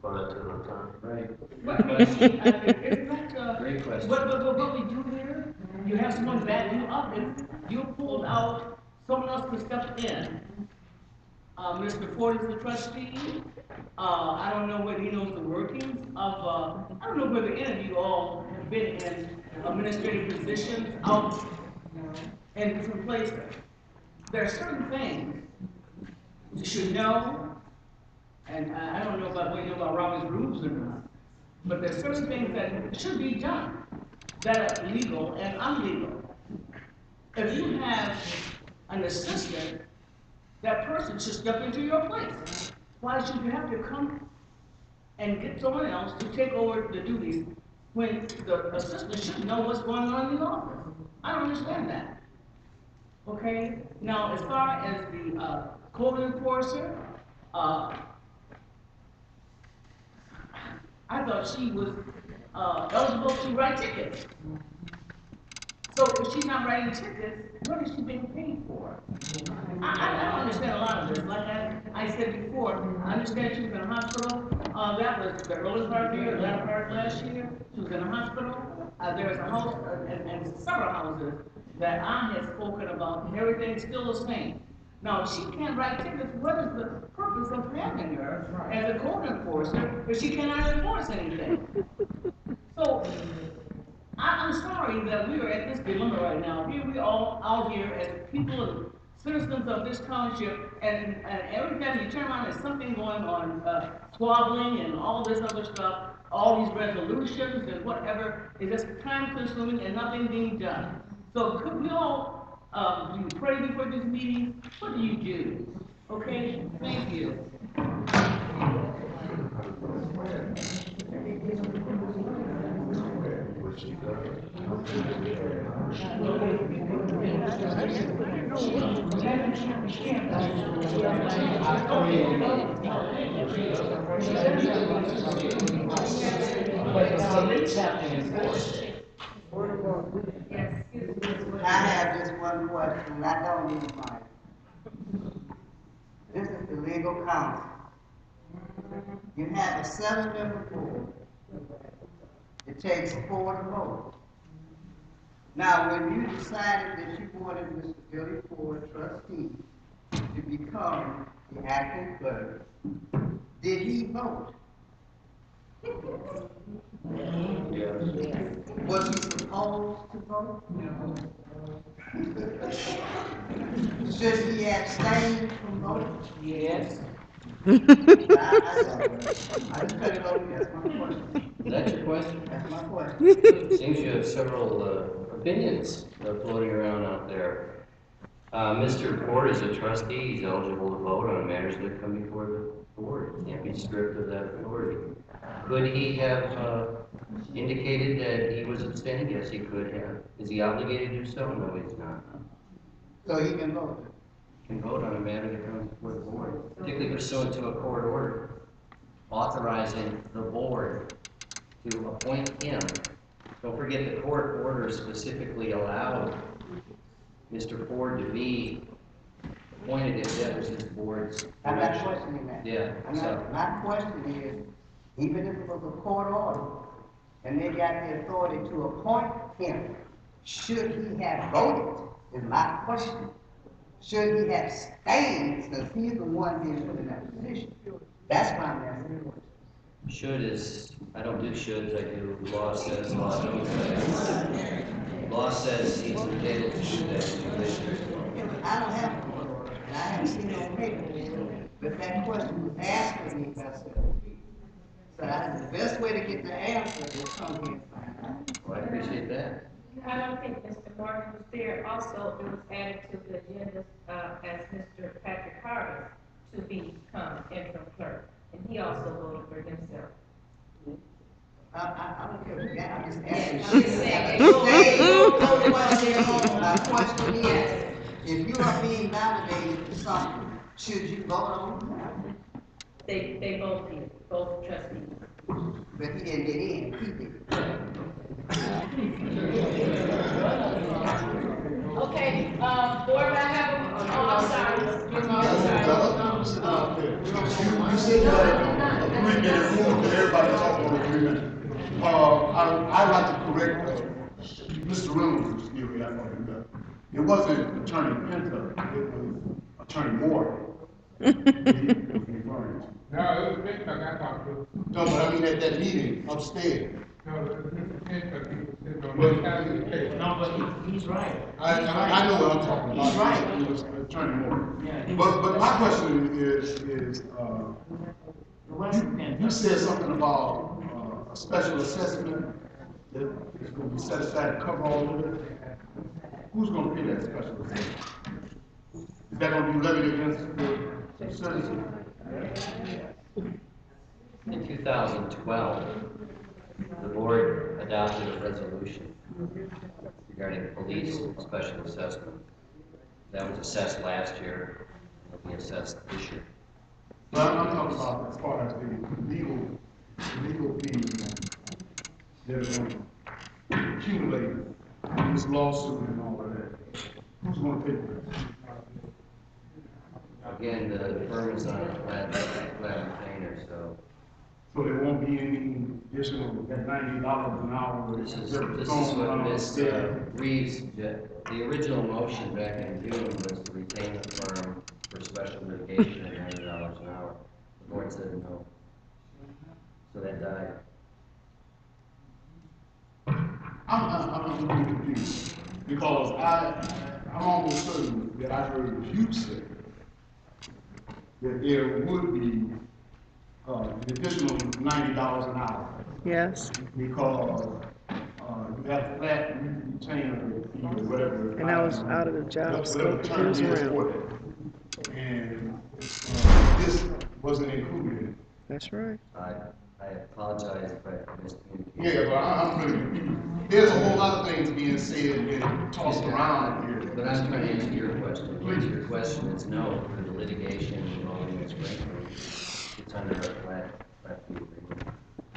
for that to the attorney. Right. Great question. What we do here, you have someone back you up, and you pulled out, someone else can step in. Mr. Ford is the trustee. I don't know whether he knows the workings of, I don't know whether any of you all have been in administrative positions out in different places. There are certain things you should know, and I don't know about what you know about Robert's rules or not, but there's certain things that should be done that are legal and unlegal. If you have an assistant, that person should step into your place. Why should you have to come and get someone else to take over the duties when the assistant should know what's going on in the office? I don't understand that. Okay? Now, as far as the code enforcer, I thought she was, eligible to write tickets. So if she's not writing tickets, what is she being paid for? I don't understand a lot of this. Like I said before, I understand she was in a hospital. That was the early part of the year, the latter part of last year. She was in a hospital. There's a house, and several houses that I had spoken about, and everything's still the same. Now, if she can't write tickets, what is the purpose of having her as a code enforcer if she cannot enforce anything? So, I'm sorry that we are at this dilemma right now. Here we all out here as people and citizens of this township, and every time you turn around, there's something going on, squabbling and all this other stuff, all these resolutions and whatever, it's just time consuming and nothing being done. So could we all, do you pray before this meeting? What do you do? Okay, thank you. I have just one question, I don't need mine. This is the legal counsel. You have a 7-member board. It takes 4 to vote. Now, when you decided that you wanted Mr. Billy Ford, trustee, to become the acting clerk, did he vote? Was he supposed to vote? No. Should he abstain from voting? Yes. I just cut it over, that's my question. Is that your question? That's my question. Seems you have several opinions floating around out there. Mr. Ford is a trustee. He's eligible to vote on matters that come before the board. He can't be stripped of that authority. Could he have indicated that he was abstaining? Yes, he could have. Is he obligated to do so? No, he's not. So he can vote? He can vote on a matter that comes before the board, particularly pursuant to a court order authorizing the board to appoint him. Don't forget the court order specifically allowed Mr. Ford to be appointed if that was his board's I'm not direction. questioning that. Yeah, so. My question is, even if it was a court order, and they got the authority to appoint him, should he have voted, is my question. Should he have stayed, since he's the one being put in that position? That's why I'm asking the question. Should is, I don't do shoulds, I do law says, law don't say. Law says he's entitled to do that. I don't have a court order, and I haven't seen no paper, but that question was asked of me by several people. So the best way to get the answer is come here and find out. Well, I appreciate that. I don't think Mr. Martin was there. Also, it was added to the agenda, as Mr. Patrick Harris to become interim clerk, and he also voted for himself. I don't care, yeah, I'm just asking. I'm just saying. My question is, if you are being nominated for something, should you vote on it? They both did, both trustees. But he didn't get in, he did. Okay, board, I have, I'm sorry. You said you had an agreement rule that everybody talked on agreement. I'd like to correct Mr. Reynolds, excuse me, I know you got. It wasn't Attorney Pinto, it was Attorney Moore. He was referring to. No, it was Pintuck I talked to. No, but I mean at that meeting upstairs. No, it was Mr. Pintuck, he was sitting on the side of the table. No, but he's right. I know what I'm talking about. He's right. It was Attorney Moore. Yeah, But my question is, you said something about a special assessment that is going to be set aside to cover all of it. Who's going to pay that special assessment? Is that going to be levied against the citizens? In 2012, the board adopted a resolution regarding police special assessment. That was assessed last year, it'll be assessed this year. But I'm talking about as far as the legal legal fees that are going to accumulate in this lawsuit and all of that? Who's going to pay for it? Again, the firm is on a flat retainer, so So there won't be any additional $90 an hour? this is what Ms. Reeves, the original motion back in June was to retain the firm for special litigation at $90 an hour. The board said no. So that died. I'm really confused, because I'm almost certain that I heard you say that there would be an additional $90 an hour. Yes, Because you have flat retainer fee or whatever. and that was out of the job whatever scope term of his it is realm. for it. And this wasn't included. That's right. I apologize if I miscommunicated. Yeah, but I'm really confused. There's a whole lot of things being said and tossed around here. But I'm trying to answer your question. Please, your question is no, for the litigation involving Ms. Brinkley, it's under a flat fee agreement.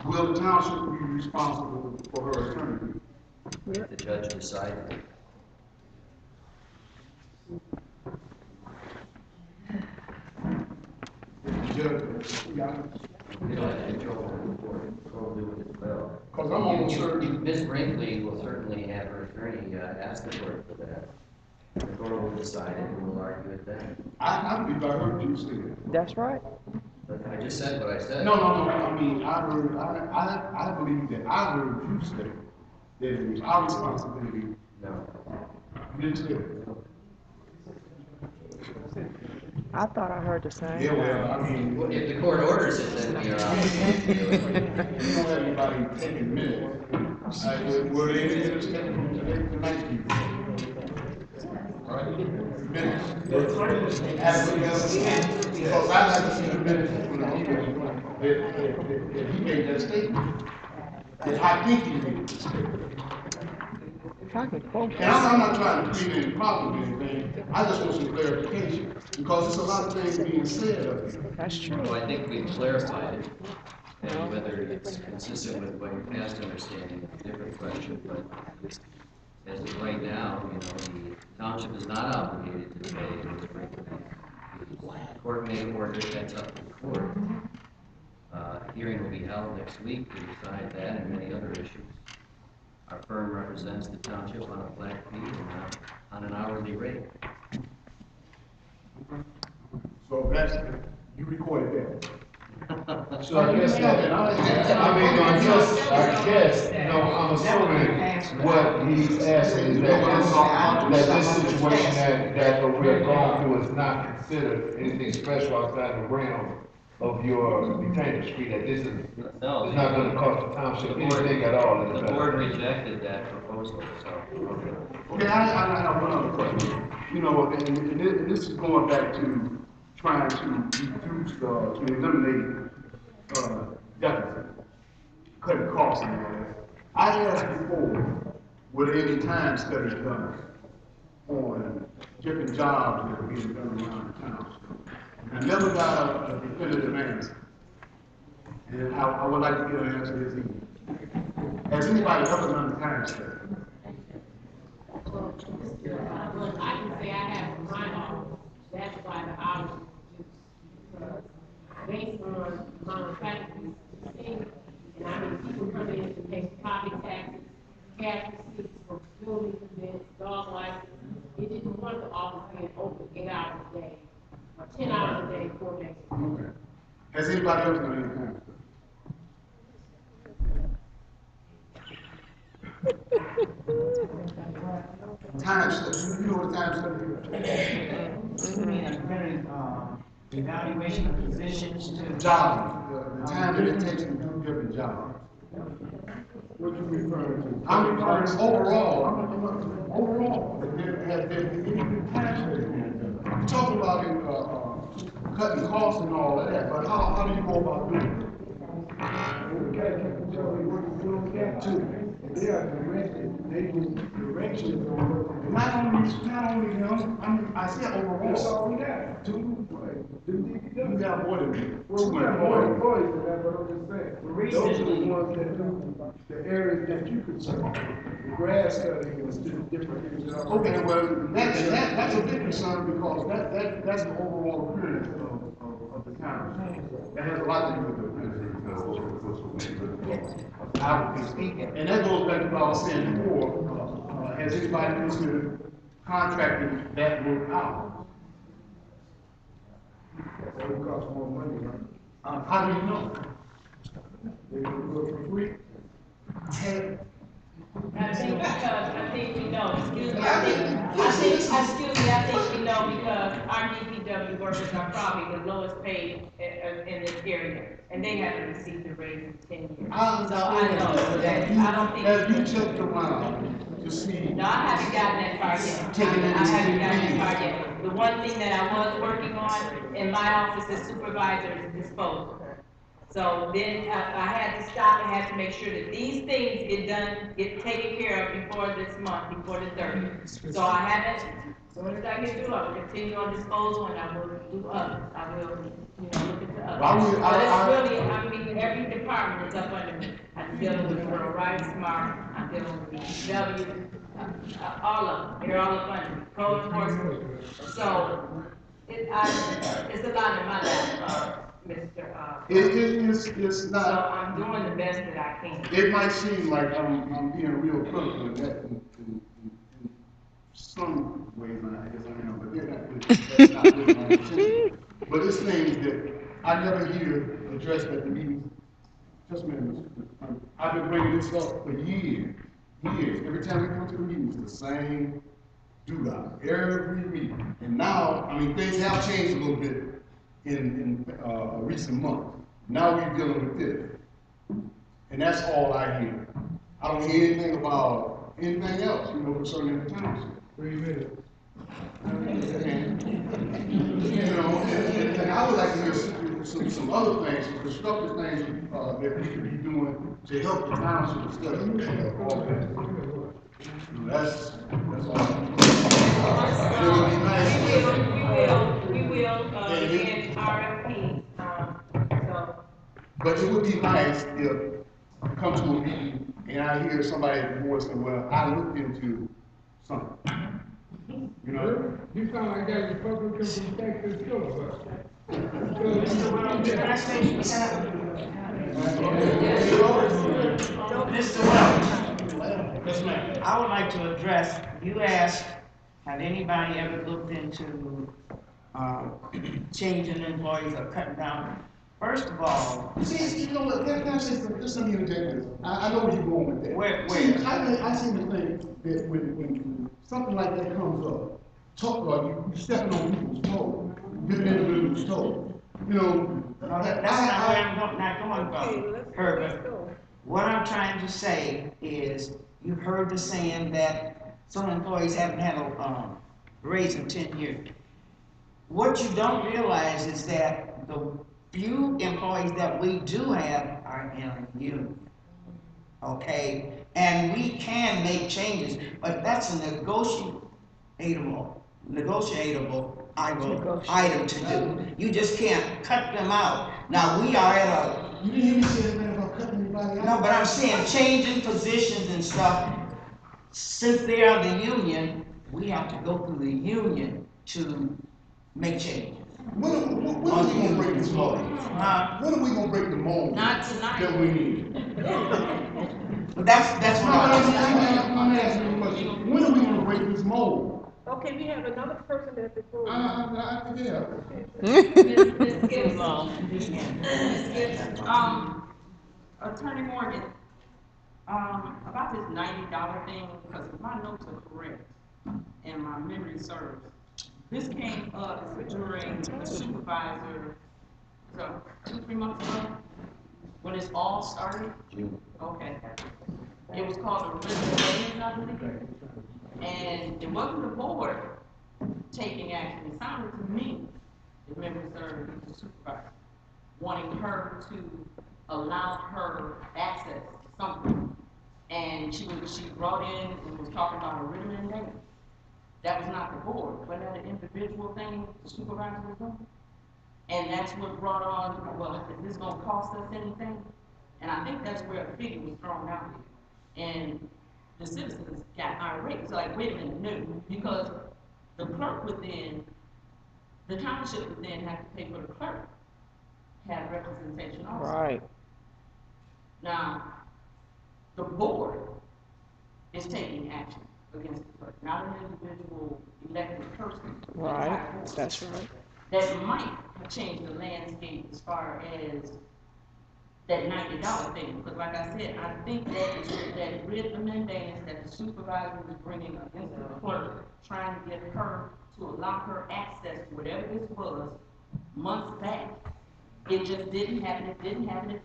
Will the township be responsible for her attorney? If the judge decides it. The judge, yeah. We don't have control over the court, control do it as well. Because I'm almost certain. Ms. Brinkley will certainly have her attorney ask the court for that. The court will decide it and we'll argue it then. I believe I heard you say it. That's right. But I just said what I said. No. I mean, I believe that I heard you say that it was our responsibility. No. You didn't say it. I thought I heard the same. Yeah, well, I mean, Well, if the court orders it, then we are obligated to do it. you don't have anybody taking minutes. Were there any minutes taken from tonight's meeting? All right, minutes. Because I'd like to see the minutes from the meeting that he made that statement. That I think he made that statement. If I can quote And I'm not trying to create any problem or anything, I just want some clarification, because there's a lot of things being said up here. That's true. Well, I think we've clarified it, and whether it's consistent with what your past understanding is a different question, but as of right now, the township is not obligated to pay Ms. Brinkley. The court may order it, that's up to the court. Hearing will be held next week to decide that and many other issues. Our firm represents the township on a flat fee and not on an hourly rate. So that's, you recorded that. So I guess I'm assuming what he's asking is that this situation that we're going through is not considered anything special outside the realm of your retainer street, that this is No. it's not gonna cost the township anything at all. The board rejected that proposal, so. Okay, I have one other question. And this is going back to trying to reduce, to eliminate, deficit, cutting costs and all that. I asked before, were there any time studies done on different jobs that are being done around the town? And I never got a definitive answer. And I would like to get an answer this evening. Has anybody ever done a time study? Well, I can say I have in my office, that's why the hours are reduced. Because based on the amount of traffic we see, and I mean, people come in to pay property taxes, cash receipts for building permits, dog license, it didn't want the office being open 8 hours a day, or 10 hours a day, 4 days a week. Okay. Has anybody else done any time study? Time study, you know what time study is? You mean evaluation of positions to Job, the time that it takes to do different jobs. What you referring to? I'm referring to overall, overall, has there been any time study being done? You talk about it, cutting costs and all of that, but how do you go about doing it? They are directed, they do directions on what to do. Not only him, I said That's overall. all we got, two, DPW. We have more than two. Well, we have more employees than that, but I'm just saying, those are the ones that do the areas that you concern. The grass cutting is just different things. Okay, well, that's a big concern because that's the overall appearance of the town. That has a lot to do with the appearance I would be speaking. And that goes back to what I was saying before, has anybody considered contracting that work out? That would cost more money, right? How do you know? They can do it for free. I think we know, excuse me, I think we know because our DPW workers are probably the lowest paid in this area, and they haven't received a raise in 10 years. So I know that, I don't think. Have you checked around to see? No, I haven't gotten that far yet. I haven't gotten that far yet. The one thing that I was working on in my office is supervisor disposal. So then I had to stop and had to make sure that these things get taken care of before this month, before the 30th. So I haven't, as soon as I get through, I will continue on disposal and I will do others. I will, look into others. But it's really, I mean, every department is up under me. I'm dealing with rural rights, smart, I'm dealing with DPW, all of them, they're all up under me, code enforcement. So, it's a lot in my lap, Mr. It's not. So I'm doing the best that I can. It might seem like I'm being real critical in that in some ways, and I guess I am, but that's not really my intention. But it's things that I never hear addressed at the meetings. Just a minute, I've been bringing this up for years. Every time we come to the meetings, the same do-da, every meeting. And now, I mean, things have changed a little bit in recent months. Now we're dealing with this. And that's all I hear. I don't hear anything about anything else, concerning the township. 3 minutes. And I would like to hear some other things, some constructive things that we could be doing to help the township instead of all that. That's all. It would be nice. We will, in RFP, so. But it would be nice if you come to a meeting and I hear somebody at the board say, well, I looked into something. You sound like that Republican from Texas filibuster. Mr. Welch. Yes, ma'am. I would like to address, you asked, had anybody ever looked into changing employees or cutting down? First of all, See, you know what, just let me interject this. I know where you're going with that. Where? See, I seem to think that when something like that comes up, you stepping on people's toes, giving individuals toes. That's not going about, Herbert. What I'm trying to say is, you've heard the saying that some employees haven't had a raise in 10 years. What you don't realize is that the few employees that we do have are in a union, okay? And we can make changes, but that's a negotiable item to do. You just can't cut them out. Now, we are at a... You didn't hear me say anything about cutting anybody out? No, but I'm saying changing positions and stuff. Since they are the union, we have to go through the union to make changes. When are we going to break this mold? When are we going to break the mold? Not tonight. That we need. But that's what I'm asking you a question. When are we going to break this mold? Okay, we have another person at the floor. Yeah. Ms. Gibbs, Attorney Morgan, about this $90 thing, because if my notes are correct and my memory serves, this came up during the supervisor, so 2-3 months ago, when this all started? Okay. It was called a written I believe. And it wasn't the board taking action. It sounded to me, the memory serves, the supervisor, wanting her to allow her access to something. And and she brought in and was talking about a written mandate. That was not the board, but that an individual thing the supervisor was doing. And that's what brought on, well, is this gonna cost us anything? And I think that's where the figure was thrown out here. And the citizens got irate. It's like, wait a minute, no, because the clerk would then, the township would then have to pay for the clerk, have representation also. Right. Now, the board is taking action against the clerk, not an individual elected person. Right, that's right. That might have changed the landscape as far as that $90 thing, because like I said, I think that is that writ of mandamus that the supervisor was bringing against the clerk, trying to get her to allow her access to whatever this was months back. It just didn't happen, it didn't happen,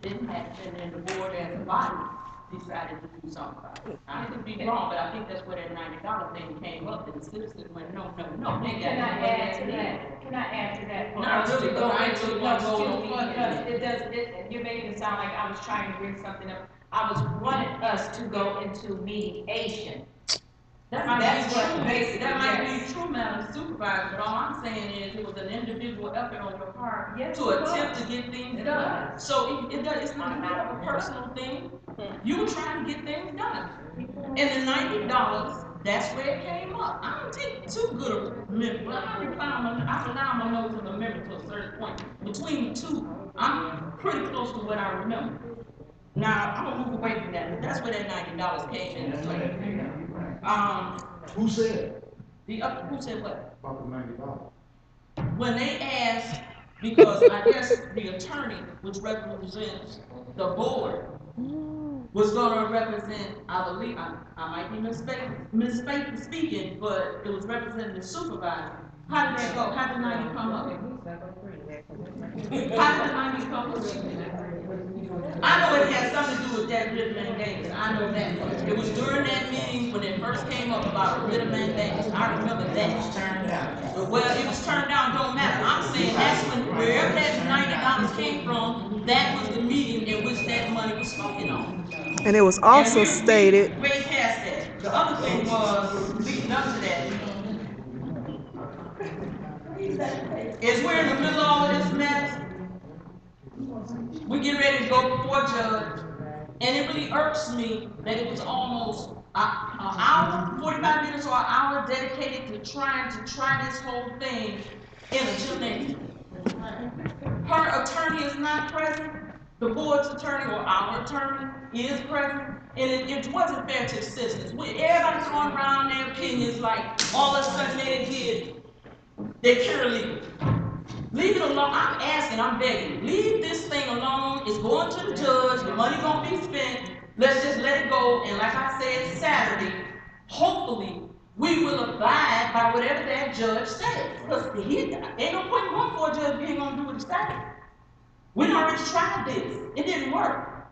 and then the board as a body decided to do something about it. I could be wrong, but I think that's where that $90 thing came up, and the citizens went, no, they got Can I add to that? Can I add to that? Not really, because I ain't really wanna go no further. Because it does, you're making it sound like I was trying to bring something up. I was wanting us to go into mediation. That might That's be what true, basically, that might yes. be true, Madam Supervisor, but all I'm saying is it was an individual effort on your part Yes, to it attempt was. to get things It done. was. So it's not a personal thing. You were trying to get things done. And the $90, that's where it came up. I don't take too good a memory, but I rely on my nose and my memory to a certain point. Between the two, I'm pretty close to what I remember. Now, I'm gonna move away from that, but that's where that $90 came into play. Who said? Who said what? About the $90. When they asked, because I guess the attorney, which represents the board, was gonna represent, I believe, I might be speaking, but it was representing the supervisor. How did that go? How did the 90 come up? How did the 90 come up? I know it had something to do with that writ of mandamus. I know that much. It was during that meeting when it first came up about a writ of mandamus. I remember that. It was turned down. Well, it was turned down, don't matter. I'm saying that's when, wherever that $90 came from, that was the meeting in which that money was spoken on. And it was also stated. Way past that. The other thing was, leading up to that, is we're in the middle of all of this mess. We get ready to go before judge, and it really irks me that it was almost an hour, 45 minutes or an hour dedicated to trying to try this whole thing in a gymnasium. Her attorney is not present, the board's attorney or our attorney is present, and it wasn't fair to the citizens. Everybody throwing around their opinions like all of a sudden they're paralegal. Leave it alone. I'm asking, I'm begging. Leave this thing alone. It's going to the judge. The money gonna be spent. Let's just let it go. And like I said Saturday, hopefully we will abide by whatever that judge says. Because ain't no point in going for a judge if he ain't gonna do what he said. We already tried this. It didn't work.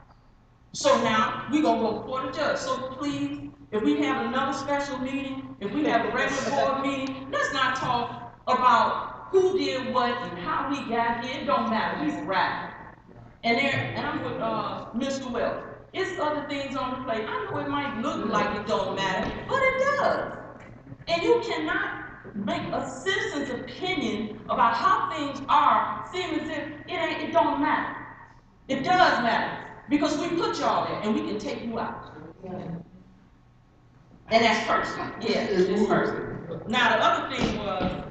So now we gonna go before the judge. So please, if we have another special meeting, if we have a regular board meeting, let's not talk about who did what and how we got here. It don't matter. He's right. And I'm with Mr. Wells. It's other things on the plate. I know it might look like it don't matter, but it does. And you cannot make a citizen's opinion about how things are seem as if it don't matter. It does matter. Because we put y'all there and we can take you out. And that's personal. Yeah, it's personal. Now the other thing was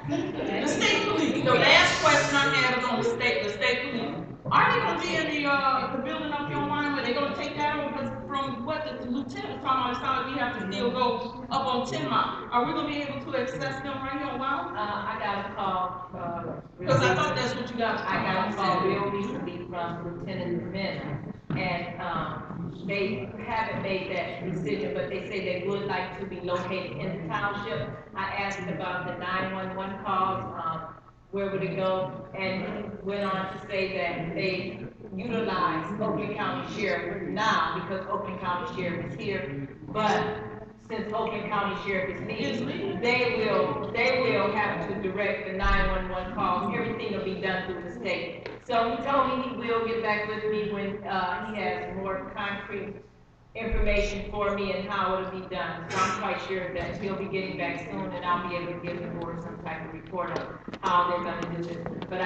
the state police. The last question I had was on the state police. Are they gonna be in the building up here on Wine where they're gonna take that over? Because from what the lieutenant was talking about, it sounds like we have to still go up on 10 Mile. Are we gonna be able to access them right here on Wine? I got a call, Because I thought that's what you guys were I got a call talking real recently from Lieutenant Bennett, and they haven't made that decision, but they say they would like to be located in the township. I asked about the 911 calls, where would it go? And he went on to say that they utilize Oakland County Sheriff now because Oakland County Sheriff is here, but since Oakland County Sheriff is leaving, they will have to direct the 911 calls. Everything will be done through the state. So he told me he will get back with me when, he has more concrete information for me and how it'll be done. So I'm quite sure that he'll be getting back soon and I'll be able to give the board some type of report on how they're gonna do this. But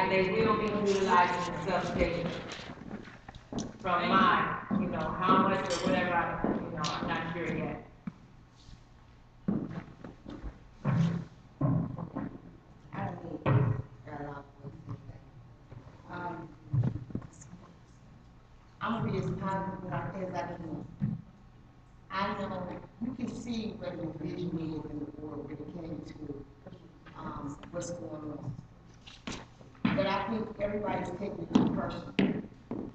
they will be utilizing the substation from mine, you know, how much or whatever, I'm not sure yet. I'm gonna be as positive as I can. I know you can see where the division is in the board when it came to, what's going on. But I think everybody's taking it too personal.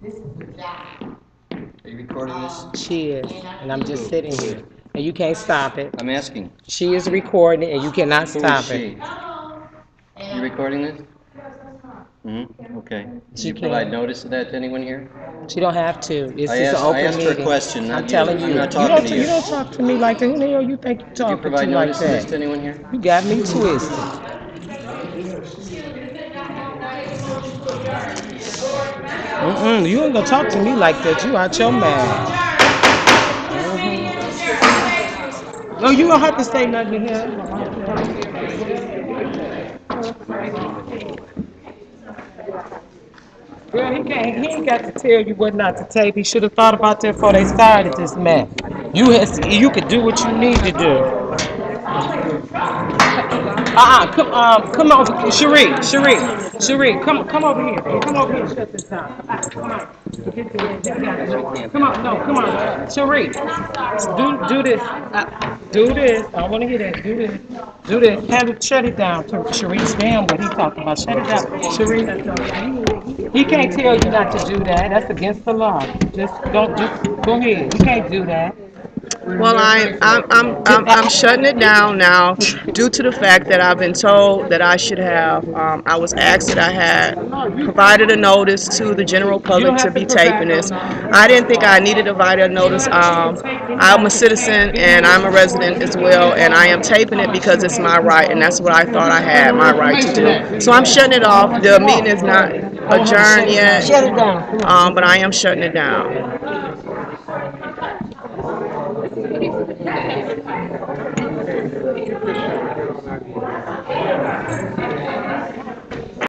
This is a job. Are you recording this? She is, and I'm just sitting here, and you can't stop it. I'm asking. She is recording, and you cannot Who is stop she? it. You recording this? Mm-hmm, okay. Did She you provide can't. notice of that to anyone here? She don't have to. This I is an asked open for a meeting. question, not I'm you. telling you. I'm not You talking don't, to you you. don't talk to me like that. Who the hell you think you're Did you talking provide to like notice of this that? to anyone here? You got me twisted. You ain't gonna talk to me like that. You out your mind. No, you don't have to say nothing here. Girl, he ain't got to tell you what not to tape. He should have thought about that before they started this mess. You could do what you need to do. Come over, Cherie, come over here. Come over here, shut this down. Come on. Come on, no, come on. Cherie, do this. Do this. I want to hear that. Do this. Do this. Shut it down. Cherie, stand what he's talking about. Shut it down. Cherie, he can't tell you not to do that. That's against the law. Just go ahead. You can't do that. Well, I'm shutting it down now due to the fact that I've been told that I should have, I was asked that I had provided a notice to the general public to be taping this. I didn't think I needed to provide a notice. I'm a citizen and I'm a resident as well, and I am taping it because it's my right, and that's what I thought I had my right to do. So I'm shutting it off. The meeting is not adjourned yet, but I am shutting it down.